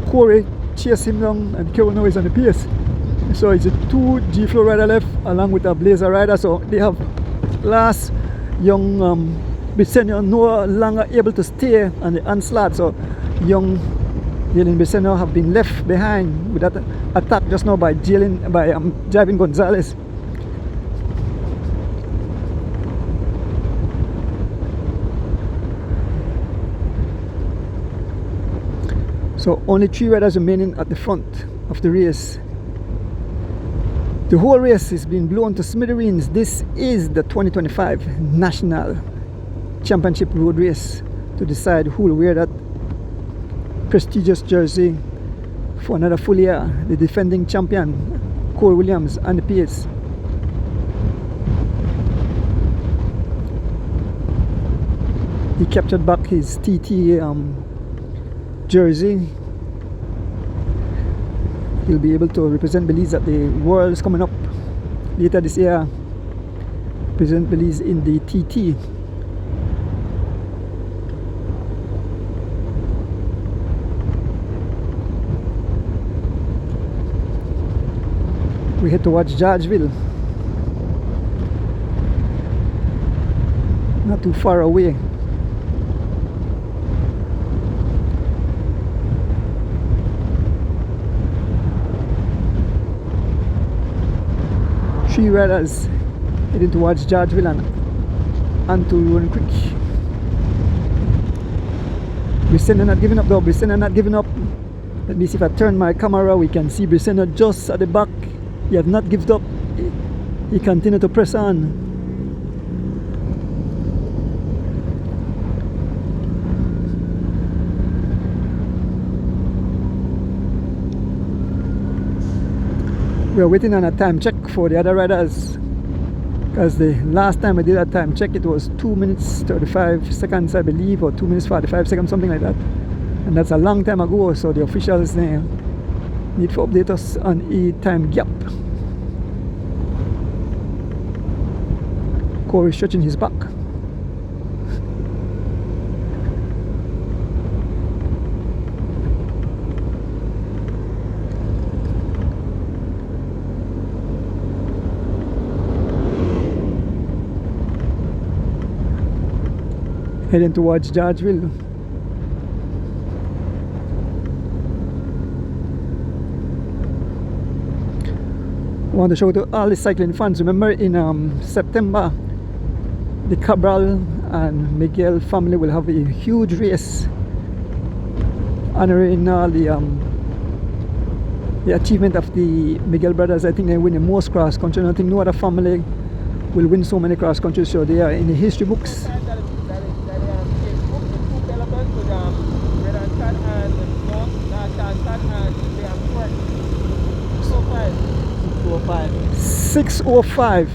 Corey chased him down, and Corey now is on the pace. So it's a 2 G Flow rider left along with a Blazer rider. So they have last young Briseño no longer able to stay on the onslaught. So young Jalen Briseño have been left behind with that attack just now by Javan Gonzalez. So only 3 riders remaining at the front of the race. The whole race is being blown to smithereens. This is the 2025 National Championship Road Race to decide who will wear that prestigious jersey for another full year. The defending champion Corey Williams on the pace. He captured back his TT jersey. He'll be able to represent Belize at the Worlds coming up later this year. Represent Belize in the TT. We head towards Georgeville. Not too far away. Three riders heading towards Georgeville and onto Rooney Creek. Briseño not giving up though. Briseño not giving up. Let me see if I turn my camera. We can see Briseño just at the back. He has not given up. He continued to press on. We are waiting on a time check for the other riders. because the last time I did that time check, it was 2 minutes 35 seconds, I believe, or 2 minutes 45 seconds, something like that. And that's a long time ago, so the officials need to update us on a time gap. Corey stretching his back. Heading towards Georgeville. I want to show to all the cycling fans. Remember in September, the Cabral and Miguel family will have a huge race honoring all the achievement of the Miguel brothers. I think they win the most cross country. I think no other family will win so many cross country, so they are in the history books. 605.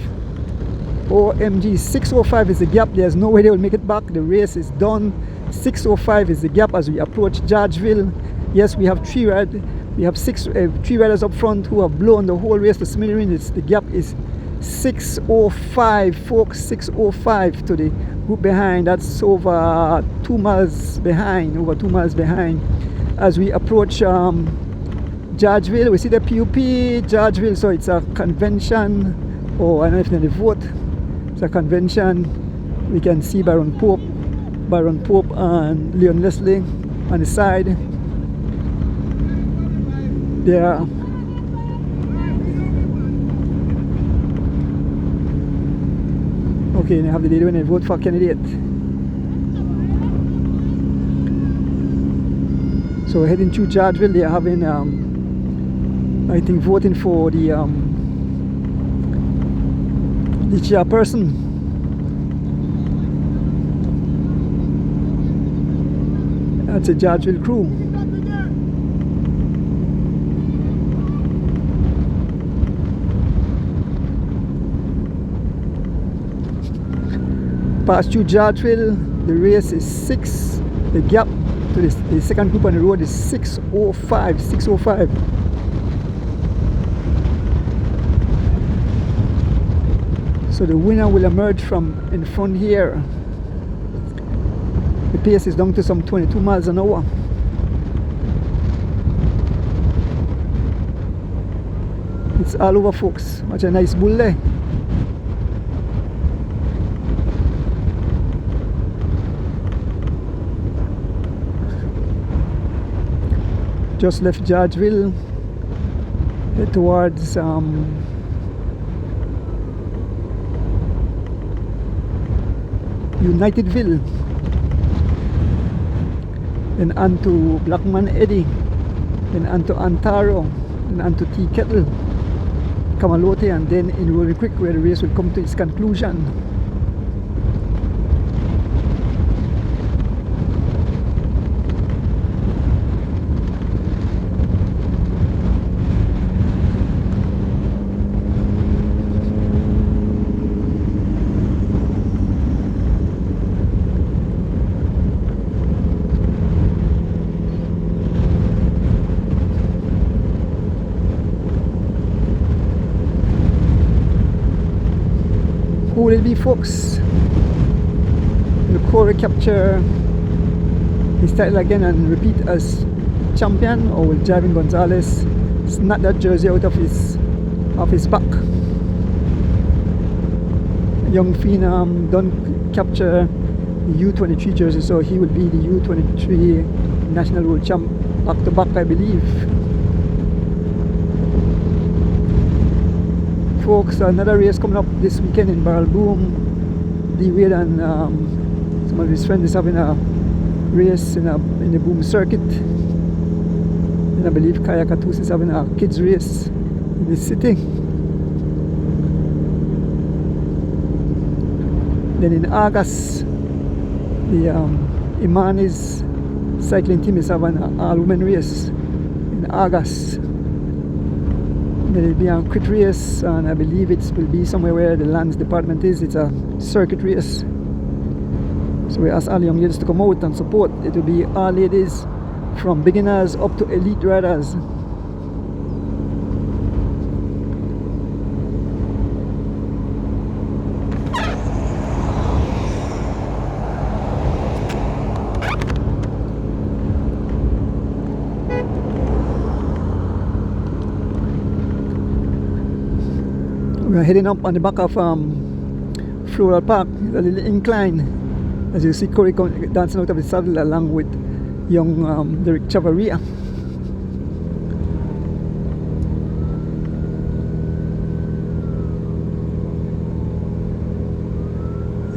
OMG, 605 is the gap. There's no way they will make it back. The race is done. 605 is the gap as we approach Georgeville. Yes, we have three riders. We have three riders up front who have blown the whole race to smithereens. The gap is 605, folks. 605 to the group behind. That's over 2 miles behind. Over 2 miles behind. As we approach Georgeville, we see the PUP Georgeville. So it's a convention. Oh, I don't know if they vote. It's a convention. We can see Byron Pope and Leon Leslie on the side. There. Okay, they have the lady when they vote for candidate. So heading to Georgeville, they are having I think voting for the chairperson. That's a Georgeville crew. Past through Georgeville, the race is 6. The gap to the second group on the road is 605. 605. So the winner will emerge from in front here. The pace is down to some 22 miles an hour. It's all over, folks. Watch a nice bull there. Just left Georgeville, head towards Unitedville, then on to Blackman Eddy, then on to Antaro, then on to Tea Kettle, Kamalote, and then in Rolling Creek, where the race will come to its conclusion. Who will it be, folks? Will Corey capture his title again and repeat as champion, or will Javin Gonzalez snap that jersey out of his back? Young Phenom don't capture the U23 jersey, so he will be the U23 national world champ back to back, I believe. Folks, another race coming up this weekend in Barrel Boom. D-Wade and some of his friends is having a race in the Boom circuit. And I believe Kaya Katus is having a kids race in the city. Then in August, the Imanis cycling team is having an all-women race in August. Then it'll be a crit race, and I believe it will be somewhere where the lands department is. It's a circuit race. So we ask all young ladies to come out and support. It will be all ladies from beginners up to elite riders. We are heading up on the back of Floral Park, a little incline. As you see Corey dancing out of the saddle along with young Derek Chavaria.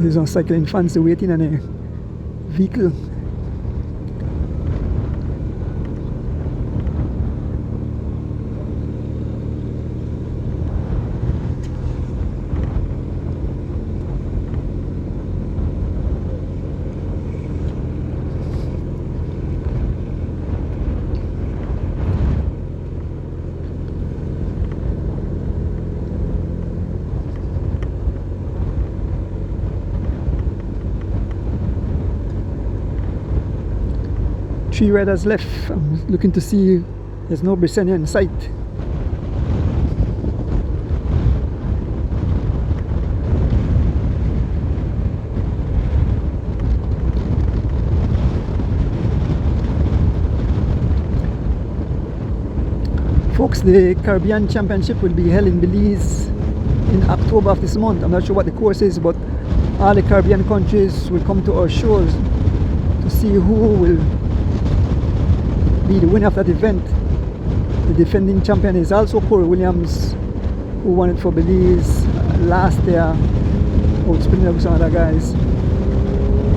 There's some cycling fans waiting on a vehicle. Three riders left. I'm looking to see there's no Brisenia in sight. Folks, the Caribbean Championship will be held in Belize in October of this month. I'm not sure what the course is, but all the Caribbean countries will come to our shores to see who will be the winner of that event. The defending champion is also Corey Williams, who won it for Belize last year, outspinning some other guys.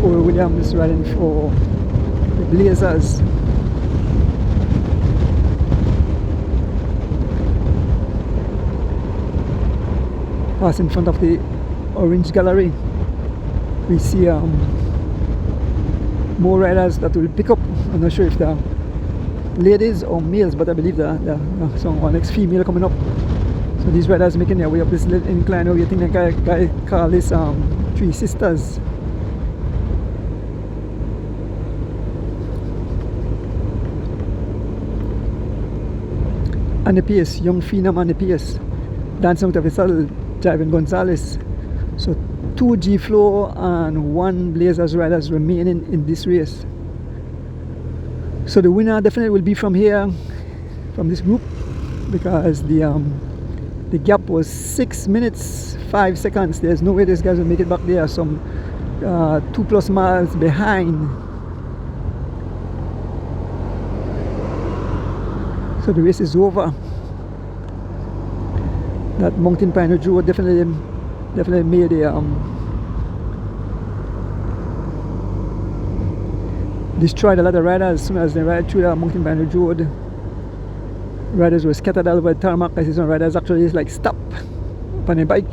Corey Williams riding for the Blazers. Pass in front of the Orange Gallery, we see more riders that will pick up. I'm not sure if they're ladies or males, but I believe the next female coming up. So these riders making their way up this little incline. Over, you think the guy call this Three Sisters. And the pace, young phenom on the pace, dancing out of his saddle, driving Gonzalez. So 2 G-Flow and 1 Blazers riders remaining in this race. So the winner definitely will be from here, from this group, because the gap was 6 minutes 5 seconds. There's no way these guys will make it back there. Some 2+ miles behind. So the race is over. That Mountain Pine Ridge Road definitely made a destroyed a lot of riders as soon as they ride through the Mountain Pine Ridge Road. Riders were scattered all over the tarmac. I see some riders actually just like stop on a bike.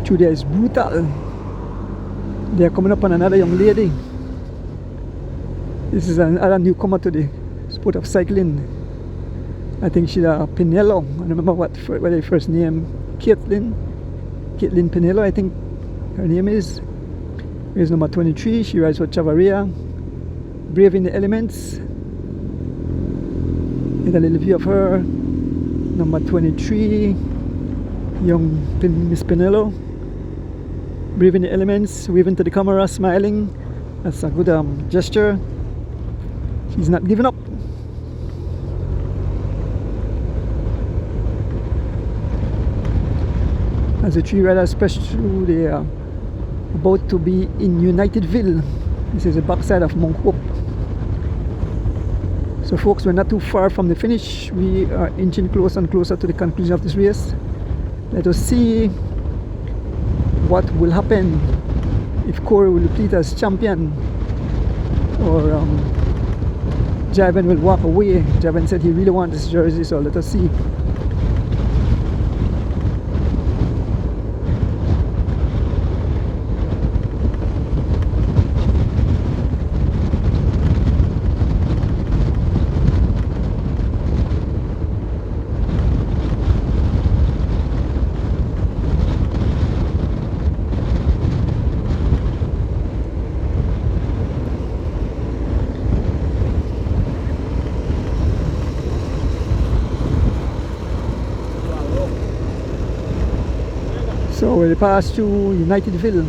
Through there is brutal. They are coming up on another young lady. This is another newcomer to the sport of cycling. I think she's a Pinello. I remember what her first name, Caitlin Pinello, I think her name is. Here's number 23. She rides for Chavaria. Brave in the elements. Get a little view of her. Number 23, young Miss Pinello. Brave in the elements, waving to the camera, smiling. That's a good gesture. She's not giving up. As the 3 riders press through, they are about to be in Unitedville. This is the backside of Mount Hope. So folks, we're not too far from the finish. We are inching closer and closer to the conclusion of this race. Let us see what will happen, if Corey will repeat as champion or Javan will walk away. Javan said he really wants this jersey, so let us see. they pass through Unitedville.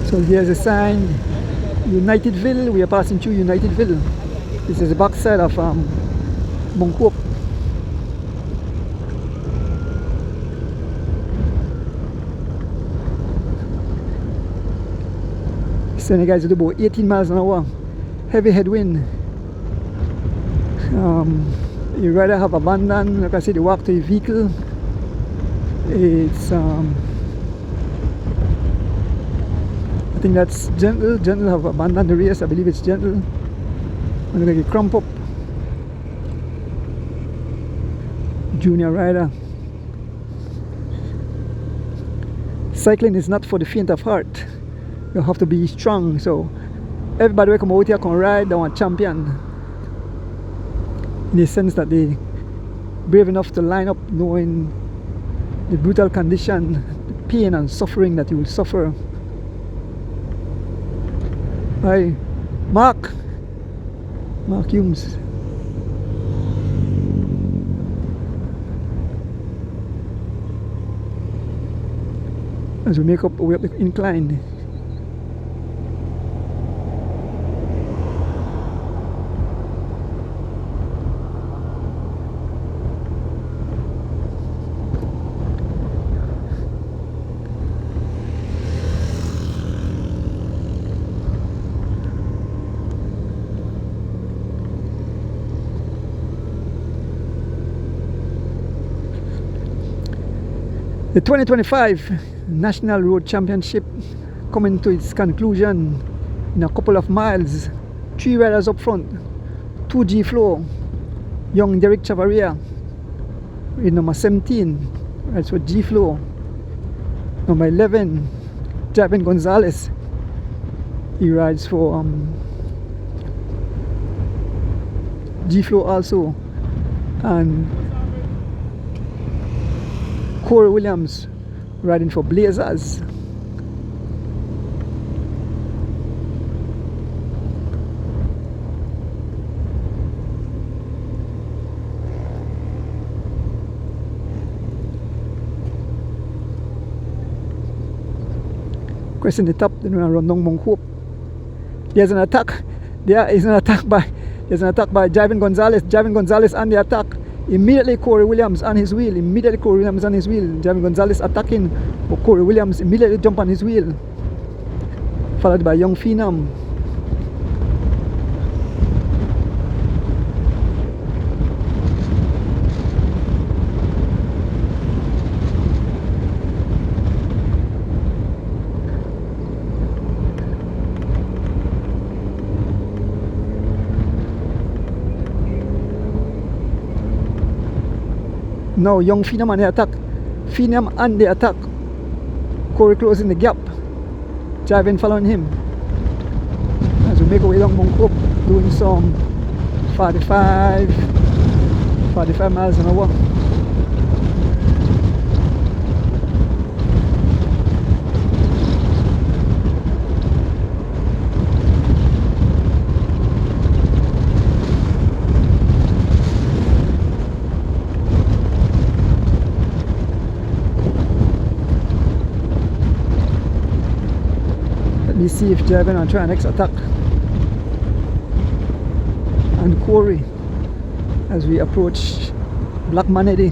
So here's a sign, Unitedville. We are passing through Unitedville. This is the backside of Mount Hope. Sending guys at about 18 miles an hour. Heavy headwind. You rather have abandoned, like I said, you walk to your vehicle. It's I think that's Gentle. Gentle have abandoned the race. I believe it's Gentle. I'm gonna get crump up. Junior rider. Cycling is not for the faint of heart. You have to be strong. So everybody who come out here can ride, they want champion. In the sense that they brave enough to line up knowing the brutal condition, the pain and suffering that you will suffer. Hi, Mark Humes. As we make up way up the incline. The 2025 National Road Championship coming to its conclusion in a couple of miles. 3 riders up front, 2 G-Flow, young Derek Chavaria in number 17, that's for G-Flow. Number 11, Javin Gonzalez, he rides for G-Flow also, and Corey Williams riding for Blazers. Question the top, then we run down Mount Hope. There's an attack. There's an attack by Javin Gonzalez. Javin Gonzalez on the attack. Immediately Corey Williams on his wheel. Javin Gonzalez attacking, but Corey Williams immediately jump on his wheel. Followed by Young Phenom. Now Young Phenom on the attack. Phenom on the attack. Corey closing the gap. Javin following him. As we make our way along Mount Hope, doing some 45 miles an hour. Let's see if Javin will try an next attack. And Corey as we approach Black Manedy.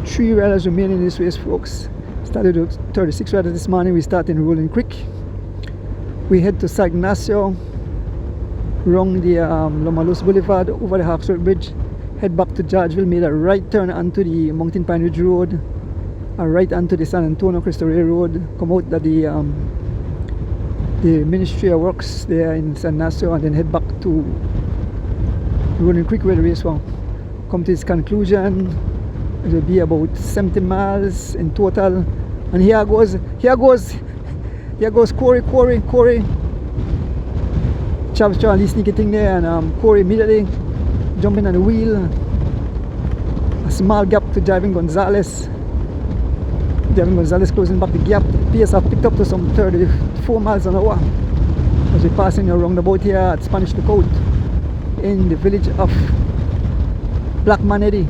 Three riders remain in this race, folks. Started with 36 riders this morning. We start in Rolling Creek. We head to Sagnasio, wrong the Lomalos Boulevard, over the Hawksworth Bridge, head back to Georgeville, made a right turn onto the Mountain Pine Ridge Road, right onto the San Antonio Cristo Rey Road, come out at the Ministry of Works there in Sagnasio, and then head back to Rolling Creek where the race will come to its conclusion. It will be about 70 miles in total. And here goes Corey. Chav's trying to sneaky thing there, and Corey immediately jumping on the wheel. A small gap to Javin Gonzalez. Javin Gonzalez closing back the gap. Pace have picked up to some 34 miles an hour as we're passing a roundabout here at Spanish Lookout in the village of Black Manatee.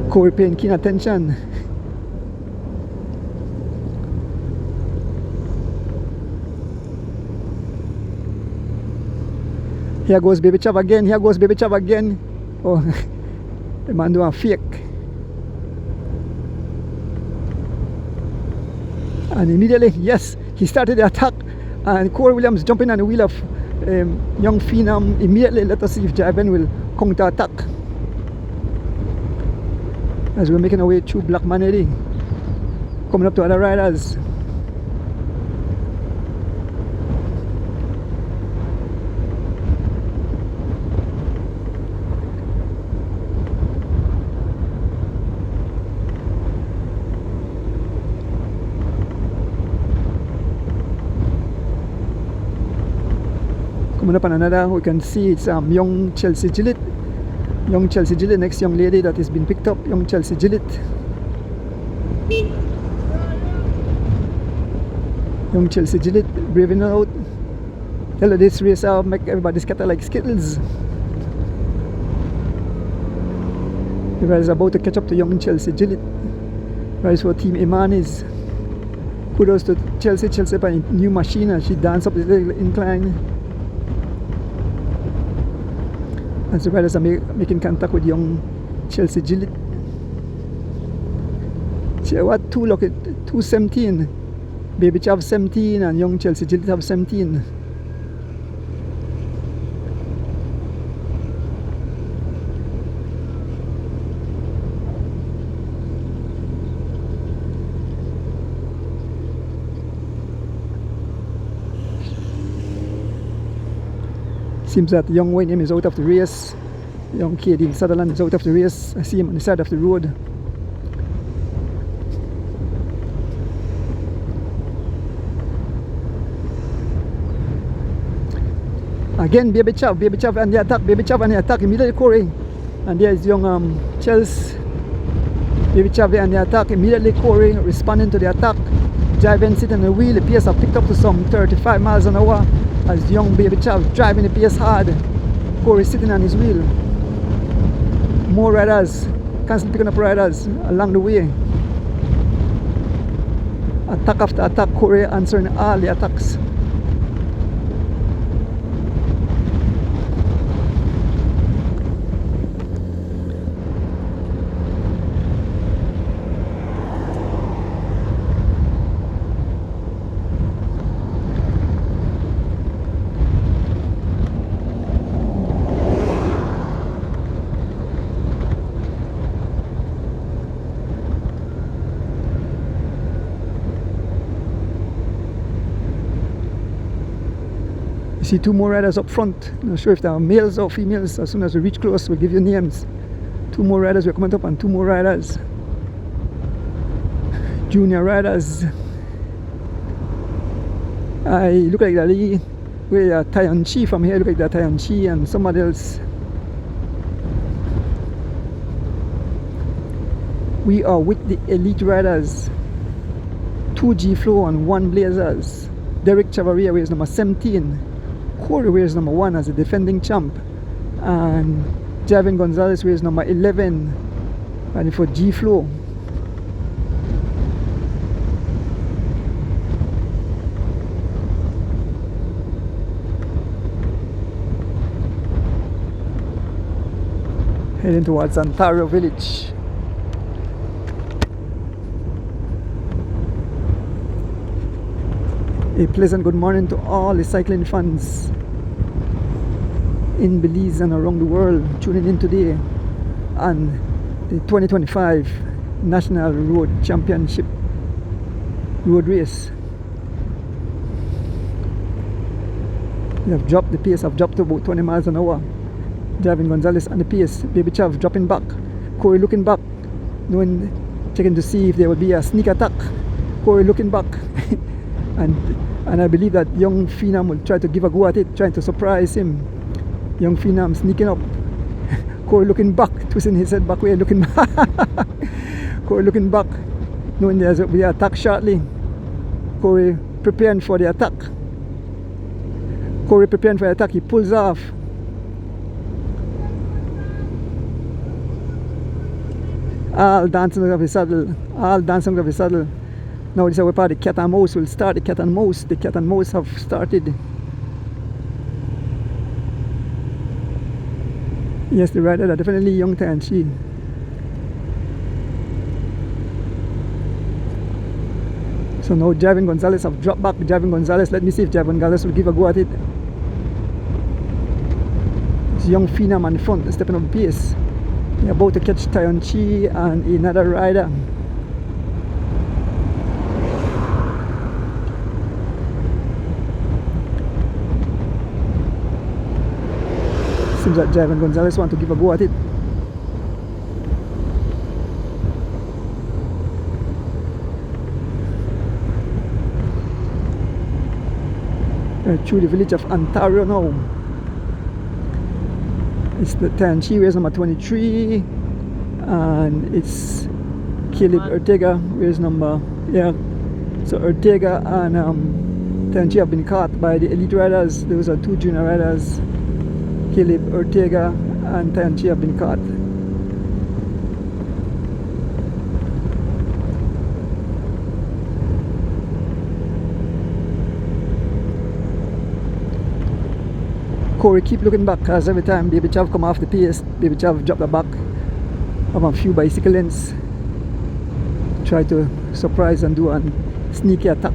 Corey paying keen attention. Here goes Baby Chav again. Oh, the man doing a fake. And immediately, yes, he started the attack. And Corey Williams jumping on the wheel of young Phenom. Immediately, let us see if Javin will counter attack. As we're making our way through Black Manatee, coming up to other riders. Coming up on another, we can see it's young Chelsea Gillett. Young Chelsea Gillett, next young lady that has been picked up, young Chelsea Gillett. Young Chelsea Gillett braving out. Tell her this race out, make everybody scatter like skittles. The rider is about to catch up to young Chelsea Gillett. Rides for Team Imanis. Kudos to Chelsea by a new machine, and she danced up the little incline. As the riders are making contact with young Chelsea Gillett. She what 2:17. Baby Chav 17 and young Chelsea Gillett have 17. Seems that young Wayne is out of the race. Young Katie Sutherland is out of the race. I see him on the side of the road. Again, Baby Chav and the attack, immediately Corey. And there is young Chelsea. Baby Chav and the attack, immediately Corey responding to the attack. Javin sitting on the wheel, the pace have picked up to some 35 miles an hour. As young Baby Chav driving the pace hard. Corey sitting on his wheel. More riders, constantly picking up riders along the way. Attack after attack, Corey answering all the attacks. See two more riders up front. Not sure if they are males or females. As soon as we reach close, we'll give you names. Two more riders, we're coming up on two more riders. Junior riders. I look like that. Where Tyon Chi from here, look like that Tyon Chi and somebody else. We are with the elite riders. 2 G Flow and 1 Blazers. Derek Chavaria wears number 17. Corey wears number 1 as a defending champ, and Javin Gonzalez wears number 11, and for G Flow. Heading towards Ontario Village. A pleasant good morning to all the cycling fans in Belize and around the world tuning in today on the 2025 National Road Championship road race. We have dropped the pace, I've dropped to about 20 miles an hour. Driving Gonzalez on the pace, Baby Chav dropping back, Corey looking back, checking to see if there will be a sneak attack. Corey looking back and I believe that young Phenom will try to give a go at it, trying to surprise him. Young Phenom sneaking up, Corey looking back, twisting his head back way, looking back. Corey looking back, knowing there will be an attack shortly. Corey preparing for the attack. Corey preparing for the attack, he pulls off. All dancing off his saddle, all dancing off his saddle. Now this is where the cat and mouse will start. The cat and mouse have started. Yes, the rider are definitely young and she. So now Javin Gonzalez have dropped back. Javin Gonzalez, let me see if Javin Gonzalez will give a go at it. This young Phenom on the front, stepping up the pace. They're about to catch Tyon Chi and another rider. Seems like Javin Gonzalez want to give a go at it. Through the village of Ontario now. It's the Tyon Chi, race number 23, and it's Caleb Ortega, race number, so Ortega and Tyon Chi have been caught by the elite riders. Those are two junior riders. Caleb Ortega and Tyon Chi have been caught. Corey keep looking back, because every time Baby Chav come off the pace, Baby Chav drop the back of a few bicycle lengths. Try to surprise and do a sneaky attack.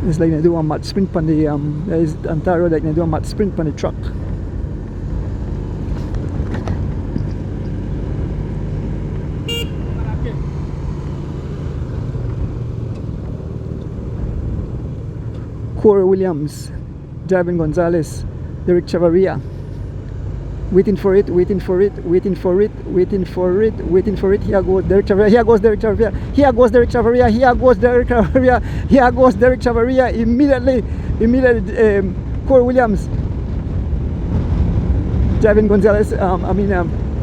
It's like they do a mad sprint on the there is Ontario, like they do a mad sprint on the truck. Corey Williams, Javin Gonzalez, Derek Chavarria, waiting for it. Here goes Derek Chavarria, here goes Derek Chavarria, immediately, Corey Williams, Javin Gonzalez,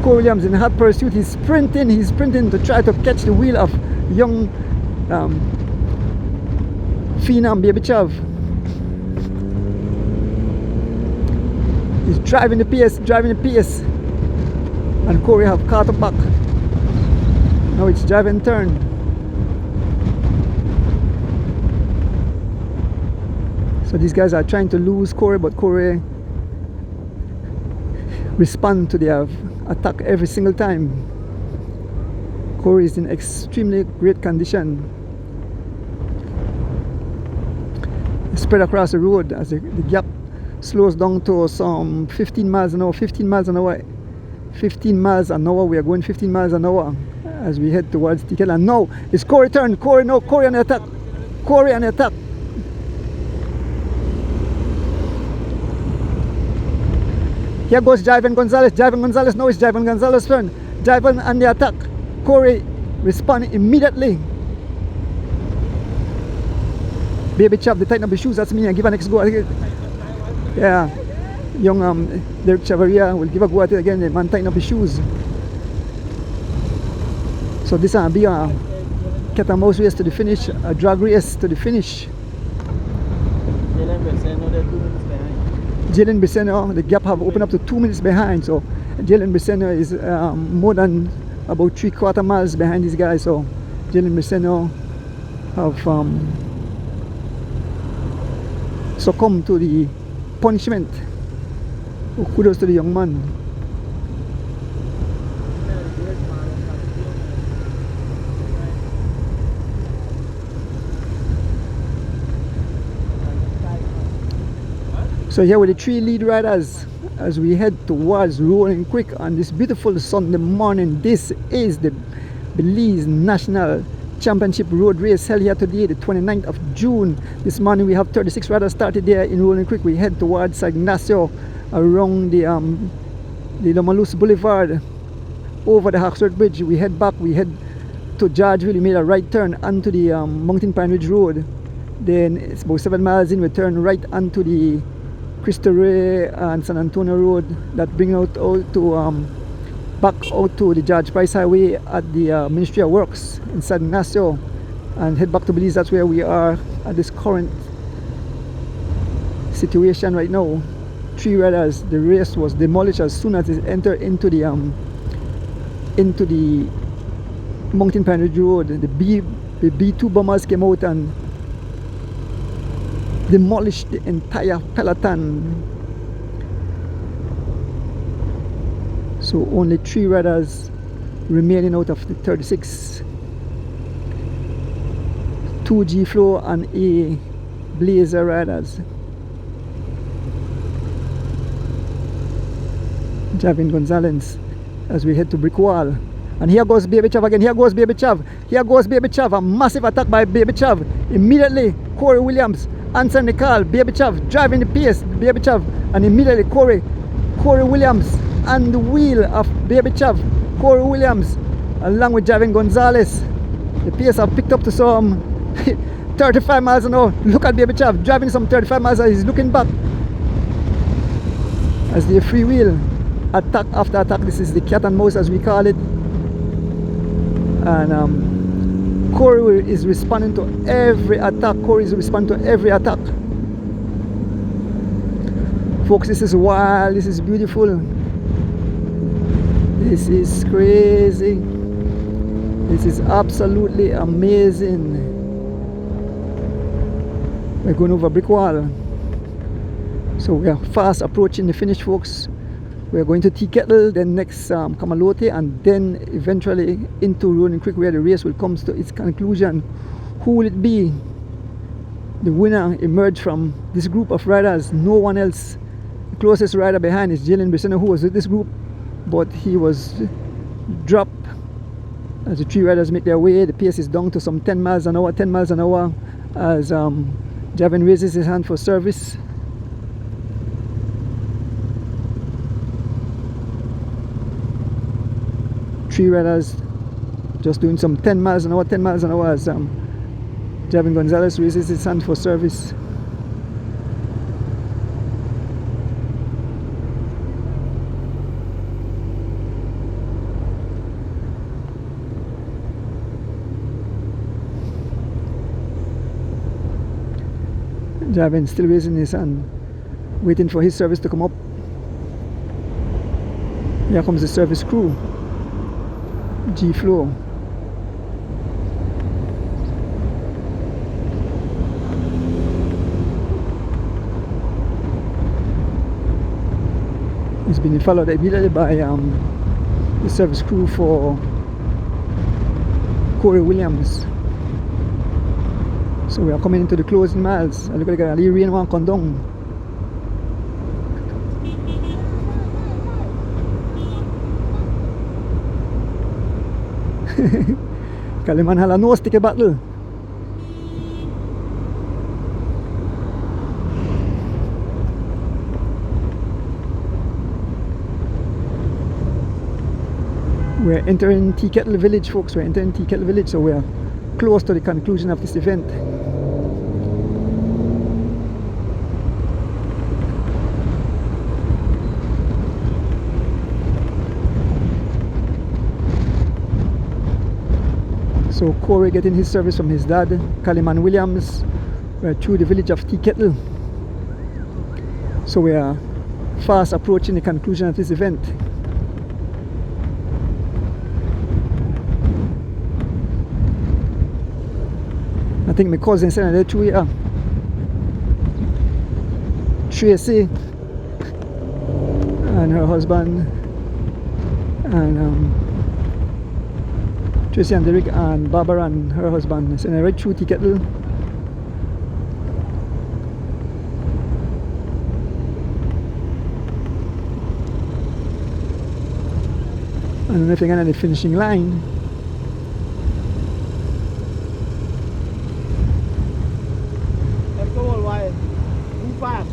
Corey Williams in hot pursuit, he's sprinting to try to catch the wheel of young Phenom Baby Chav. He's driving the pace, and Corey have caught up back. Now it's Javin turn. So these guys are trying to lose Corey, but Corey respond to their attack every single time. Corey is in extremely great condition. Spread across the road as the gap slows down to some 15 miles an hour. We are going 15 miles an hour as we head towards TKL. And now it's Corey turn. Corey on the attack. Here goes Javin Gonzalez. Now it's Javin Gonzalez's turn. Javin on the attack. Corey respond immediately. Baby Chav, they tighten up the shoes. That's me. I give an next go. Yeah, young Derek Chavarria will give a go at it again. The man tighten up his shoes. So this will be a cat and mouse race to the finish, a drag race to the finish. Jalen Briseno, the gap have opened up to 2 minutes behind. So Jalen Briseno is more than about 3/4 miles behind these guys. So Jalen Briseno have succumbed to the punishment. Kudos to the young man. So here with the 3 lead riders as we head towards Rolling Creek on this beautiful Sunday morning. This is the Belize National Championship Road Race held here today, the 29th of June. This morning we have 36 riders started there in Rolling Creek. We head towards Sagnasio around the Lomalus Boulevard over the Hawksworth Bridge. We head back, we head to Georgeville. We made a right turn onto the Mountain Pine Ridge Road. Then it's about 7 miles in, we turn right onto the Cristo Rey and San Antonio Road that bring out to back out to the George Price Highway at the Ministry of Works in Sagnasio and head back to Belize. That's where we are at this current situation right now. 3 riders. The race was demolished as soon as it entered into the Mountain Pine Ridge Road. The B2 bombers came out and demolished the entire peloton. So only 3 riders remaining out of the 36. 2 G-Flow and a Blazer riders. Javin Gonzalez as we head to Breakaway. And here goes Baby Chav again. Here goes Baby Chav. Here goes Baby Chav. A massive attack by Baby Chav. Immediately Corey Williams answering the call. Baby Chav driving the pace. Baby Chav. And immediately Corey Williams and the wheel of Baby Chav. Corey Williams along with Javin Gonzalez. The pace have picked up to some 35 miles an hour. Look at Baby Chav driving some 35 miles an hour. He's looking back as the free wheel. Attack after attack. This is the cat and mouse as we call it. And Corey is responding to every attack. Corey is responding to every attack. Folks, this is wild. This is beautiful. This is crazy. This is absolutely amazing. We're going over brick wall. So we are fast approaching the finish, folks. We're going to Tea Kettle, then next Kamalote, and then eventually into Rolling Creek where the race will come to its conclusion. Who will it be? The winner emerged from this group of riders. No one else. The closest rider behind is Jalen Brisseno, who was with this group, but he was dropped as the 3 riders make their way. The pace is down to some 10 miles an hour, 10 miles an hour as Javin raises his hand for service. Three riders just doing some 10 miles an hour, 10 miles an hour as Javin Gonzalez raises his hand for service. Javin still raising his hand, waiting for his service to come up. Here comes the service crew. G-Flow. He's been followed immediately by the service crew for Corey Williams. So we are coming into the closing miles. Look at the rain one come down. Kaliman hala no stick battle. We're entering Tea Kettle Village, folks. We're entering Tea Kettle Village, so we're close to the conclusion of this event. So Corey getting his service from his dad, Kaliman Williams. We're through the village of Tea Kettle. So we are fast approaching the conclusion of this event. I think my cousin said they're through here. Tracy and her husband and Tracy and Derek and Barbara and her husband. So right through Tea Kettle. don't know if they're going to the finishing line. Let's go all wide. Move fast.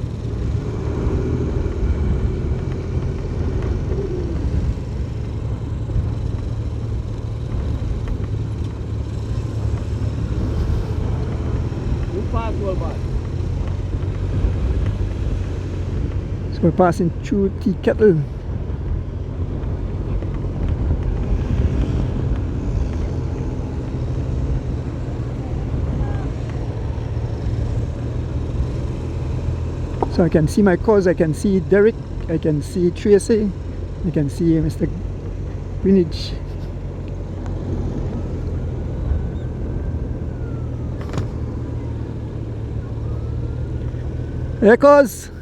Move fast, all wide. So we're passing through Tea Kettle. So I can see my cause, I can see Derek, I can see Tracy, I can see Mr. Greenwich. There cause.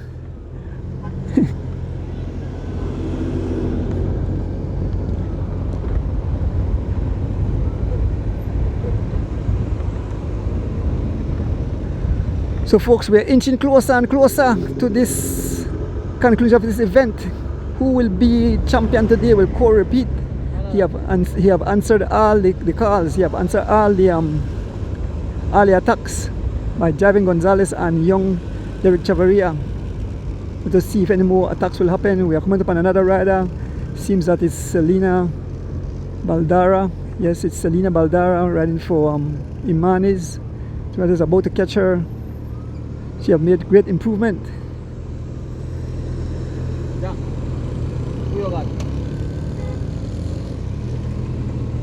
So folks, we're inching closer and closer to this conclusion of this event. Who will be champion today will co-repeat. He have answered all the calls. He have answered all the attacks by Javin Gonzalez and young Derek Chavarria. Let us see if any more attacks will happen. We are coming upon another rider. Seems that it's Selena Baldara. Yes, it's Selena Baldara riding for Imanes. So is about to catch her. She have made great improvement. Yeah. We all got.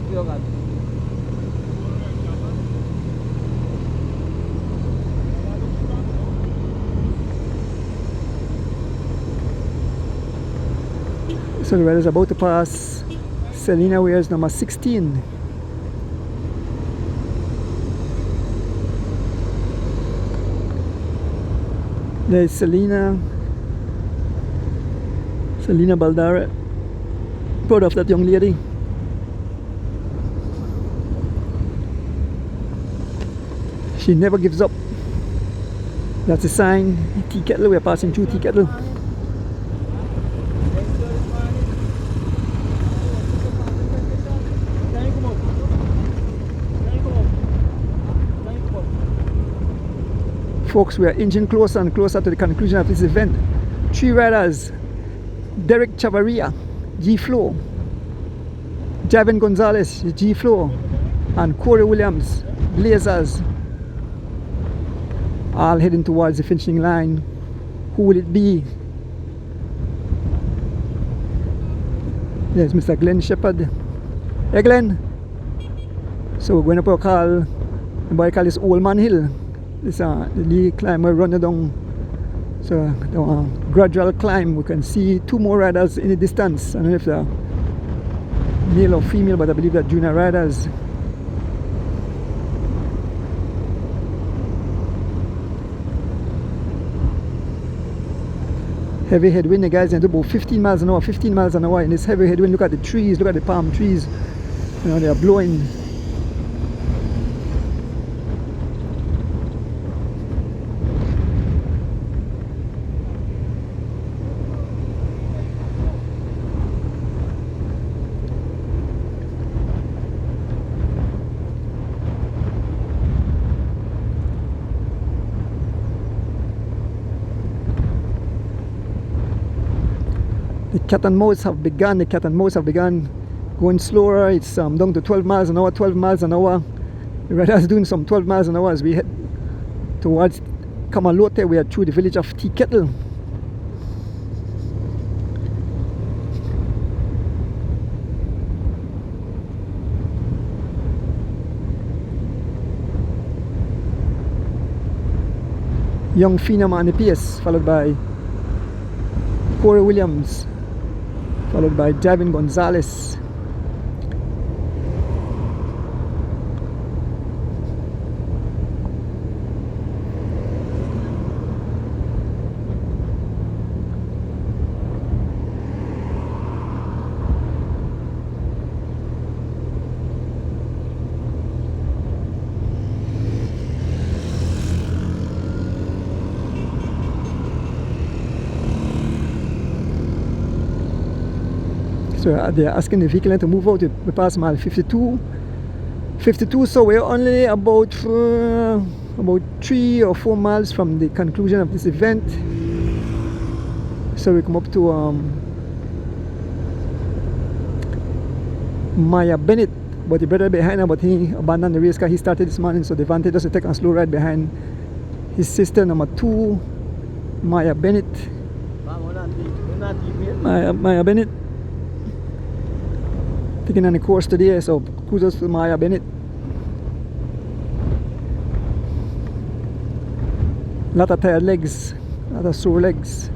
We all got. So the rider is about to pass Selena Wears number 16. There's Selena Baldara. Proud of that young lady. She never gives up. That's a sign. Tea Kettle, we're passing through Tea Kettle. Folks, we are inching closer and closer to the conclusion of this event. 3 riders: Derek Chavarria, G-Flow; Javin Gonzalez, G-Flow; and Corey Williams, Blazers, all heading towards the finishing line. Who will it be? There's Mr. Glenn Shepard. Hey Glenn! So we're going up a call, the call this Old Man Hill. This the lead climber running down, so the gradual climb. We can see 2 more riders in the distance. I don't know if they're male or female, but I believe they're junior riders. Heavy headwind, the guys, into about 15 miles an hour, 15 miles an hour in this heavy headwind. Look at the trees, look at the palm trees. You know, they are blowing. The cat and mouse have begun. The cat and mouse have begun going slower. It's down to 12 miles an hour, 12 miles an hour. The rider's doing some 12 miles an hour as we head towards Kamalote. We are through the village of Tea Kettle. Young Phenom on the pace, followed by Corey Williams, followed by Javin Gonzalez. So they're asking the vehicle to move out. We pass mile 52. 52, so we're only about 3 or 4 miles from the conclusion of this event. So we come up to Maya Bennett, but the brother behind her, but he abandoned the race car. He started this morning, so they wanted us to take a slow ride behind his sister, number 2, Maya Bennett. Maya Bennett taking on the course today, so kudos to Maya Bennett. Lot of tired legs, lot of sore legs.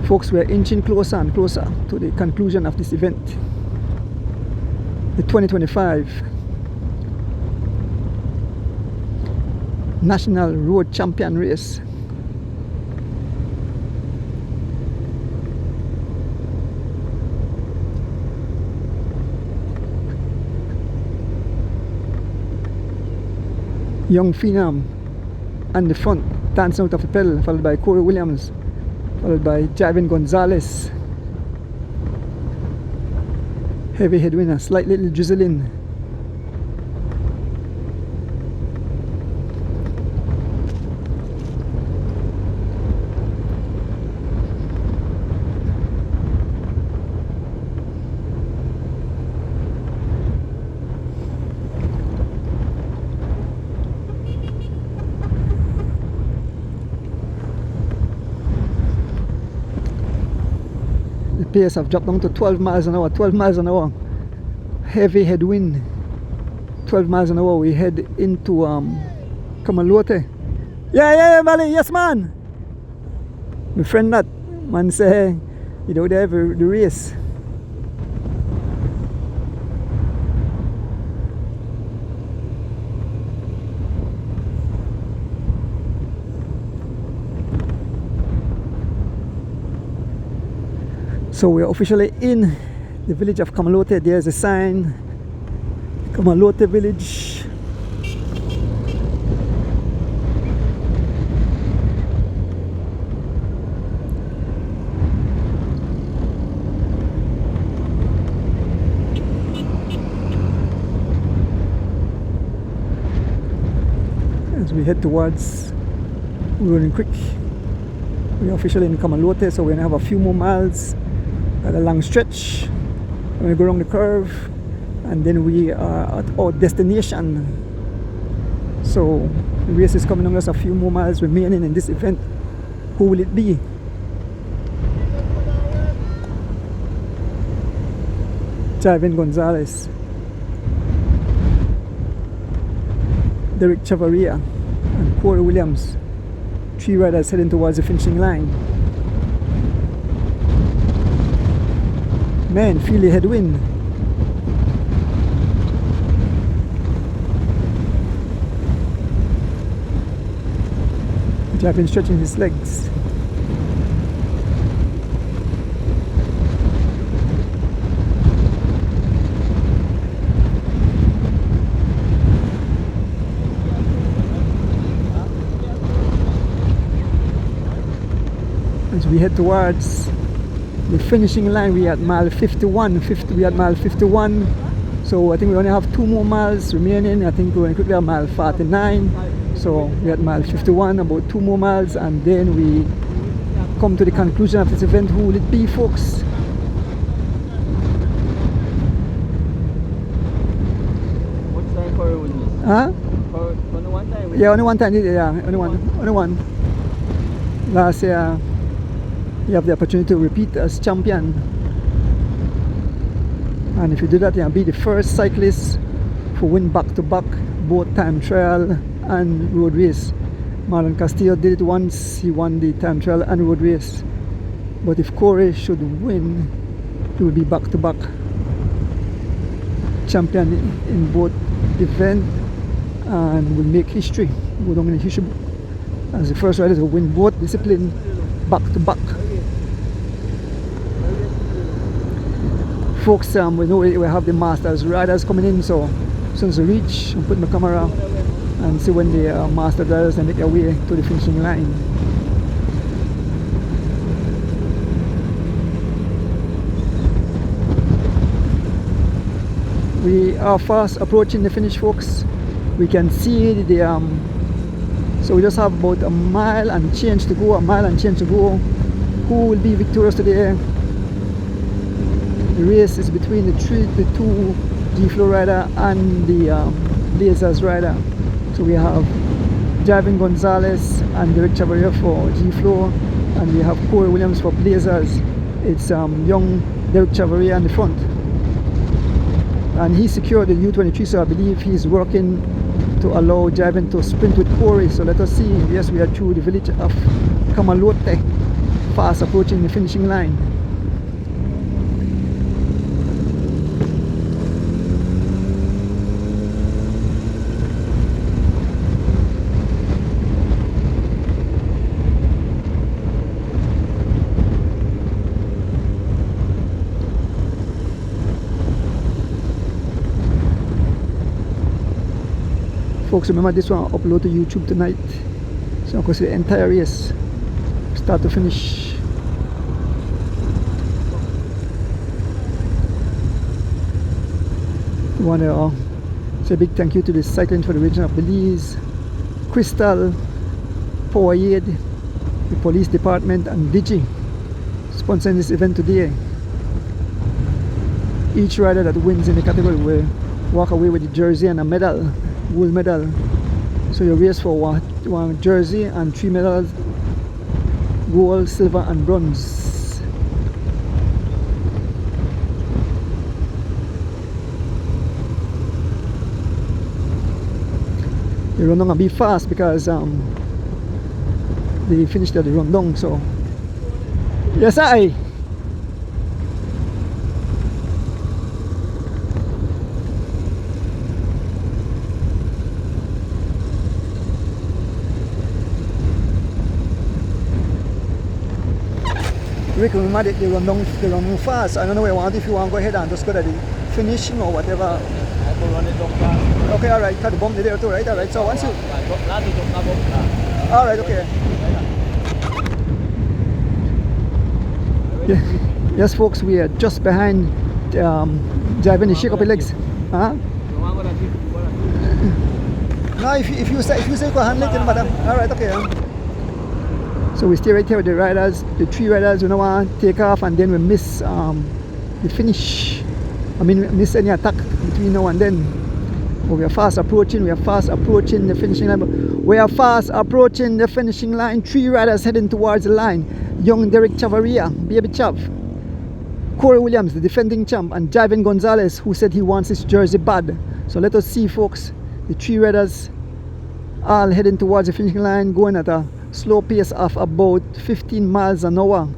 Folks, we're inching closer and closer to the conclusion of this event, the 2025 National Road Champion Race. Young Phenom on the front, dancing out of the pedal, followed by Corey Williams, followed by Javin Gonzalez. Heavy headwind, a slight little drizzling. Pace have dropped down to 12 miles an hour. 12 miles an hour, heavy headwind. 12 miles an hour. We head into Kamalote. Yeah, Mali, yes man. My friend that man say, you know, they have the race. So we're officially in the village of Kamalote. There's a sign, Kamalote village. As we head towards Rolling Creek, we're officially in Kamalote, so we're gonna have a few more miles. At a long stretch. We're going to go around the curve and then we are at our destination. So the race is coming on us, a few more miles remaining in this event. Who will it be? Javin Gonzalez, Derek Chavaria and Corey Williams. 3 riders heading towards the finishing line. Man, feel the headwind. Javin stretching his legs. As we head towards the finishing line, we at mile 51. We at mile 51. So I think we only have 2 more miles remaining. I think we're going to quickly at mile 49. So we at mile 51, about 2 more miles, and then we come to the conclusion of this event. Who will it be, folks? What's time for witness? Huh? Only one time? Yeah, only one time. Yeah, only one. Last year, you have the opportunity to repeat as champion, and if you do that, you'll be the first cyclist to win back-to-back both time trial and road race. Marlon Castillo did it once. He won the time trial and road race, but if Corey should win, he will be back-to-back champion in both event and will make history, go down in the history as the first rider to win both disciplines back-to-back. Folks, we know we have the Masters riders coming in, so since we reach, I'll put my camera and see when the Master riders make their way to the finishing line. We are fast approaching the finish, folks. We can see the so we just have about a mile and change to go. Who will be victorious today? The race is between the 2 G-Flow rider and the Blazers rider. So we have Javin Gonzalez and Derek Chavaria for G-Flow, and we have Corey Williams for Blazers. It's young Derek Chavaria in the front, and he secured the U23, so I believe he's working to allow Javin to sprint with Corey. So let us see. Yes, we are through the village of Kamalote, fast approaching the finishing line. Folks, remember this one I'll upload to YouTube tonight, so I'm going to see the entire race start to finish. I want to say a big thank you to the Cycling Federation of Belize, Crystal, Power Aid, the Police Department and Digi sponsoring this event today. Each rider that wins in the category will walk away with a jersey and a medal, gold medal. So you race for one jersey and 3 medals: gold, silver and bronze. The rundown gonna be fast because they finished at the rundown. So yes, I. Rick, remember they run down fast. I don't know where I want, if you want to go ahead and just go to the finishing or whatever. I can run it down fast. Okay, alright, cut the bump there too, right? Alright, so once you... Alright, okay. Yeah. Yes, folks, we are just behind Javin. Shake up your legs. Huh? No, if you say you go handle it, madam. Alright, okay. So we stay right here with the riders, the 3 riders. We don't want to take off and then we miss the finish. I mean, miss any attack between now and then. But we are fast approaching. We are fast approaching the finishing line. We are fast approaching the finishing line. 3 riders heading towards the line. Young Derek Chavaria, Baby Chav, Corey Williams, the defending champ, and Javin Gonzalez, who said he wants his jersey bad. So let us see, folks. The 3 riders all heading towards the finishing line, going at a slow pace of about 15 miles an hour.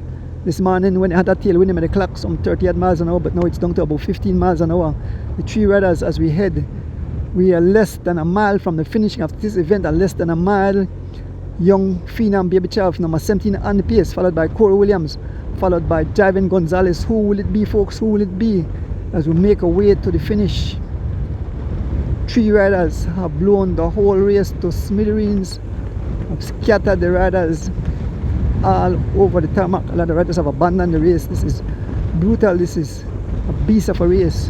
This morning when I had that tailwind at the clock, some 38 miles an hour, but now it's down to about 15 miles an hour. The 3 riders, as we head, we are less than a mile from the finishing of this event, and less than a mile. Young Phenom Baby Chav, number 17 on the pace, followed by Corey Williams, followed by Javin Gonzalez. Who will it be, folks? Who will it be as we make our way to the finish? 3 riders have blown the whole race to smithereens, have scattered the riders all over the tarmac. A lot of riders have abandoned the race. This is brutal. This is a beast of a race.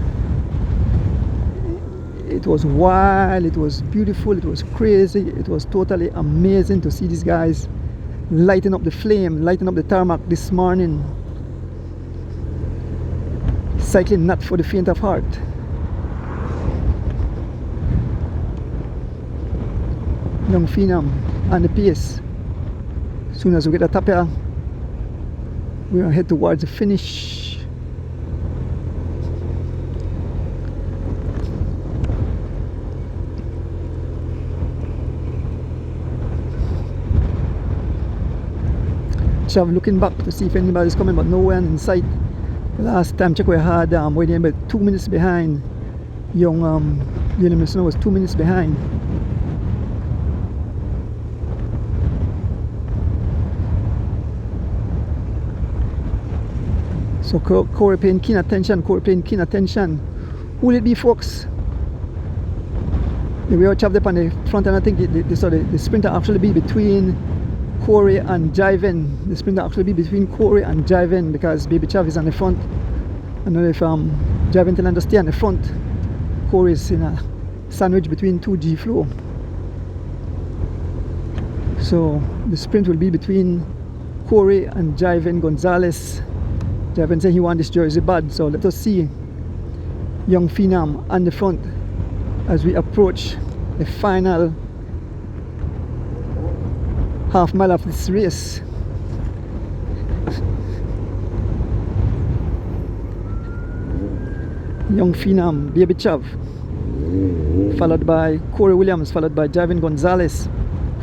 It was wild, it was beautiful, it was crazy, it was totally amazing to see these guys lighting up the flame, lighting up the tarmac this morning. Cycling not for the faint of heart. Young Phenom on the pace. As soon as we get a top here, we're going to head towards the finish. So I'm looking back to see if anybody's coming, but no one in sight. The last time check we had waiting about 2 minutes behind. Young Lionel Snow was 2 minutes behind. So Corey paying keen attention, Corey paying keen attention. Who will it be, folks? We will have up on the front, and I think the sprinter actually be between Corey and Javin. The sprint will actually be between Corey and Javin because Baby Chav is on the front. I don't know if Javin can understand the front. Corey is in a sandwich between two G flow. So the sprint will be between Corey and Javen Gonzalez. Javen said he wants this jersey bad, so let us see young Phenom on the front as we approach the final half mile of this race. Young Phenom, Baby Chav, followed by Corey Williams, followed by Javen Gonzalez.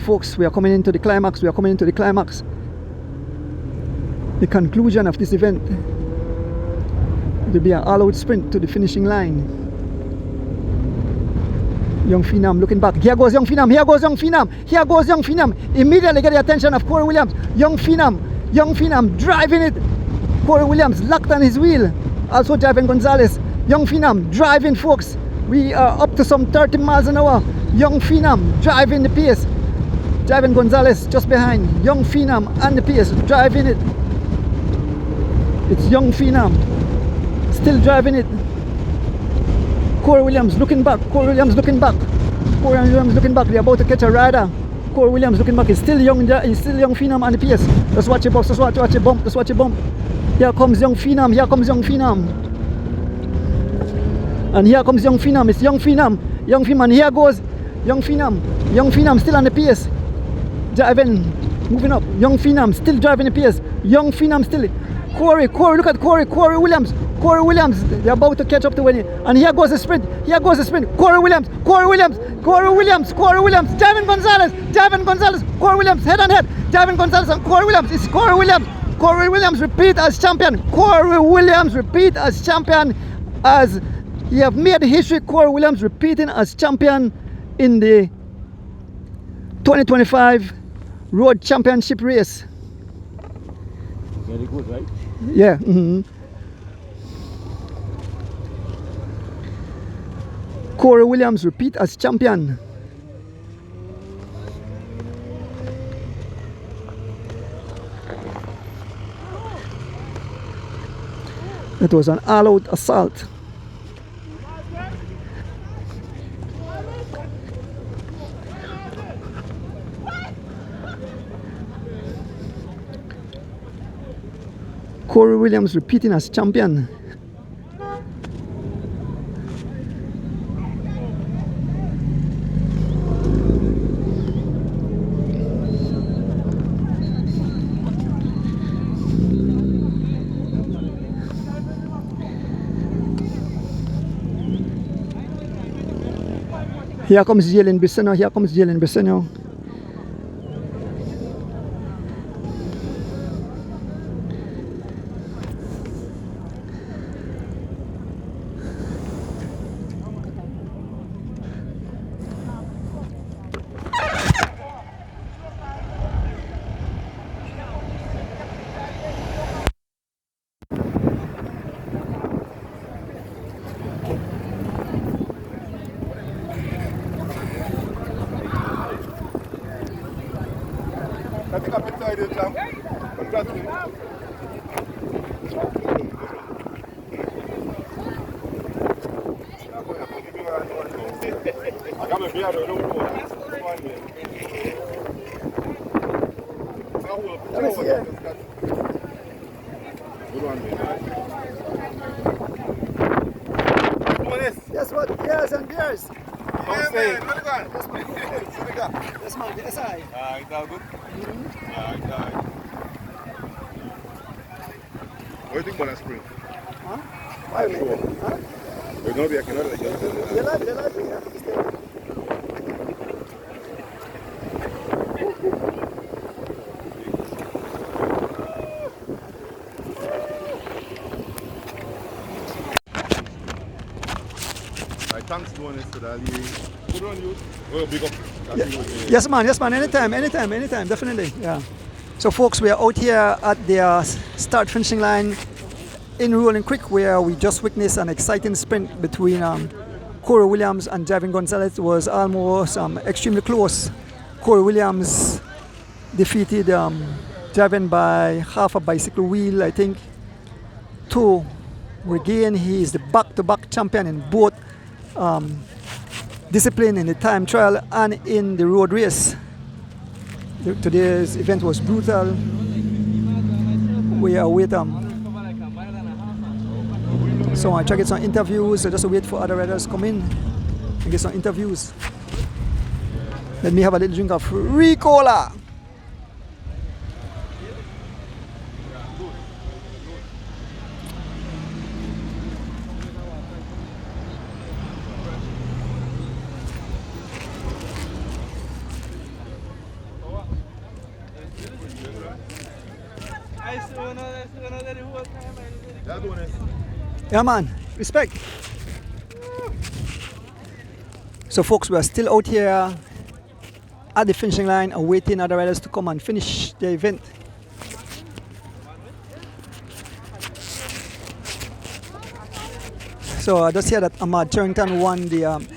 Folks, we are coming into the climax. We are coming into the climax. The conclusion of this event. It will be an all-out sprint to the finishing line. Young Phenom looking back. Here goes Young Phenom. Here goes Young Phenom. Here goes Young Phenom. Immediately get the attention of Corey Williams. Young Phenom driving it. Corey Williams locked on his wheel. Also Javen Gonzalez. Young Phenom driving, folks. We are up to some 30 miles an hour. Young Phenom driving the pace. Javen Gonzalez just behind. Young Phenom on the pace, driving it. It's Young Phenom still driving it. Corey Williams looking back. Corey Williams looking back. Corey Williams looking back. They're about to catch a rider. Corey Williams looking back. He's still young. He's still Young Phenom on the pace. Let's watch it bump. Let's watch it bump. Let's watch it bump. Here comes Young Phenom. Here comes Young Phenom. And here comes Young Phenom. It's Young Phenom. Young Phenom. And here goes Young Phenom. Young Phenom still on the pace. Javen moving up. Young Phenom still driving the pace. Young Phenom still. Corey, look at Corey. Corey Williams. They're about to catch up to winning. And here goes the sprint. Corey Williams. Javen Gonzalez. Corey Williams head on head. Javen Gonzalez and Corey Williams. It's Corey Williams. Corey Williams repeat as champion. Corey Williams repeat as champion, as he have made history. Corey Williams repeating as champion in the 2025 Road Championship race. Very good, right? Yeah. Corey Williams repeat as champion. It was an all-out assault. Corey Williams repeating as champion. Here comes Jalen Bisseno. I think I picked the idea, Jam. Congratulations. I got my beard, I don't know. Let me see it. Good one, man. Yes, what? Beers and beers. Yeah, man. What you got? Yes, man. Get aside. It's all good? Alright. What do you think about that spring? Huh? Why you make it? Huh? We're going to be a Canada. They like it, yeah. Thanks to one to that. Good on you. Oh, big up. Yes, man. Anytime. Definitely. Yeah. So, folks, we are out here at the start finishing line in Rolling Creek, where we just witnessed an exciting sprint between Corey Williams and Javen Gonzalez. It was almost extremely close. Corey Williams defeated Javen by half a bicycle wheel, I think, to regain. He is the back-to-back champion in both discipline in the time trial and in the road race. Today's event was brutal. We are waiting. So I try to get some interviews. So just wait for other riders to come in and get some interviews. Let me have a little drink of Ricola. Yeah, man. Respect. So, folks, we are still out here at the finishing line awaiting other riders to come and finish the event. So, I just hear that Ahmad Charrington won the.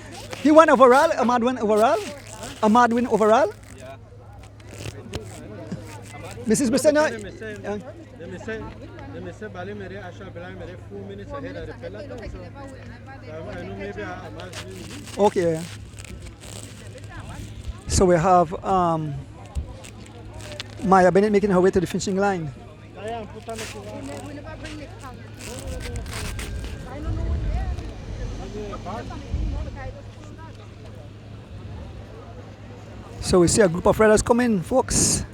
He won overall. Ahmad won overall. Ahmad win overall. Yeah. Mrs. Bissena. Let me say, Bali Mary, I shall be 4 minutes ahead of the peloton. So I know maybe I might win. Okay. So we have Maya Bennett making her way to the finishing line. So we see a group of riders coming, folks.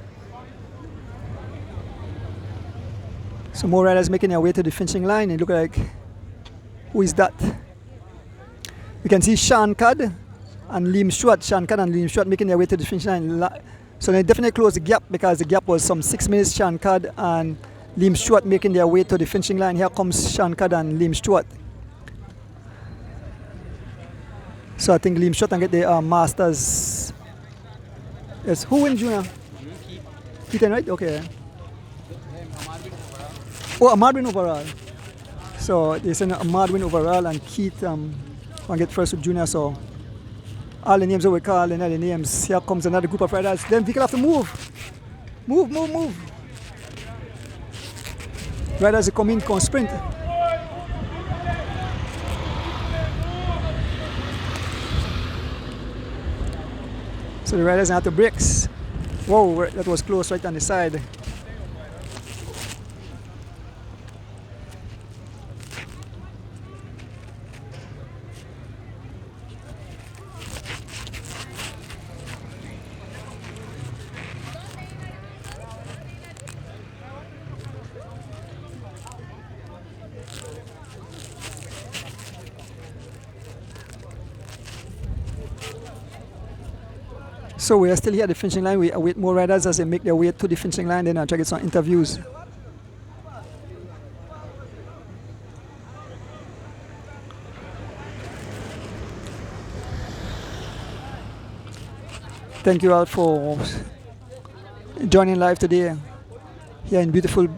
Some more riders making their way to the finishing line. It looks like, who is that? We can see Sean Cad and Liam Stewart. Sean Cad and Liam Stewart making their way to the finishing line. So they definitely closed the gap because the gap was some 6 minutes. Sean Cad and Liam Stewart making their way to the finishing line. Here comes Sean Cad and Liam Stewart. So I think Liam Stewart can get the Masters. Yes, who wins Junior? Keaton, right? Okay. Oh, Ahmad win overall. So they send Ahmad win overall and Keith can get first with Junior. So all the names that we call and all the names. Here comes another group of riders. Then vehicle have to move. Move. Riders come in, come sprint. So the riders have to brakes. Whoa, that was close right on the side. So we are still here at the finishing line. We await more riders as they make their way to the finishing line. Then I'll try to get some interviews. Thank you all for joining live today here in beautiful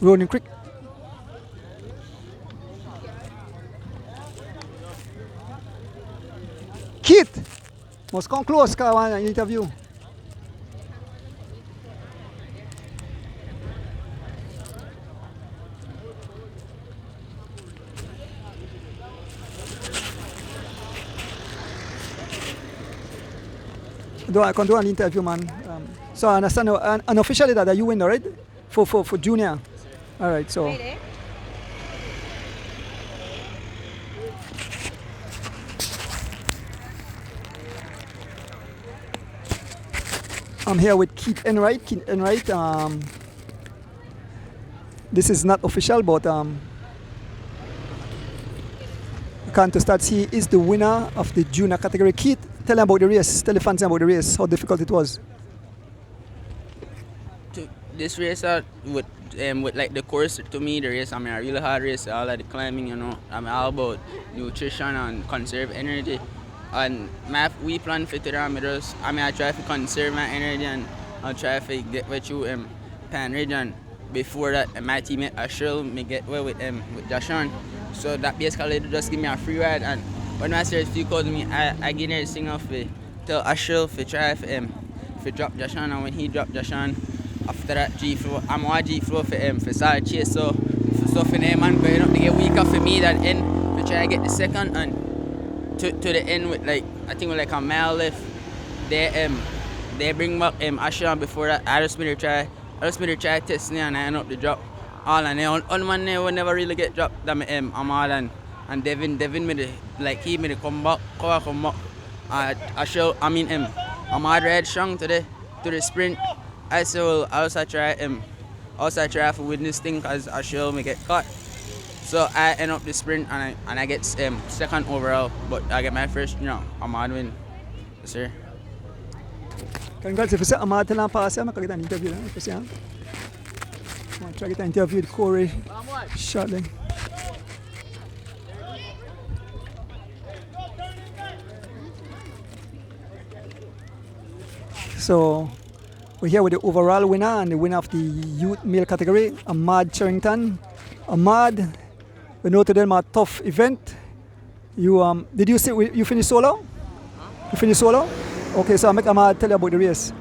Ronin Creek. Keith! Must come close, because I want an interview. I can do an interview, man. So I understand unofficially that you win, right? For junior. All right, so. I'm here with Keith Enright. This is not official, but Canto Stats, he is the winner of the junior category. Keith, tell them about the race. Tell the fans about the race, how difficult it was. This race with like the course, to me the race, I mean a really hard race. All of the climbing, you know, I'm all about nutrition and conserve energy. And we plan for today. I try to conserve my energy and I'll try to get with you Pan region. Before that, my teammate Ashil me get well with Jashan. So that basically just give me a free ride. And when my series few called me, I get there to sing off to tell Ashil to try for drop Jashan. And when he dropped Jashan, after that G flow, I'm on G flow for start chase. So for name man going up to get weaker for me that end. try to get the second and to the end with like I think with like a mile left. They bring back Asher before that. I just made her try test me and I end up the drop. All and on man will never really get dropped. That Ahmad and Devin made it like he made it come back. Ahmad red strong to the sprint. I said well I also try for win this thing because Asher may get caught. So I end up the sprint and I get second overall, but I get my first Ahmad win. Yes, sir. Congrats if sa Ahmad lang pa siya makakita ng interview lang kasi ha. Try kita interview with Corey shortly. So we're here with the overall winner and the winner of the youth male category, Ahmad Charrington. Ahmad, we know today a tough event. You did you finish solo? You finished solo? Okay, so I'll make Ahmad tell you about the race.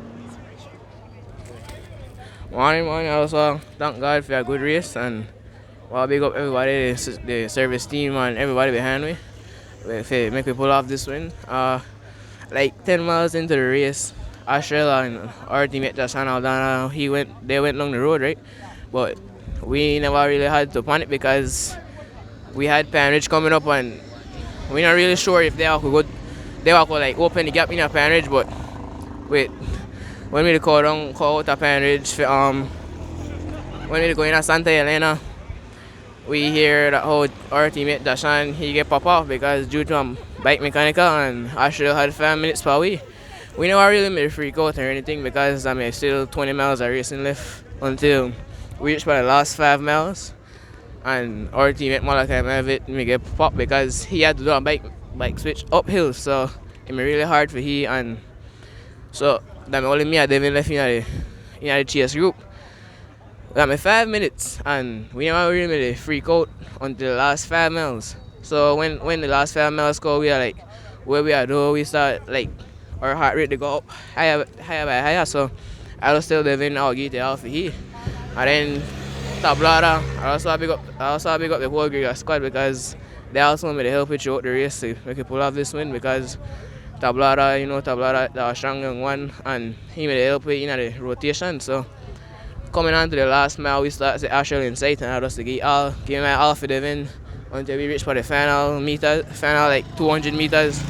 Morning, I also thank God for a good race and big up everybody, the service team and everybody behind me. Make me pull off this win. Like 10 miles into the race, Australia and our teammate Jashan Aldana, they went along the road, right? But we never really had to panic because we had Panridge coming up and we're not really sure if they could like open the gap in a Panridge, but when we call out a Panridge, when we go in a Santa Elena, we hear that our teammate Dashan he get pop off because due to bike mechanical and Australia had 5 minutes per way. We never really made a freak out or anything because still 20 miles of racing left until we reached by the last 5 miles, and our teammate Malachi Mavit me get pop because he had to do a bike switch uphill, so it was really hard for he, and so that only me and Devin left in the chase group. That me 5 minutes and we never really made a freak out until the last 5 miles. So when the last 5 miles go, we are like where we are though, we start like our heart rate to go up higher by higher. So I was still Devin, I'll get it out for he. And then Tablada, I also big up the whole Gregor squad because they also made a help with throughout the race to make it pull off this win because Tablada, that was strong young one, and he made a help with the rotation. So coming on to the last mile, we started to Asher in sight, and I just give my all for Devin until we reached for the final like 200 meters.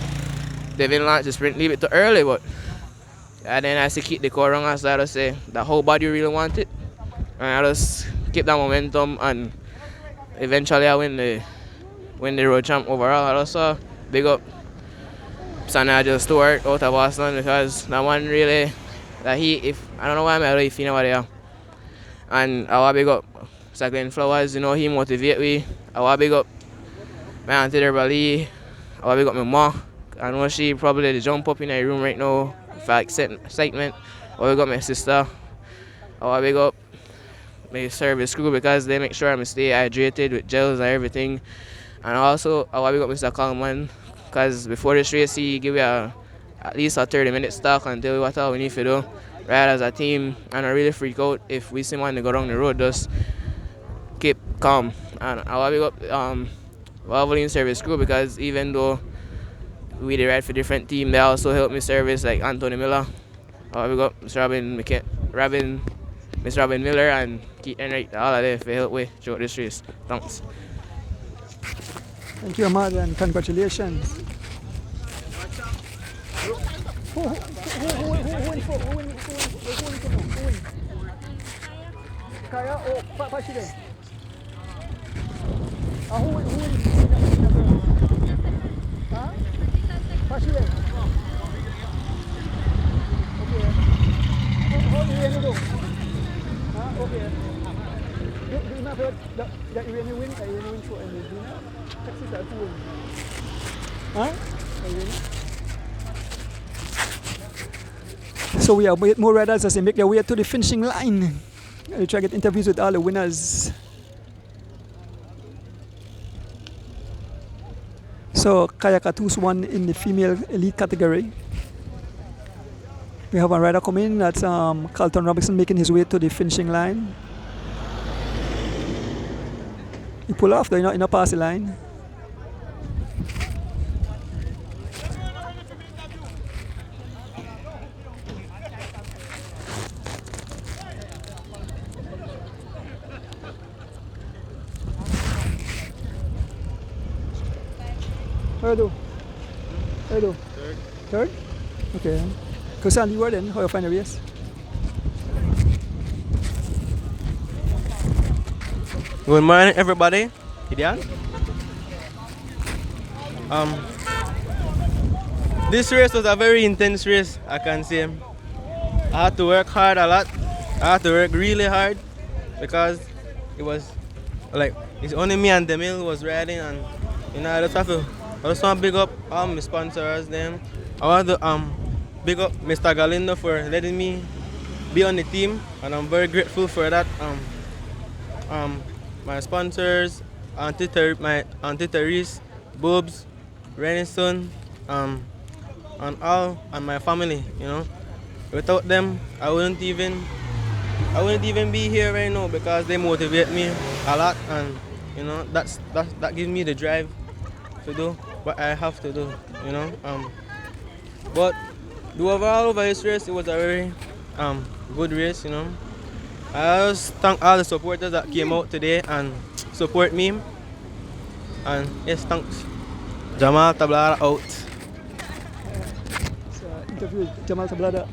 Devin launched the sprint a little bit too early, but and then I keep the core wrong, so I just say the whole body really want it, and I just keep that momentum, and eventually I win the road champ overall. I also big up Sagnasio Stewart out of Boston because that one really I don't know why I'm really feeling about it. And I want to big up Cycling Flowers, he motivate me. I want to big up my auntie Derbalee. I want to big up my mom. I know she probably jump up in her room right now for excitement. I want to big up my sister. I want to big up my service crew because they make sure I stay hydrated with gels and everything. And also I want to big up Mr. Coleman because before this race he give you at least a 30-minute stock and tell you what all we need to do right as a team, and I really freak out if we see one to go down the road. Just keep calm. And I want to big up Valvoline service crew because even though we ride for different team, they also help me service like Anthony Miller. I want to big up Mr. Robin Miller and Keith Enright, all of them for help me throughout this race. Thanks. Thank you, Ahmad, and congratulations. Who win for? Kaya o Pashile? Who win? Huh? Pashile? Okay. How do you go? Okay. Do you not heard that Irene win? Irene win for Medina? Texas are win. Huh? So we are with more riders as they make their way to the finishing line. We try to get interviews with all the winners. So Kaya Katus won in the female elite category. We have a rider coming in, that's Carlton Robinson making his way to the finishing line. He pull off, though, in a pass the line. How you do? How you do? Third? Okay. Kusan, you were then? How you find the race? Good morning, everybody. Gideon. This race was a very intense race, I can say. I had to work hard a lot. I had to work really hard because it was like it's only me and Demille was riding, and I just want to big up all my sponsors. Them. I want to big up Mr. Galindo for letting me be on the team, and I'm very grateful for that. My sponsors, my Auntie Therese, Boobs, Renison, and my family. Without them, I wouldn't even be here right now because they motivate me a lot, and that gives me the drive to do what I have to do. But the overall over this race, it was a very good race. I just thank all the supporters that came out today and support me. And yes, thanks. Jamal Tablada out. Interview with Jamal Tablada.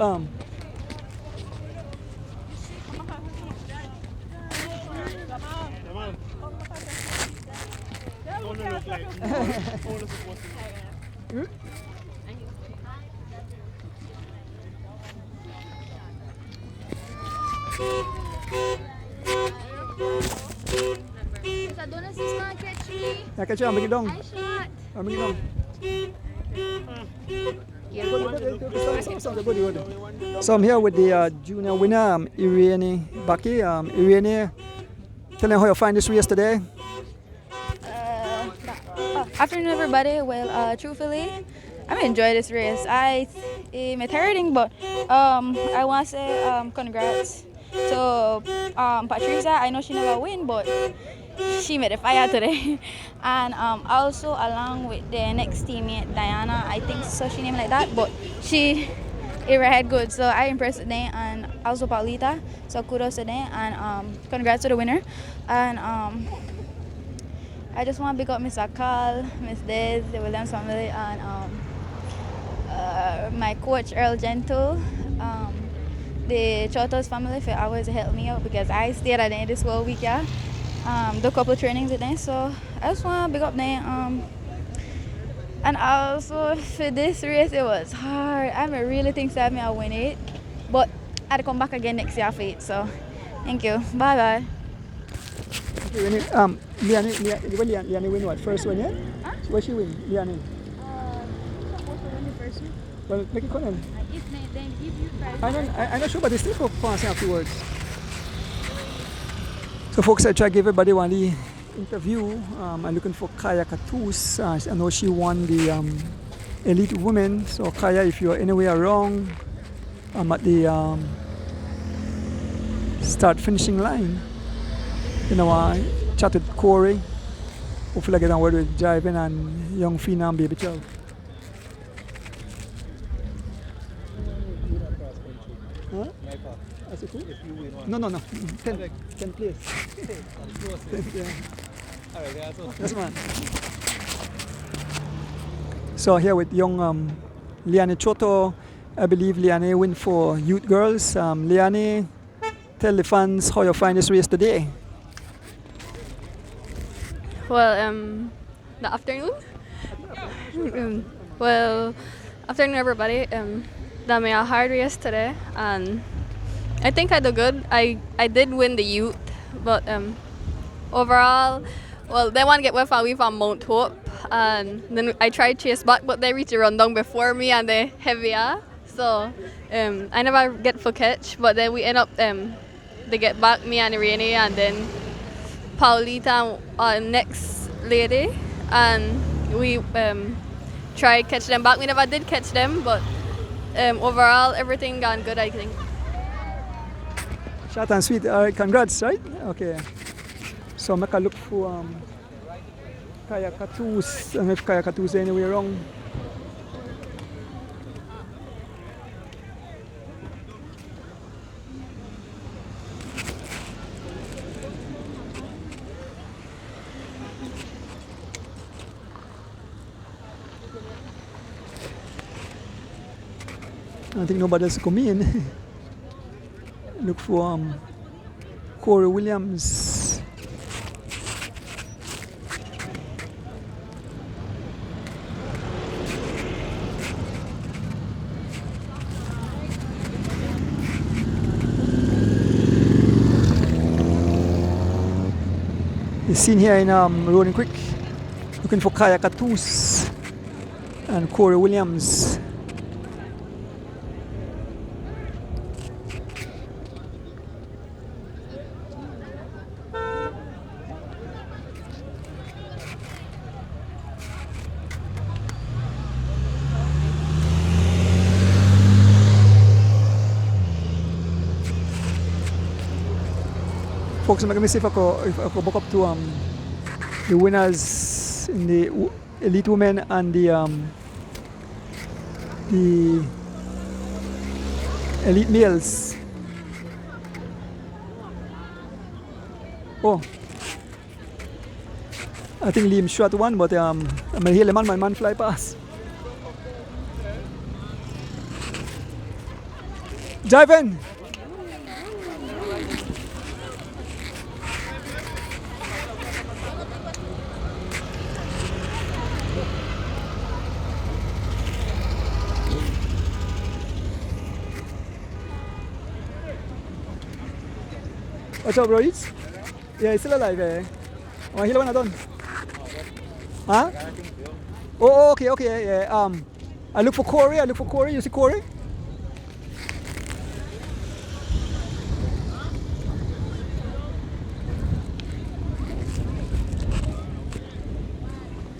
Yeah, catch on, bring it down. Bring it down. So I'm here with the junior winner, Irene Baki. Irene, tell them how you find this race today. Afternoon, everybody. Well, truthfully, I enjoy this race. It's tiring, but I want to say congrats to Patricia. I know she never win, but she made a fire today. And also along with the next teammate, Diana, I think so she named like that, but she ride good. So I impressed today, and also Paulita. So kudos to them, and congrats to the winner. And I just want to big up Mr. Carl, Miss Des, the Williams family, and my coach Earl Gentle, the Chotos family for always help me out because I stayed at the end this whole week, yeah. Do a couple of trainings with them, so I just want to big up them. And also for this race, it was hard. I really think that I'll win it, but I'll come back again next year for it. So thank you. Bye bye. Liane win what? First one, yeah? Huh? What she win? Liane? Supposed to win the first one. Well, make it come on. Then give you prize. I'm not sure, but they still for passing afterwards. So folks, I try to give everybody one the interview. I'm looking for Kaya Katus. I know she won the Elite Women. So Kaya, if you're anywhere wrong, I'm at the start finishing line. I chat with Corey. Hopefully I get on word with driving and young Phenom baby child. Huh? That's it, cool? No. 10 place. Yeah. That's man. So here with young Liane Choto. I believe Liane win for youth girls. Liane, tell the fans how you find this race today. Well, the afternoon. Well, afternoon, everybody. That made a hard race today, and I think I did good. I did win the youth, but overall, well, they want to get with we from Mount Hope, and then I tried chase back, but they reached the rundown before me, and they heavier. So I never get for catch, but then we end up they get back me and Irene, and then Paulita next lady, and we tried catch them back. We never did catch them, but overall everything gone good, I think. Short and sweet. All right, congrats, right? Okay. So make a look for Kaya Katus, and if Kaya Katus is anywhere wrong. don't think nobody else come in. Look for Corey Williams. The scene here in Rolling Creek, looking for Kaya Katus and Corey Williams. Folks, I'm going to see if I could book up to the winners in the elite women and the elite males. Oh, I think Liam shot one, but I'm gonna hear my man fly past. Dive in. What's up, bro? It's? Yeah, he's still alive, eh? Oh, he's the one done. Huh? Oh, okay, yeah. I look for Corey. You see Corey?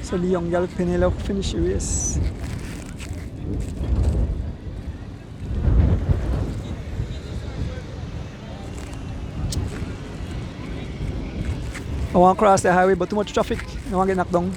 So the young girl Penelope finish the race. I want to cross the highway, but too much traffic. I want to get knocked down.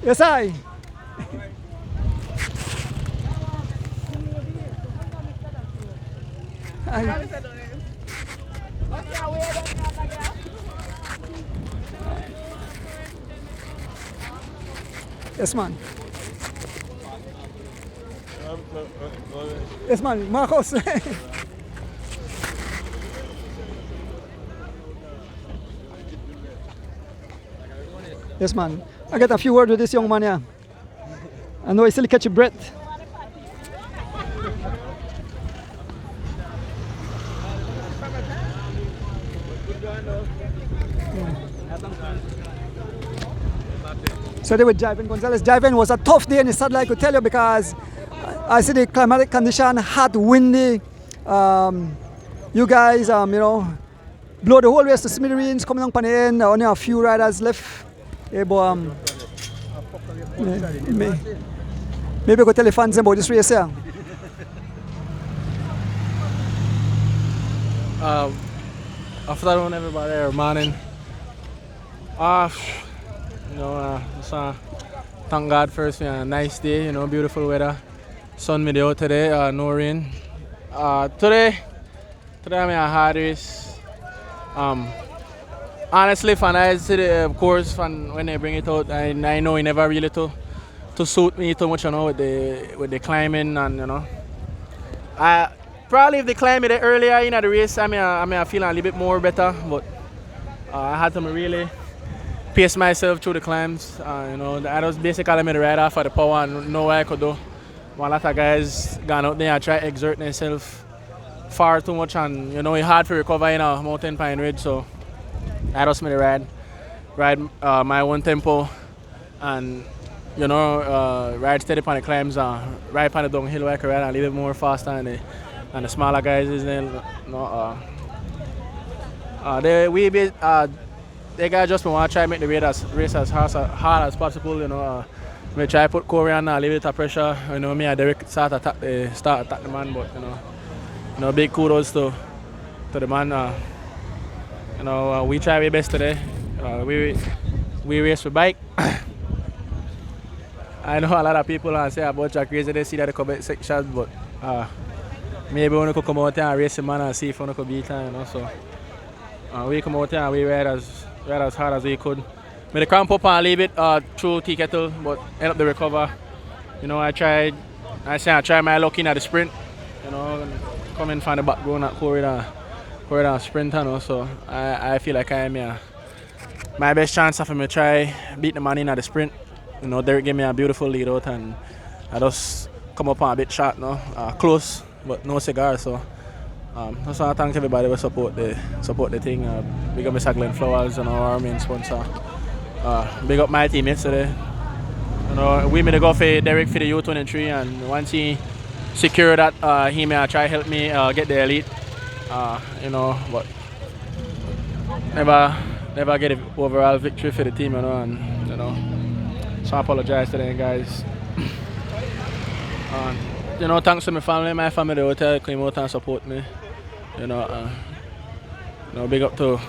Yes, I. Yes, man. Yes, man. Marcos. Yes, man. I get a few words with this young man, yeah. I know he still catch your breath. So they were Jiven Gonzalez. Jiven was a tough day in the saddle, I could tell you, because I see the climatic condition, hot, windy. You guys, you know, blow the whole race to smithereens, coming on the end. Only a few riders left. Yeah, but maybe go tell the fans about this race here. Afternoon, everybody, or morning. You know, thank God first for a nice day. You know, beautiful weather. Sun me out today. No rain. Today I'm in a hard race. Honestly, when I see the course, when they bring it out, I know it never really to suit me too much, you know, with the climbing, and you know. Probably if they climb it earlier in the race, I may feel a little bit more better, but I had to really pace myself through the climbs. You know, I was basically made the ride off for the power and know what I could do. A lot of guys gone out there and try to exert themselves far too much, and you know, it's hard to recover in a mountain pine ridge, so I just made the ride my own tempo, and you know, ride steady on the climbs, ride on the downhill where I can ride a little bit more faster, and the smaller guys is then, you know, they guys just want to try make the race as hard as possible. You know, me try put Corey on a little bit of pressure. You know, me and Derek start attack the man, but you know, big kudos to the man. You know, we try our best today. We race for bike. I know a lot of people say about Jack Crazy, they see that the comment section, but maybe we could come out there and race the man and see if we could beat him, you know. So we come out there and we ride as hard as we could. But the cramp up and leave it through tea kettle, but end up the recover. You know, I tried my luck in at the sprint, you know, coming from the back going at corridor sprint, you know. So I feel like I am my best chance of me try beat the man in at the sprint. You know, Derek gave me a beautiful lead out and I just come up on a bit short, you know, close but no cigar. So just want to thank everybody who support the thing. Big up Mr. Glenn Flowers, you know, our main sponsor. Big up my teammates today. You know, we made a go for Derek for the U23, and once he secured that, he may try help me get the elite. You know, but never get an overall victory for the team, you know, and you know. So I apologize to them guys. You know, thanks to my family, the hotel came out and support me. You know, big up to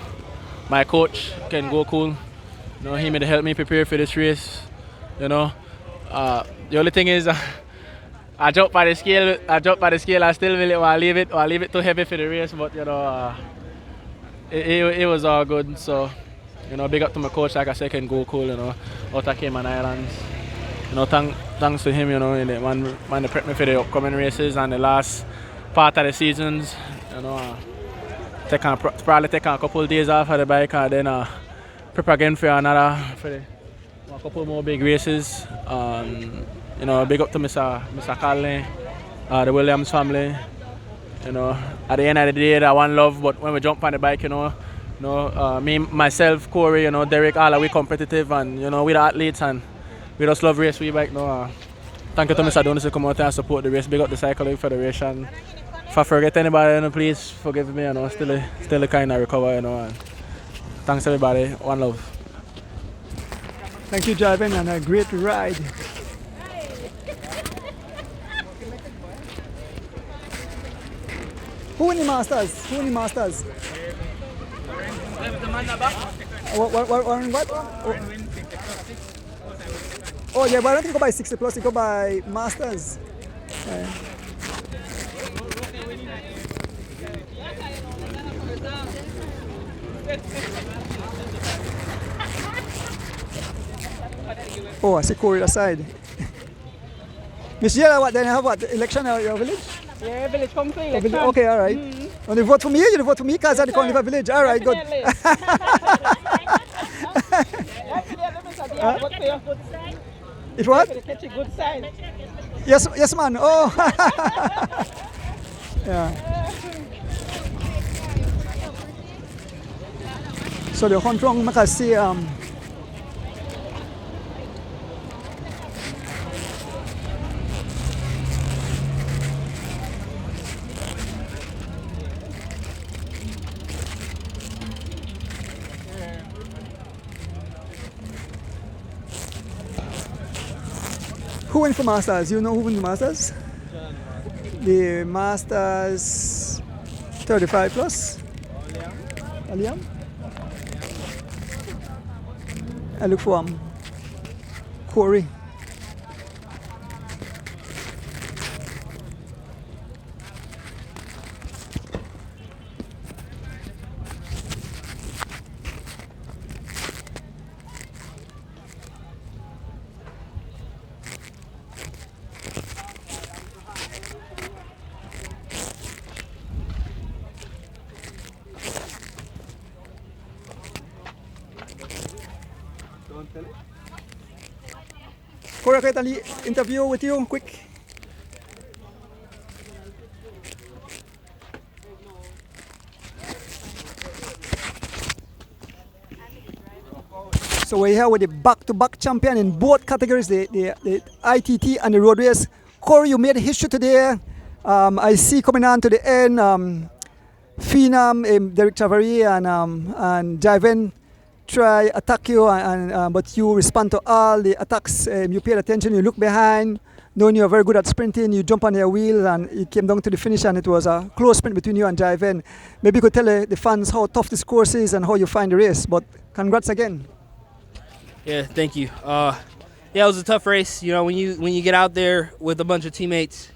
my coach, Ken Gokul. You know, he made help me prepare for this race. You know, the only thing is, I dropped by the scale. I still really want to leave it too heavy for the race, but you know, it was all good. So. You know, big up to my coach, like I said, Ken Gokul, you know, out of Cayman Islands. You know, thanks to him, you know, and man they prep me for the upcoming races and the last part of the seasons. You know, probably take a couple of days off of the bike and then prep again for a couple more big races. You know, big up to Mr. Carley, the Williams family. You know, at the end of the day, that one love, but when we jump on the bike, you know, me, myself, Corey, you know, Derek, all are we competitive, and you know, we're the athletes and we just love race we bike. No, thank you to Mr. Donis to come out and support the race. Big up the Cycling Federation. If I forget anybody, you know, please forgive me. You know, still kind of recover. You know, and thanks everybody. One love. Thank you, Javen, and a great ride. Who in the Masters? What? Oh yeah, but I don't think you go by 60 plus, you go by Masters. Oh, I see Corey aside. Miss Yella, what then? You have what? Election at your village? Yeah, village come to election. Okay, all right. And you vote for me? You vote for me because I can't live a village. All right, good. It what? Yes, man. Oh. Yeah. So the hunt wrong makasi who went for Masters? You know who won the Masters? The Masters 35 plus. Aliam? I look for Corey. Corey, can I interview with you quick? So we're here with the back-to-back champion in both categories, the ITT and the road race. Corey, you made history today. I see coming on to the end, Phenom, Derek Chavarri and Javen. try attack you, but you respond to all the attacks. You paid attention, you look behind, knowing you're very good at sprinting, you jump on your wheel, and it came down to the finish, and it was a close sprint between you and Jiven. Maybe you could tell the fans how tough this course is and how you find the race, but congrats again. Yeah, thank you. Yeah, it was a tough race. You know, when you get out there with a bunch of teammates,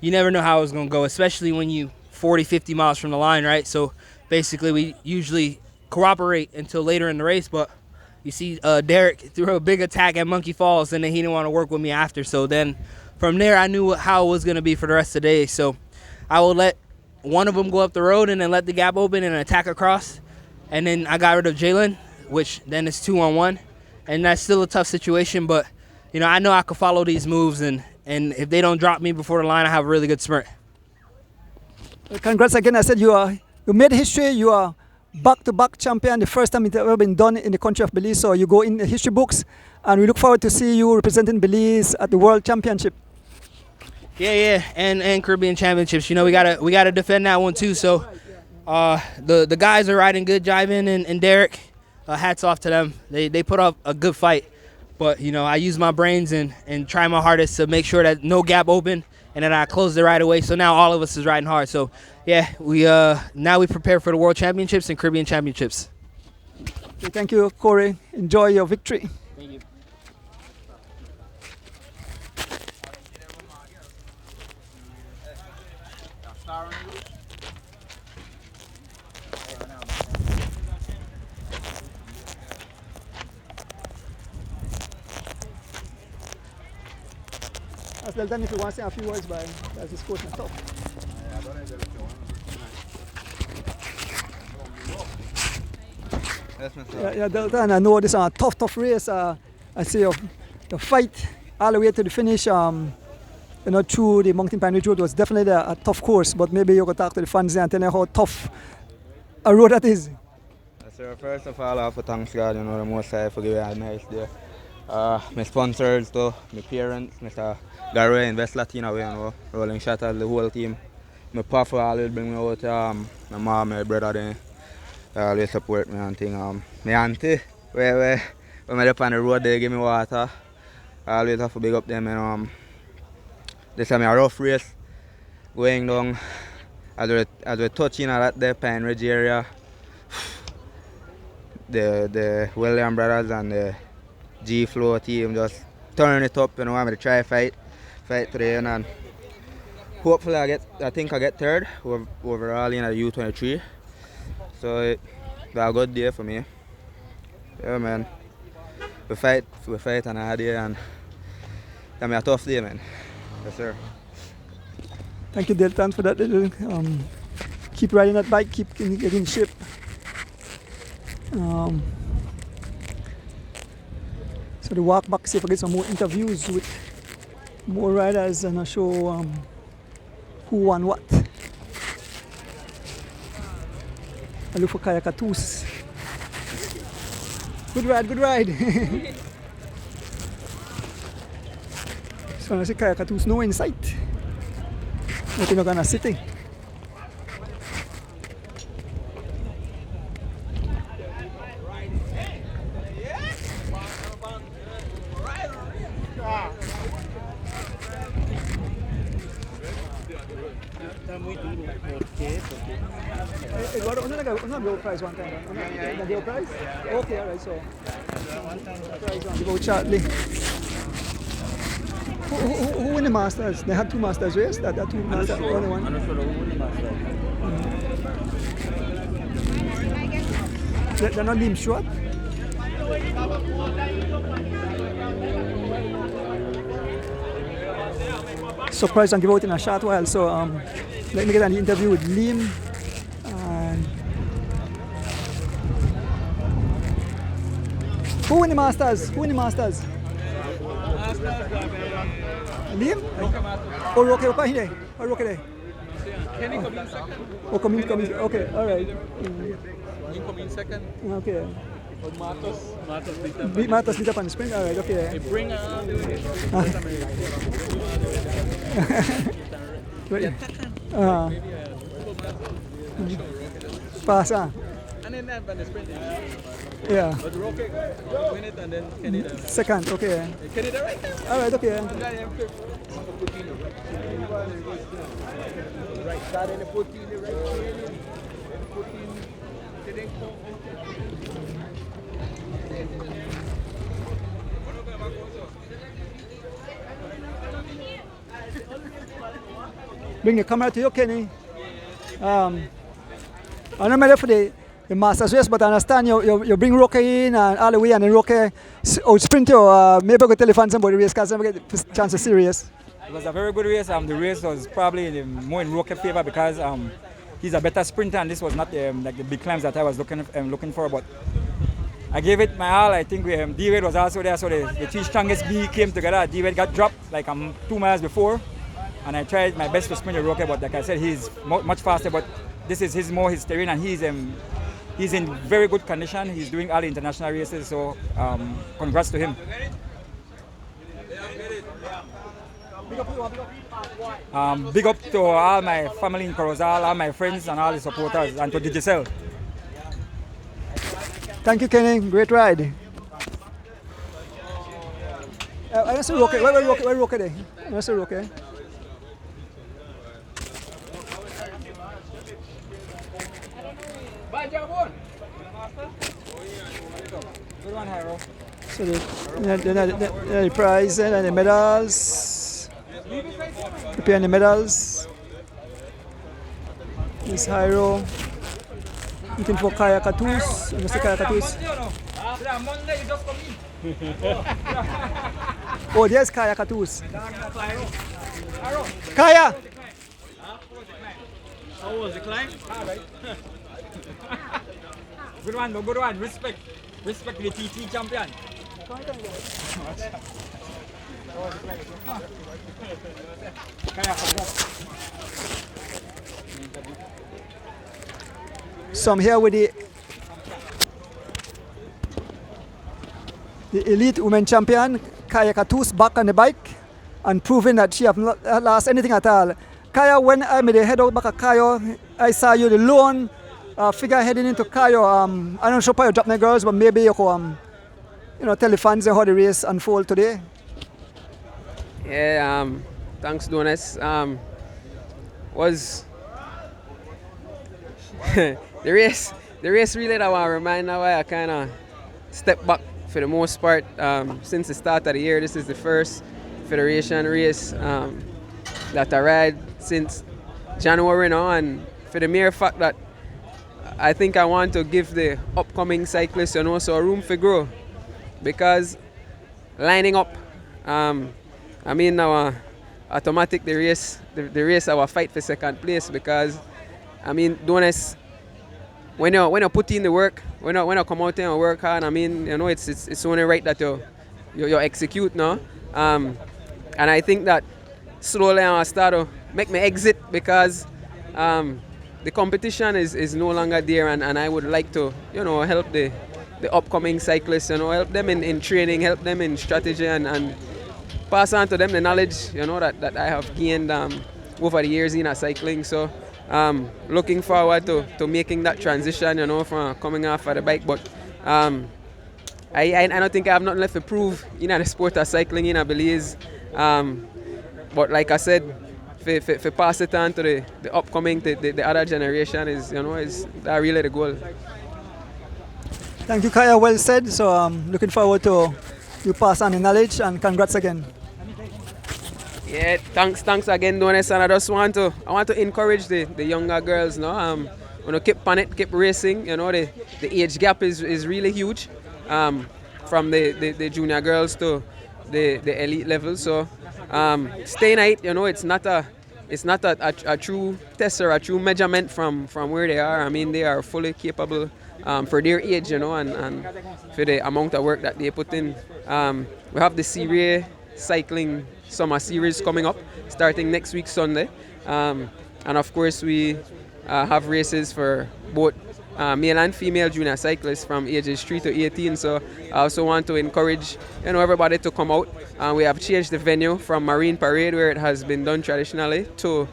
you never know how it's going to go, especially when you 40, 50 miles from the line, right? So basically we usually cooperate until later in the race, but you see Derek threw a big attack at Monkey Falls, and then he didn't want to work with me after. So then from there, I knew how it was going to be for the rest of the day. So I will let one of them go up the road and then let the gap open and attack across. And then I got rid of Jalen, which then is 2-on-1. And that's still a tough situation, but you know, I know I can follow these moves, and if they don't drop me before the line, I have a really good sprint. Congrats again. I said you made history. You are back-to-back champion, the first time it's ever been done in the country of Belize. So you go in the history books, and we look forward to see you representing Belize at the World Championship. Yeah, and Caribbean Championships. You know, we gotta defend that one too. So the guys are riding good, Jiven and Derek. Hats off to them. They put up a good fight. But, you know, I use my brains and try my hardest to make sure that no gap open and that I closed it right away. So now all of us is riding hard. So, yeah, now we prepare for the World Championships and Caribbean Championships. Okay, thank you, Corey. Enjoy your victory. Thank you. Tell them if you want to say a few words, but that's this course is tough. Yeah, Delta, I know this is a tough race. I see the fight all the way to the finish. You know, through the Mountain Pine Ridge Road was definitely a tough course, but maybe you could talk to the fans and tell them how tough a road that is. So first of all, I have to thank God, you know, the most I forgive me a nice day. My sponsors too, my parents, Mr. Gary and West Latina, you know, Rolling Shutter, the whole team. My papa always bring me out, my mom, my brother, they always support me and thing. My auntie, when I'm up on the road, they give me water. I always have to big up them. And, this is a rough race going down. As we're touching that there, Pine Ridge area, the William brothers and the G-Flow team just turn it up, you know, I'm going to try fight today, and hopefully I think I get third overall in a U23. So it's a good day for me. Yeah, man. We fight another day, and it's a tough day, man. Yes, sir. Thank you, Deltan, for that little. Keep riding that bike, keep getting in shape. So the walk back, see if I get some more interviews with more riders and I'll show who won what. I look for Kaya Katus. Good ride. So I see Kaya Katus no in sight. But you're gonna sitting. Prize one time. The prize? Okay, alright, so prize on the shortly. Who win the Masters? They had two Masters race? That two Masters, only one? I'm not sure who won the Masters. They're not Lim short? Surprise and give out in a short while, so let me get an interview with Lim. Who win the Masters? Liam? Oh, Roque, apa ini? Oh, Roque deh. Kenny come in second. Oh, come in. Okay, alright. You come in second. Okay. But Matos beat Matos di depan sprint. Alright, okay. They bring Pasa. And then that, the sprint. Yeah. But Roque win it and then Kenny the Second, okay. Kenny the right time. All right, okay. Right side and the 14, the right hand. 14, Bring the camera to you, Kenny. I don't know for the Masters race, but I understand you bring Roque in and all the way, and then Roque out sprint you. Maybe I could tell the fans about the race because I never get the chance to see the race. It was a very good race. The race was probably more in Roque's favor because he's a better sprinter, and this was not like the big climbs that I was looking for. But I gave it my all. I think D-Wade was also there, so the three strongest B came together. D-Wade got dropped like 2 miles before, and I tried my best to sprint the Roque, but like I said, he's much faster. But this is his terrain, and he's in very good condition. He's doing all the international races, so congrats to him. Big up to all my family in Corozal, all my friends and all the supporters, and to Decisive. Thank you, Kenny. Great ride. I don't see Roque. Where Roque there? I don't see Roque. Good one, Hiro. So the prize and the medals. Preparing the medals. This Hiro. Looking for Kaya Katus. Mr. Kaya Katus. Oh, there's Kaya Katus. Kaya! How was the climb? Good one. Respect the TT champion. So I'm here with the elite women champion, Kaya Katus, back on the bike and proving that she have not lost anything at all. Kaya, when I made a head out back at Kayo, I saw you the lone figure heading into Kayo. I'm not sure how you drop my girls, but maybe you could tell the fans how the race unfold today. Yeah, thanks, Donis. Was the race really that I remind now I kind of step back for the most part. Since the start of the year, this is the first federation race that I ride since January now, and for the mere fact that I think I want to give the upcoming cyclists so room for grow, because lining up, I mean now automatic the race I will fight for second place, because I mean Donis, when you put in the work, when you come out there and work hard, I mean it's only right that you execute now, and I think that slowly I start to make me exit, because the competition is no longer there, and I would like to help the upcoming cyclists, help them in training, help them in strategy, and pass on to them the knowledge that I have gained over the years in cycling. So looking forward to making that transition from coming off of the bike, but I don't think I have nothing left to prove in the sport of cycling in Belize, but like I said, for pass it on to the upcoming, the other generation is that really the goal. Thank you, Kaya. Well said. So looking forward to you pass on the knowledge, and congrats again. Yeah, thanks again, Donis. And I just want to encourage the younger girls now. Keep on it, keep racing. The age gap is really huge, from the junior girls to the elite level. So stay in it. It's not a true test or a true measurement from where they are. I mean, they are fully capable for their age, and for the amount of work that they put in. We have the Serie Cycling Summer Series coming up, starting next week Sunday, and of course we have races for both male and female junior cyclists from ages 3 to 18. So I also want to encourage everybody to come out. We have changed the venue from Marine Parade, where it has been done traditionally, to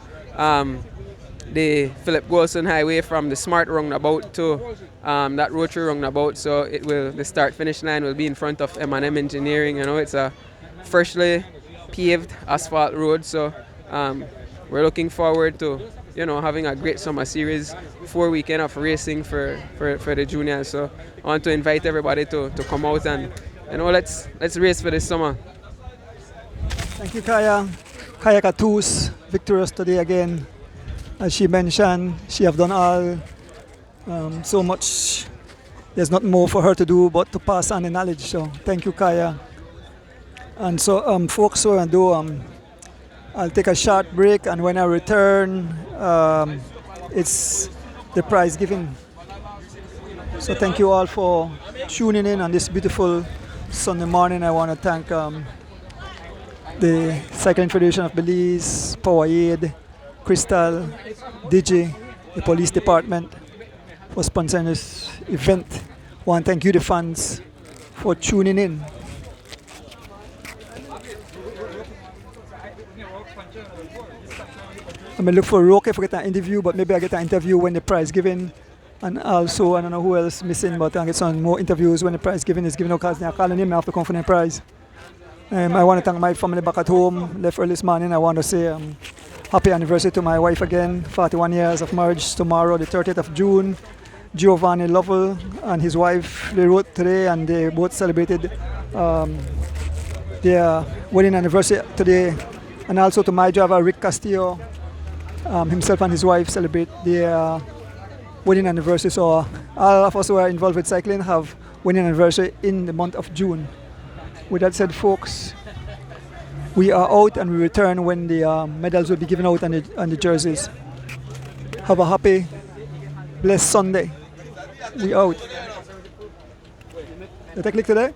the Philip Golson Highway from the Smart roundabout to that rotary roundabout. So the start finish line will be in front of M&M Engineering. You know, it's a freshly paved asphalt road. So we're looking forward to, you know, having a great summer series, 4 weekend of racing for the juniors. So I want to invite everybody to come out and, you know, let's race for this summer. Thank you, Kaya. Kaya Katus, victorious today again. As she mentioned, she have done all, so much. There's not more for her to do but to pass on the knowledge. So thank you, Kaya. And so, folks, what I'm gonna do, I'll take a short break, and when I return, it's the prize giving. So thank you all for tuning in on this beautiful Sunday morning. I want to thank the Cycling Federation of Belize, Powerade, Crystal, Digi, the police department for sponsoring this event. I want to thank you, the fans, for tuning in. I may look for Roque if I get an interview, but maybe I get an interview when the prize given. And also, I don't know who else missing, but I get some more interviews when the prize given is given. Because they're calling him after conference prize. I want to thank my family back at home. Left early this morning. I want to say happy anniversary to my wife again. 41 years of marriage tomorrow, the 30th of June. Giovanni Lovell and his wife, they wrote today, and they both celebrated their wedding anniversary today. And also to my driver, Rick Castillo, himself and his wife celebrate their wedding anniversary. So all of us who are involved with cycling have wedding anniversary in the month of June. With that said, folks, we are out and we return when the medals will be given out and the jerseys. Have a happy, blessed Sunday. We out. Did I click today?